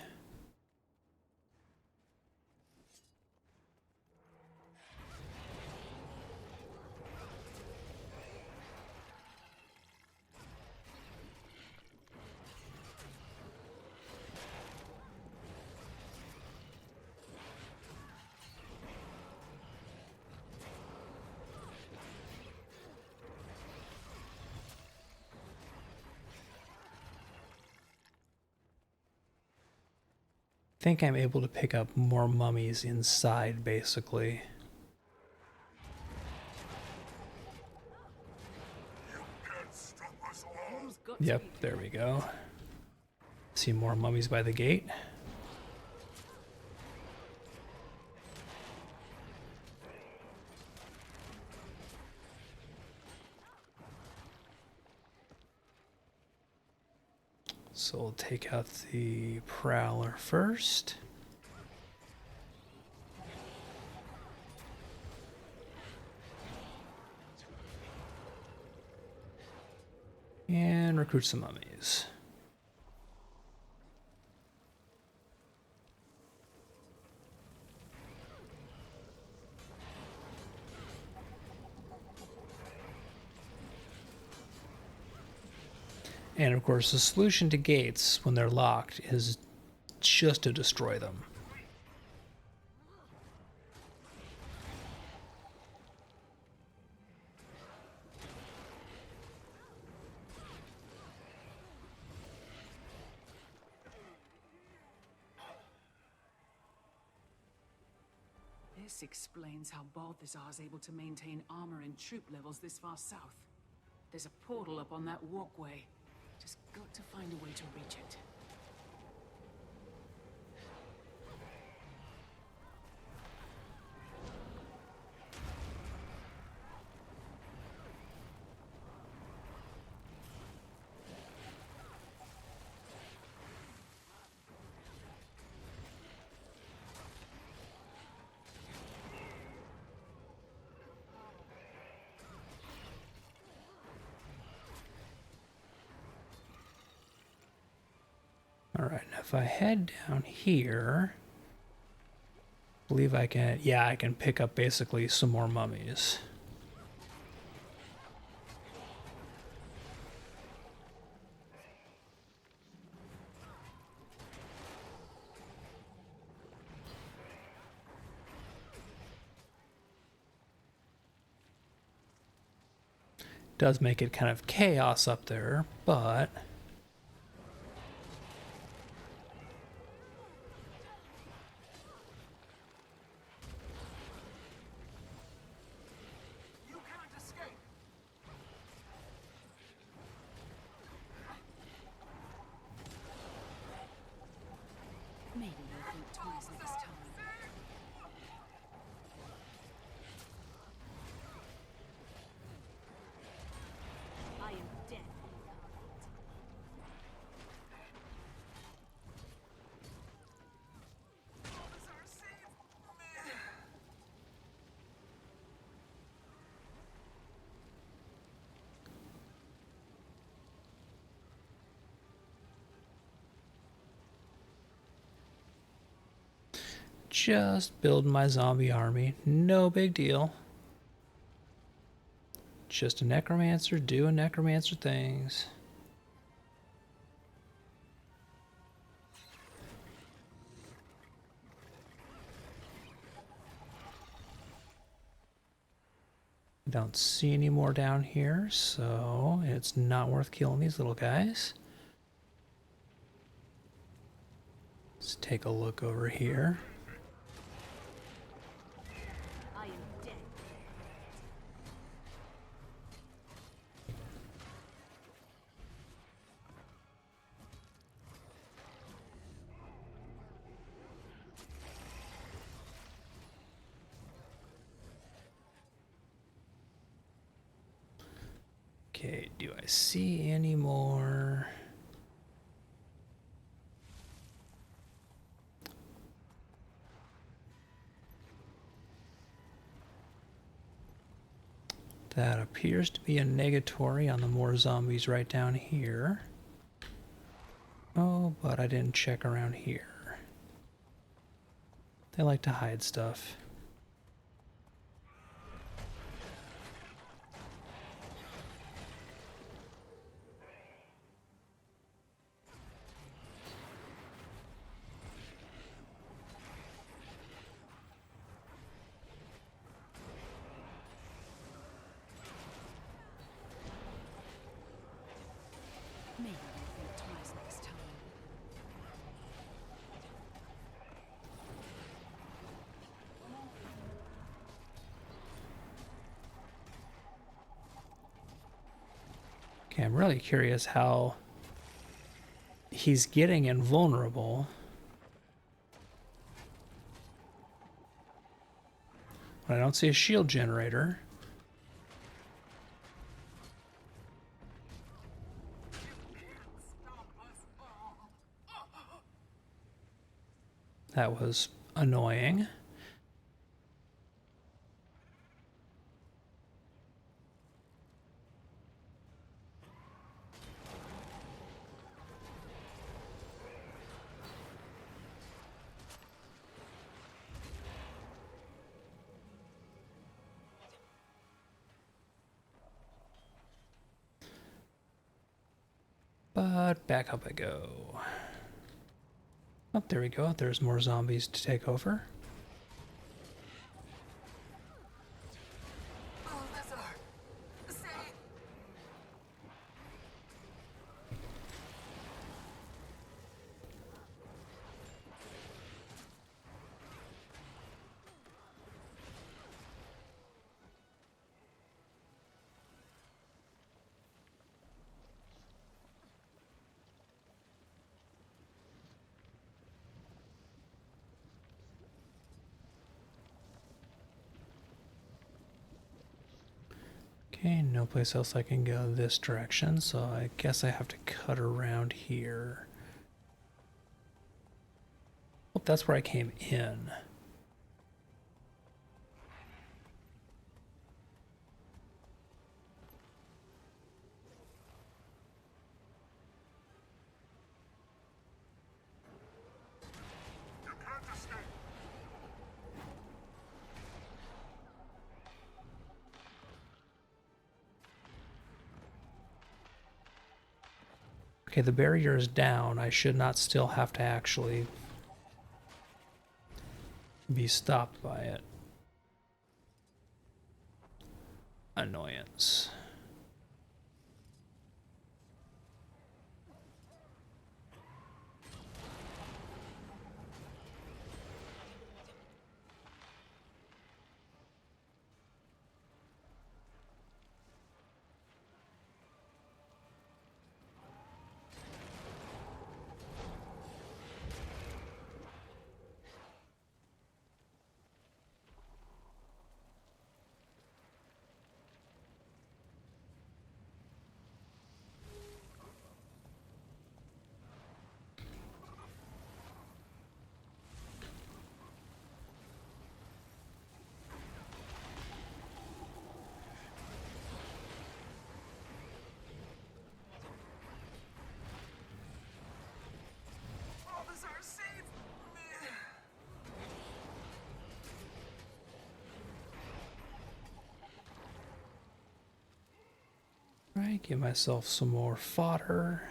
I think I'm able to pick up more mummies inside, basically. Yep, there we go. See more mummies by the gate. So we'll take out the Prowler first. And recruit some mummies. And of course, the solution to gates when they're locked is just to destroy them. This explains how Balthazar is able to maintain armor and troop levels this far south. There's a portal up on that walkway. Just got to find a way to reach it. Alright, now if I head down here, I believe I can, yeah, I can pick up basically some more mummies. Does make it kind of chaos up there, but Maybe you'll think twice next time. I am dead. just build my zombie army. No big deal. Just a necromancer doing necromancer things. Don't see any more down here, so it's not worth killing these little guys. Let's take a look over here. I am dead. Okay, do I see any more? That appears to be a negatory on the more zombies right down here. Oh, but I didn't check around here. They like to hide stuff. Maybe you'll think twice next time. Okay, I'm really curious how he's getting invulnerable. I don't see a shield generator. That was annoying. But back up I go. Oh, there we go. There's more zombies to take over. Okay, no place else I can go this direction, so I guess I have to cut around here. Oh, that's where I came in. Okay, the barrier is down. I should not still have to actually be stopped by it. Annoyance. Right, give myself some more fodder.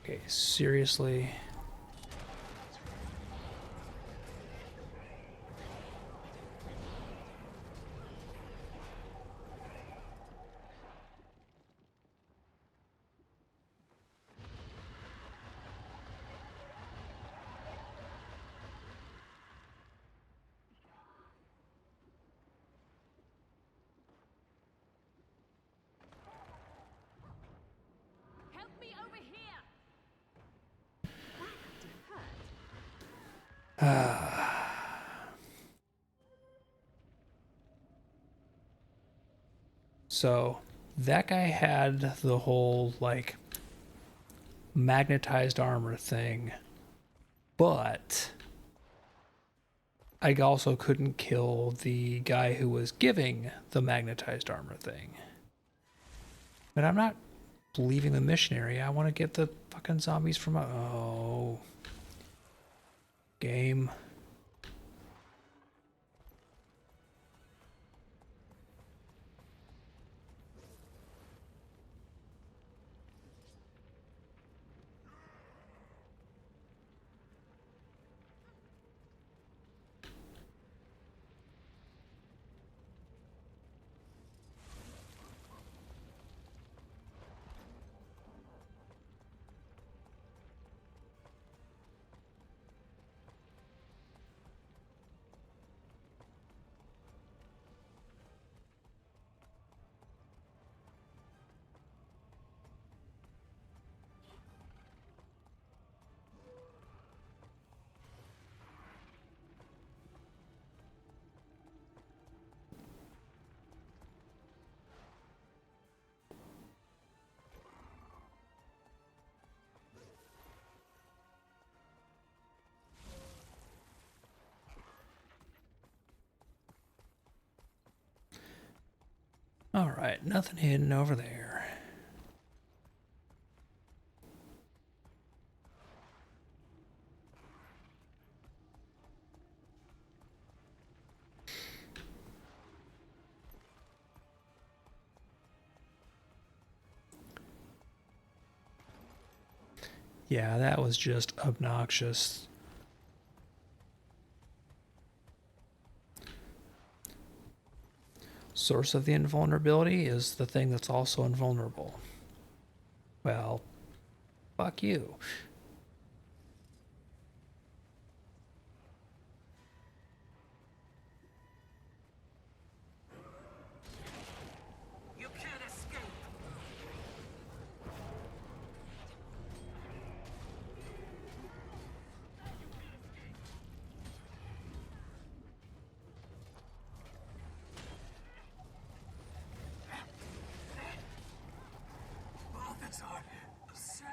Okay, seriously. Help me over here. So that guy had the whole like magnetized armor thing, but I also couldn't kill the guy who was giving the magnetized armor thing. But I'm not leaving the mission area. I want to get the fucking zombies from oh, game. All right, nothing hidden over there. Yeah, that was just obnoxious. Source of the invulnerability is the thing that's also invulnerable. Well, fuck you. You can't escape. Balthazar, save.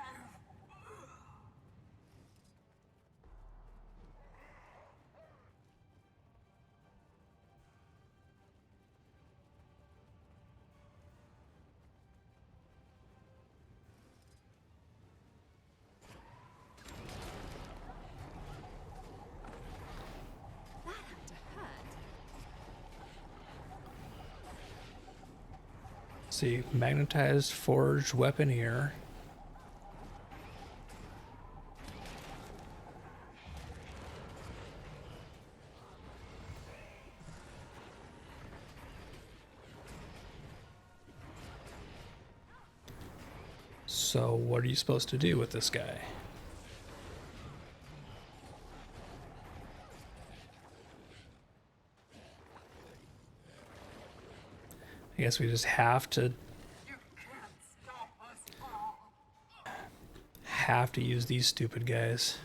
That had to hurt. See, magnetized forged weapon here. So what are you supposed to do with this guy? I guess we just have to use these stupid guys.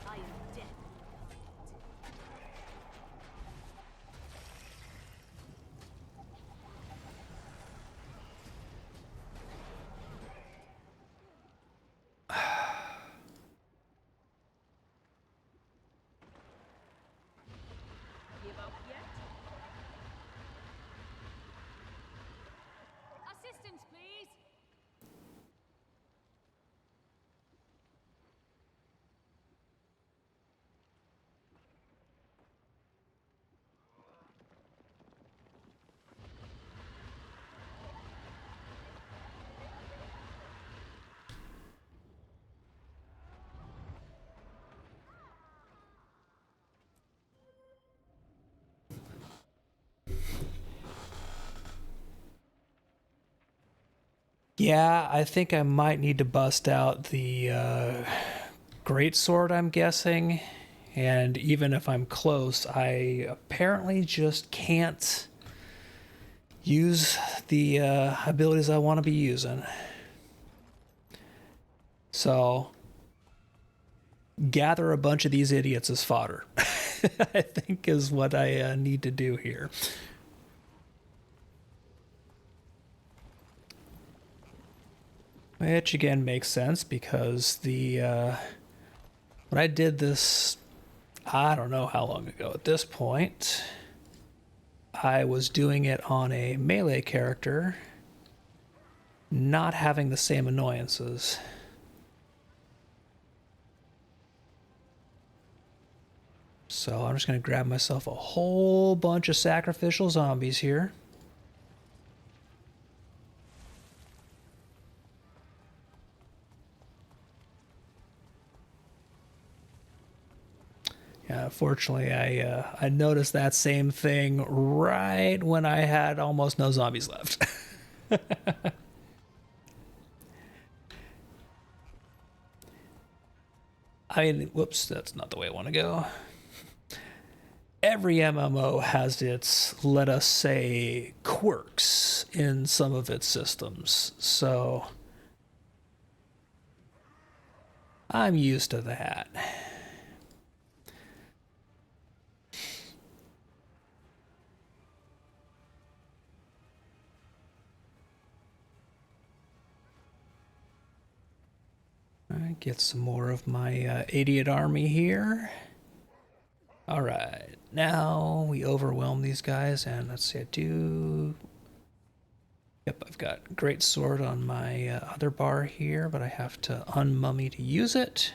I am dead. Give up yet? Assistance, please. Yeah, I think I might need to bust out the great sword, I'm guessing. And even if I'm close, I apparently just can't use the abilities I want to be using. So, gather a bunch of these idiots as fodder, I think is what I need to do here. Which again makes sense because the when I did this, I don't know how long ago at this point, I was doing it on a melee character, not having the same annoyances. So I'm just going to grab myself a whole bunch of sacrificial zombies here. Yeah, unfortunately, I noticed that same thing right when I had almost no zombies left. I mean, whoops, that's not the way I want to go. every MMO has its, let us say, quirks in some of its systems. So I'm used to that. Alright, get some more of my idiot army here. Alright, now we overwhelm these guys, and let's see, I do... Yep, I've got Great Sword on my other bar here, but I have to unmummy to use it.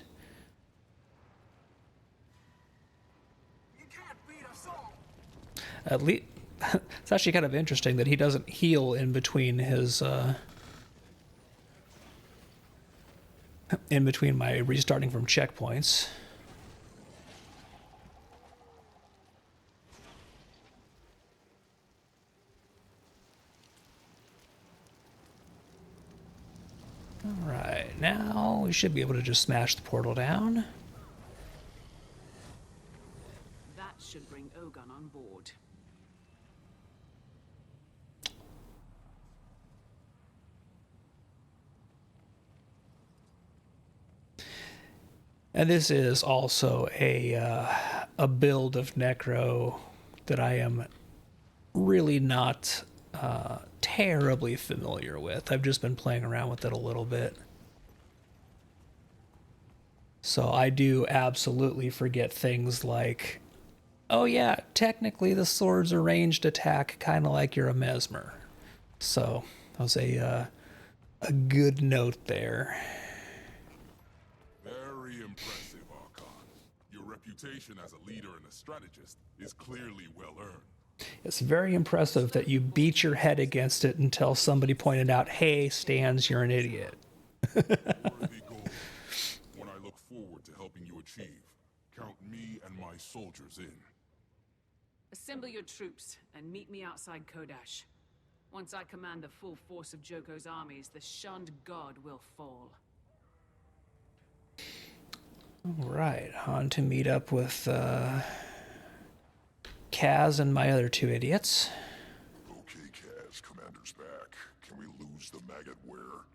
At least, it's actually kind of interesting that he doesn't heal in between his... in between my restarting from checkpoints. Alright, now we should be able to just smash the portal down. That should bring Ogun on board. And this is also a build of Necro that I am really not terribly familiar with. I've just been playing around with it a little bit. So I do absolutely forget things like, oh yeah, technically the sword's a ranged attack, kind of like you're a Mesmer. So that was a good note there. Very impressive, Archon. Your reputation as a leader and a strategist is clearly well earned. It's very impressive that you beat your head against it until somebody pointed out, hey, Stans, you're an idiot. Worthy goal. One I look forward to helping you achieve. Count me and my soldiers in. Assemble your troops and meet me outside Kodash. Once I command the full force of Joko's armies, the shunned god will fall. All right, on to meet up with Kaz and my other two idiots. Okay, Kaz, Commander's back. Can we lose the maggot wearer?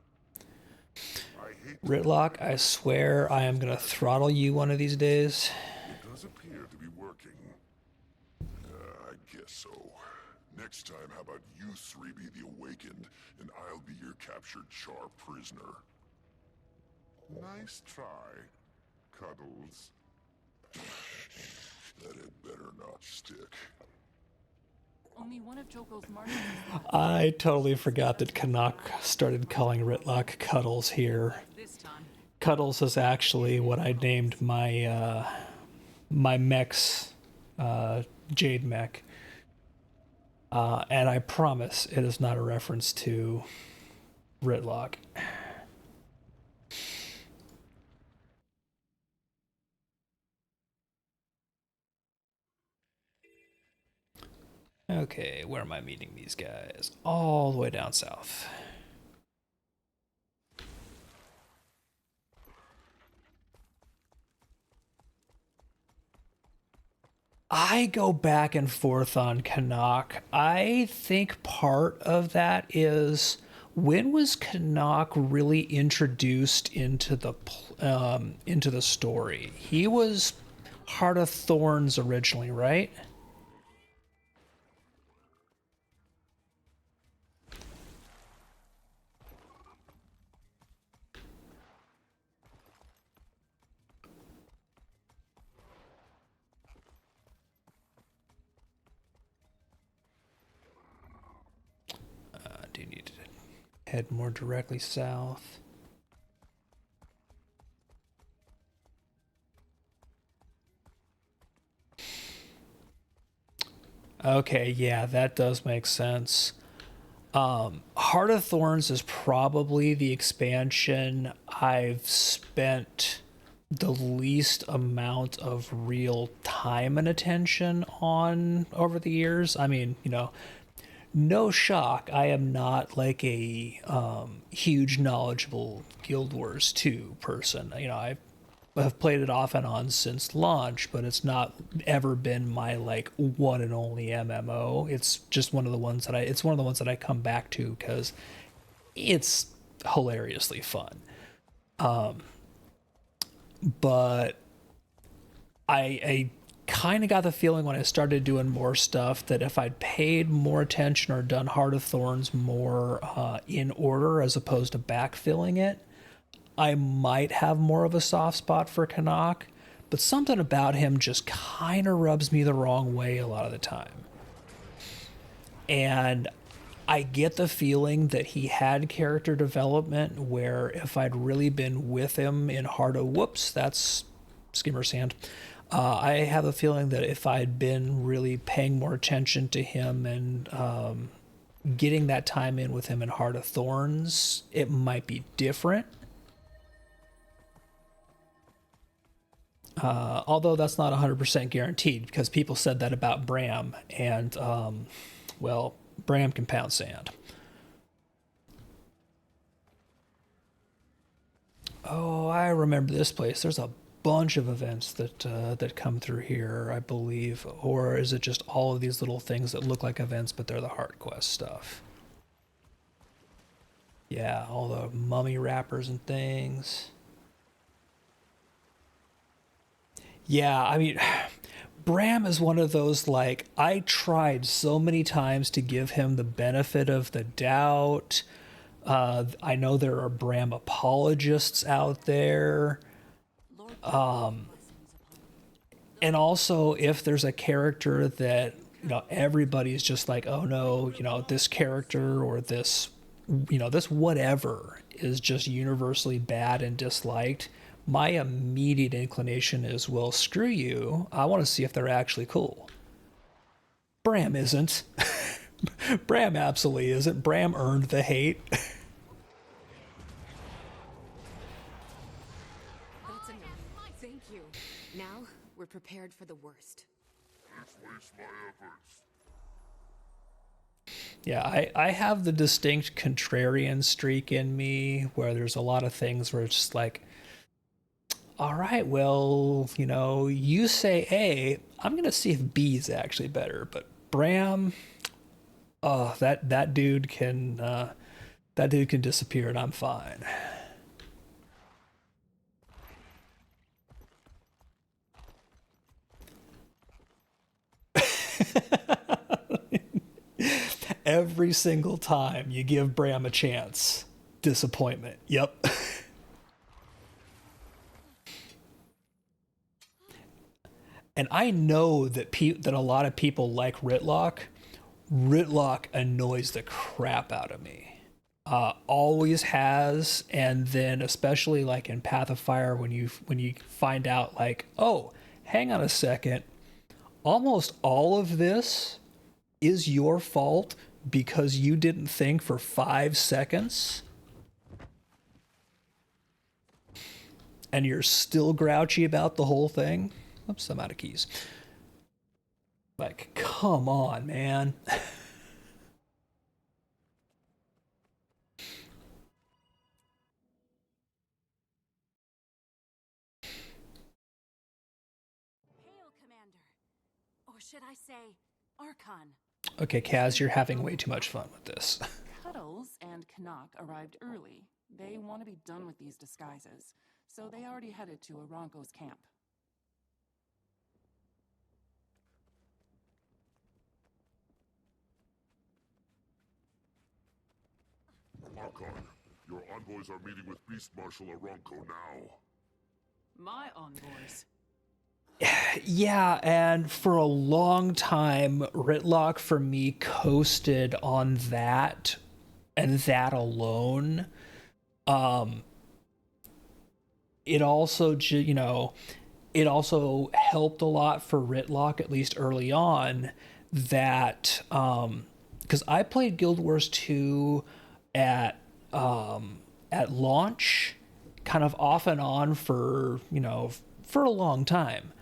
Ritlock, I swear I am gonna throttle you one of these days. It does appear to be working. I guess so. Next time, how about you three be the awakened, and I'll be your captured Char prisoner. Nice try, Cuddles. That had better not stick. Only one of Joko's marshals. I totally forgot that Canuck started calling Ritlock Cuddles here. Cuddles is actually what I named my my mech's Jade mech. And I promise it is not a reference to Ritlock. Okay, where am I meeting these guys? All the way down south. I go back and forth on Canuck. I think part of that is, when was Canuck really introduced into the story? He was Heart of Thorns originally, right? Do you need to head more directly south? Okay, yeah, that does make sense. Heart of Thorns is probably the expansion I've spent the least amount of real time and attention on over the years. I mean, you know, no shock, I am not like a huge knowledgeable Guild Wars 2 person. You know, have played it off and on since launch, but it's not ever been my like one and only MMO. It's just one of the ones that I come back to because it's hilariously fun. But I kind of got the feeling when I started doing more stuff that if I'd paid more attention or done Heart of Thorns more in order as opposed to backfilling it, I might have more of a soft spot for Canuck, but something about him just kind of rubs me the wrong way a lot of the time. And I get the feeling that he had character development where if I'd really been with him in Heart of Whoops, that's Skimmer's hand. I have a feeling that if I'd been really paying more attention to him and getting that time in with him in Heart of Thorns, it might be different. Although that's not 100% guaranteed because people said that about Bram and, well, Bram can pound sand. Oh, I remember this place. There's a bunch of events that come through here, I believe. Or is it just all of these little things that look like events, but they're the Heart Quest stuff? Yeah, all the mummy wrappers and things. Yeah, I mean, Bram is one of those, like, I tried so many times to give him the benefit of the doubt. I know there are Bram apologists out there. And also, if there's a character that, you know, everybody's just like, oh no, you know, this character or this, you know, this whatever is just universally bad and disliked, my immediate inclination is, well, screw you. I want to see if they're actually cool. Bram isn't. Bram absolutely isn't. Bram earned the hate. That's enough. Thank you. Now, we're prepared for the worst. Yeah, I have the distinct contrarian streak in me where there's a lot of things where it's just like, all right, well, you know, you say A, I'm going to see if B is actually better. But Bram, oh, that dude can disappear and I'm fine. Every single time you give Bram a chance, disappointment. Yep. And I know that that a lot of people like Rytlock. Rytlock annoys the crap out of me. Always has, and then especially like in Path of Fire when you find out like, oh, hang on a second, almost all of this is your fault because you didn't think for 5 seconds. And you're still grouchy about the whole thing. Oops, I'm out of keys. Like, come on, man. Hail, Commander. Or should I say, Archon? Okay, Kaz, you're having way too much fun with this. Cuddles and Canuck arrived early. They want to be done with these disguises, so they already headed to Aranko's camp. Archon, your envoys are meeting with Beast Marshal Aranko now. My envoys? Yeah, and for a long time, Rytlock for me coasted on that and that alone. It also, you know, it also helped a lot for Rytlock, at least early on, that because I played Guild Wars 2 at launch, kind of off and on for, you know, for a long time.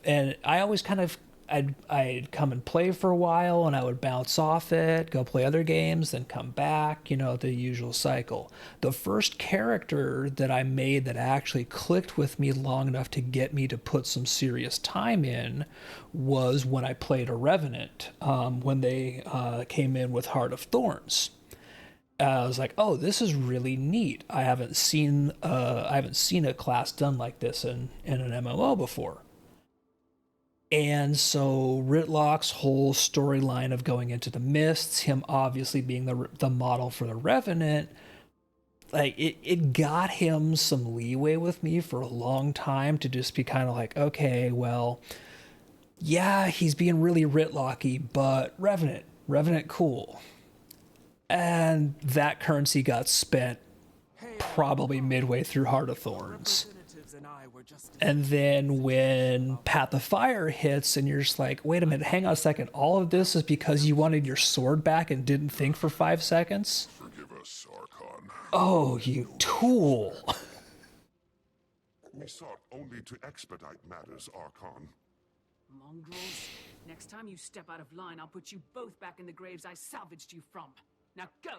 And I always kind of I'd come and play for a while, and I would bounce off it, go play other games, then come back, the usual cycle. The first character that I made that actually clicked with me long enough to get me to put some serious time in was when I played a Revenant, when they came in with Heart of Thorns. I was like, oh, this is really neat. I haven't seen a class done like this in an MMO before. And so Rytlock's whole storyline of going into the Mists, him obviously being the model for the Revenant, like it got him some leeway with me for a long time to just be kind of like, okay, well, yeah, he's being really Rytlocky, but Revenant cool. And that currency got spent probably midway through Heart of Thorns. And then when Path of Fire hits and you're just like, wait a minute, hang on a second. All of this is because you wanted your sword back and didn't think for 5 seconds? Forgive us, Archon. Oh, you tool. We sought only to expedite matters, Archon. Mongrels, next time you step out of line, I'll put you both back in the graves I salvaged you from. Now go!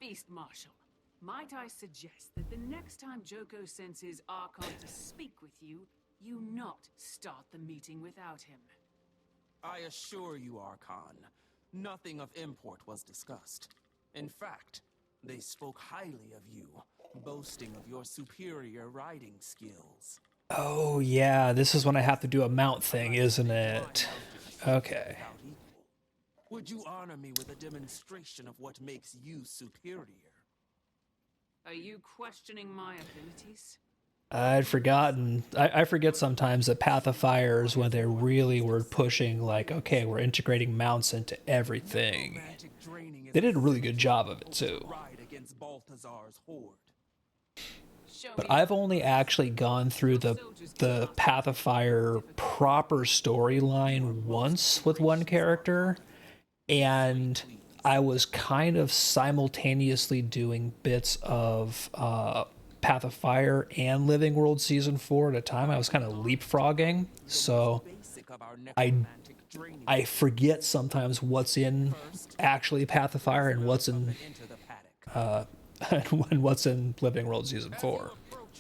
Beast Marshal, might I suggest that the next time Joko sends his Archon to speak with you, you not start the meeting without him? I assure you, Archon, nothing of import was discussed. In fact, they spoke highly of you, boasting of your superior riding skills. Oh, yeah, this is when I have to do a mount thing, isn't it? Okay. Would you honor me with a demonstration of what makes you superior? Are you questioning my abilities? I'd forgotten. I forget sometimes that Path of Fire is when they really were pushing, like, okay, we're integrating mounts into everything. They did a really good job of it, too. But I've only actually gone through the Path of Fire proper storyline once with one character, and I was kind of simultaneously doing bits of Path of Fire and Living World Season 4 at a time. I was kind of leapfrogging, so I forget sometimes what's in actually Path of Fire and what's in and what's in Living World Season 4.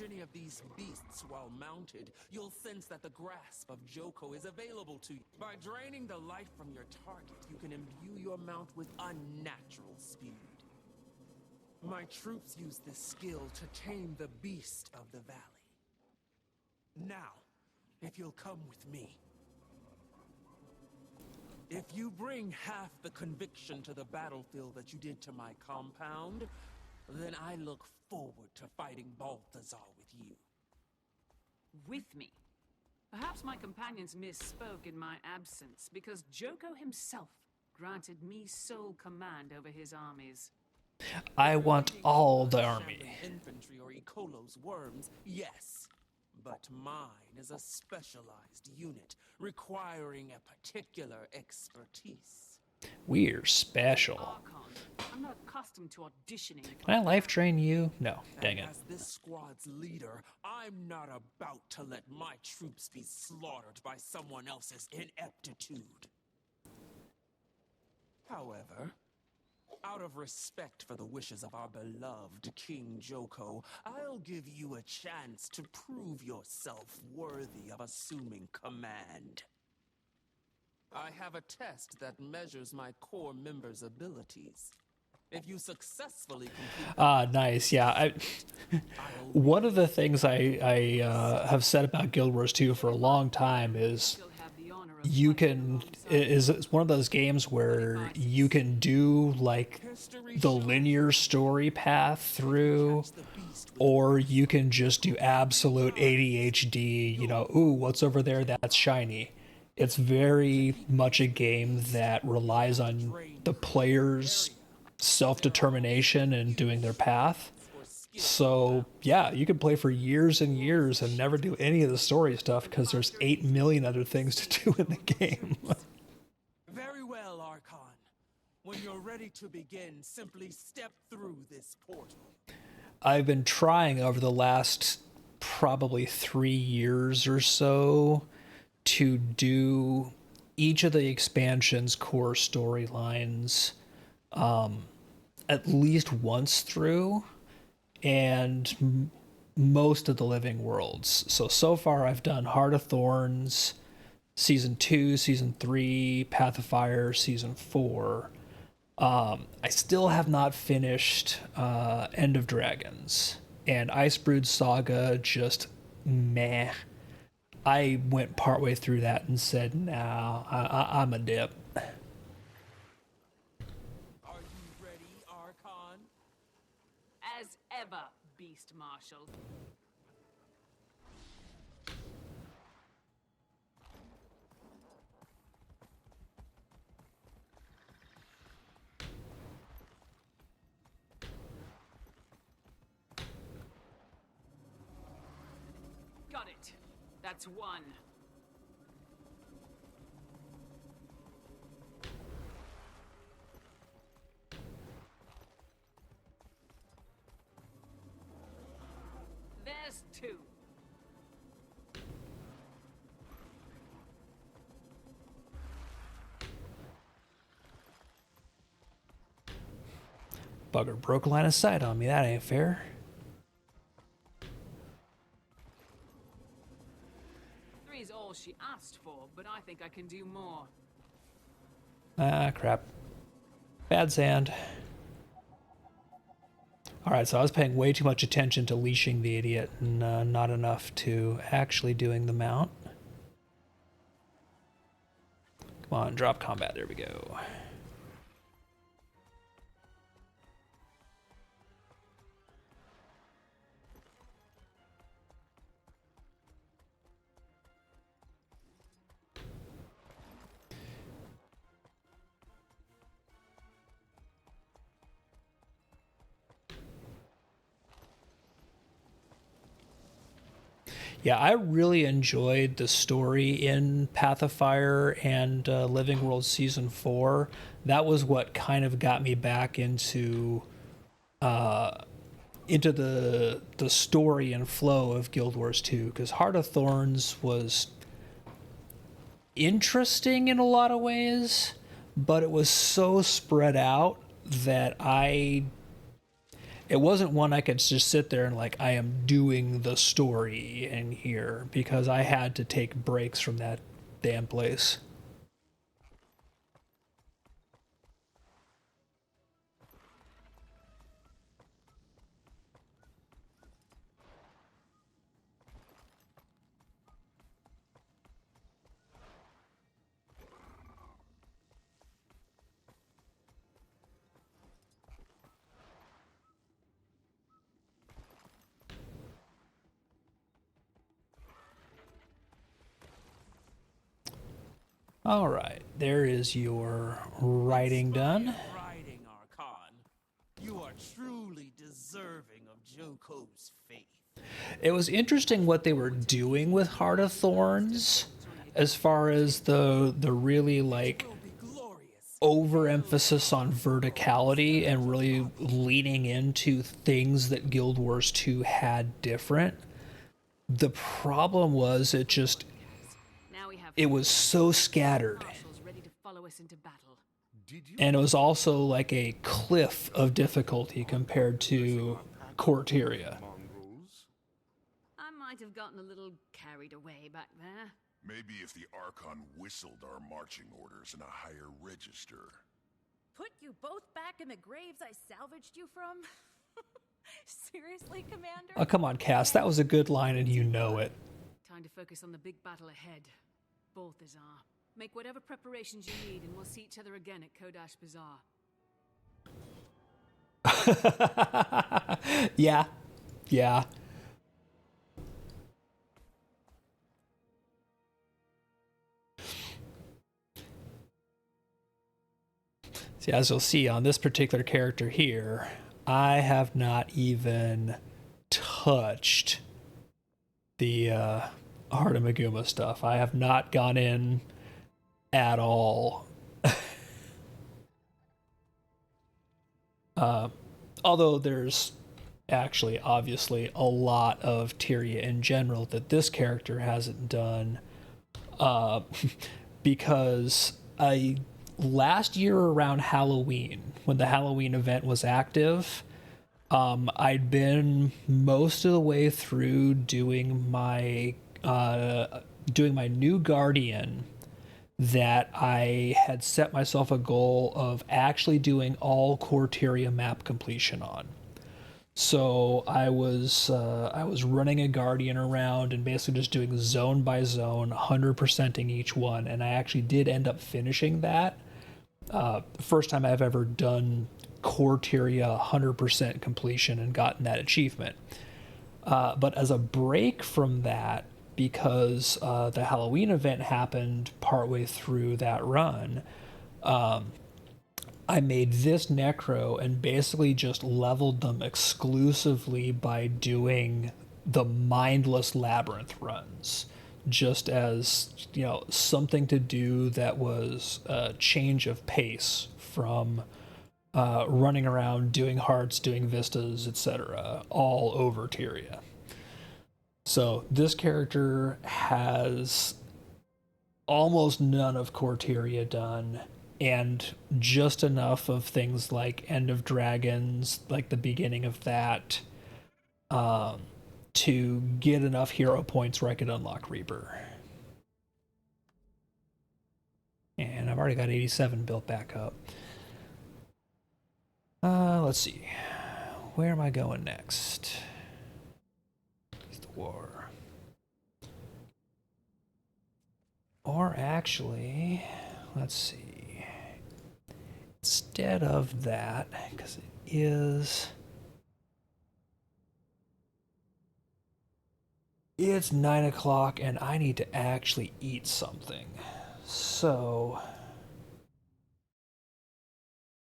Any of these beasts while mounted, you'll sense that the grasp of Joko is available to you. By draining the life from your target, you can imbue your mount with unnatural speed. My troops use this skill to tame the beast of the valley. Now, if you'll come with me. If you bring half the conviction to the battlefield that you did to my compound, then I look forward to fighting Balthazar with you. With me? Perhaps my companions misspoke in my absence, because Joko himself granted me sole command over his armies. I want all the army. Infantry or Ecolo's worms, yes. But mine is a specialized unit requiring a particular expertise. We're special. Archon, I'm not accustomed to auditioning. Can I life drain you? No, dang it. As this squad's leader, I'm not about to let my troops be slaughtered by someone else's ineptitude. However, out of respect for the wishes of our beloved King Joko, I'll give you a chance to prove yourself worthy of assuming command. I have a test that measures my core members' abilities. If you successfully complete nice. Yeah, one of the things I have said about Guild Wars 2 for a long time is it's one of those games where you can do like the linear story path through, or you can just do absolute ADHD, ooh, what's over there, that's shiny. It's very much a game that relies on the player's self-determination and doing their path. So yeah, you can play for years and years and never do any of the story stuff because there's 8 million other things to do in the game. Very well, Archon. When you're ready to begin, simply step through this portal. I've been trying over the last probably 3 years or so to do each of the expansion's core storylines at least once through, and most of the Living Worlds. So far I've done Heart of Thorns, Season 2, Season 3, Path of Fire, Season 4. I still have not finished End of Dragons. And Icebrood Saga, just meh. I went partway through that and said, nah, I'm a dip. Are you ready, Archon? As ever, Beast Marshal. Got it. That's one. There's two. Bugger broke line of sight on me. That ain't fair. Three's all she asked for, but I think I can do more. Ah, crap. Bad sand. Alright, so I was paying way too much attention to leashing the idiot and not enough to actually doing the mount. Come on, drop combat. There we go. Yeah, I really enjoyed the story in Path of Fire and Living World Season 4. That was what kind of got me back into the story and flow of Guild Wars 2, because Heart of Thorns was interesting in a lot of ways, but it was so spread out that it wasn't one I could just sit there and like, I am doing the story in here, because I had to take breaks from that damn place. All right, there is your writing done. Writing, Archon. You are truly deserving of Joko's faith. It was interesting what they were doing with Heart of Thorns, as far as the really like overemphasis on verticality and really leaning into things that Guild Wars 2 had different. The problem was it was so scattered. And it was also like a cliff of difficulty compared to Corteria. I might have gotten a little carried away back there. Maybe if the Archon whistled our marching orders in a higher register. Put you both back in the graves I salvaged you from? Seriously, Commander? Oh, come on, Cass. That was a good line and you know it. Time to focus on the big battle ahead. Balthazar. Make whatever preparations you need and we'll see each other again at Kodash Bazaar. Yeah. Yeah. See, as you'll see on this particular character here, I have not even touched the Heart of Meguma stuff. I have not gone in at all. Although there's actually obviously a lot of Tyria in general that this character hasn't done. because last year around Halloween, when the Halloween event was active, I'd been most of the way through doing my new Guardian that I had set myself a goal of actually doing all Corteria map completion on. So I was running a Guardian around and basically just doing zone by zone, 100%ing each one, and I actually did end up finishing that. First time I've ever done Corteria 100% completion and gotten that achievement. But as a break from that, because the Halloween event happened partway through that run, I made this Necro and basically just leveled them exclusively by doing the mindless labyrinth runs, just as, you know, something to do that was a change of pace from running around doing hearts, doing vistas, etc., all over Tyria. So this character has almost none of Corteria done, and just enough of things like End of Dragons, like the beginning of that, to get enough hero points where I could unlock Reaper. And I've already got 87 built back up. Let's see. Where am I going next? The war. Or actually, let's see. Instead of that, because it is... It's 9 o'clock and I need to actually eat something. So...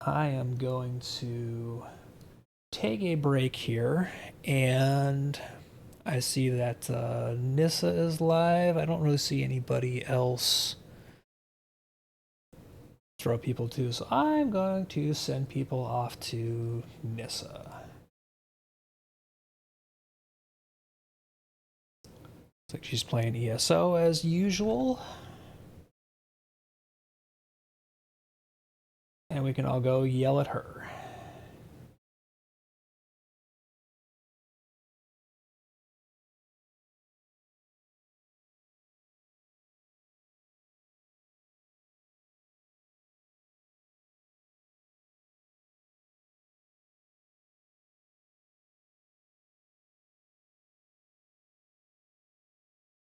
I am going to take a break here, and I see that Nissa is live. I don't really see anybody else throw people to, so I'm going to send people off to Nissa. Looks like she's playing ESO as usual. And we can all go yell at her.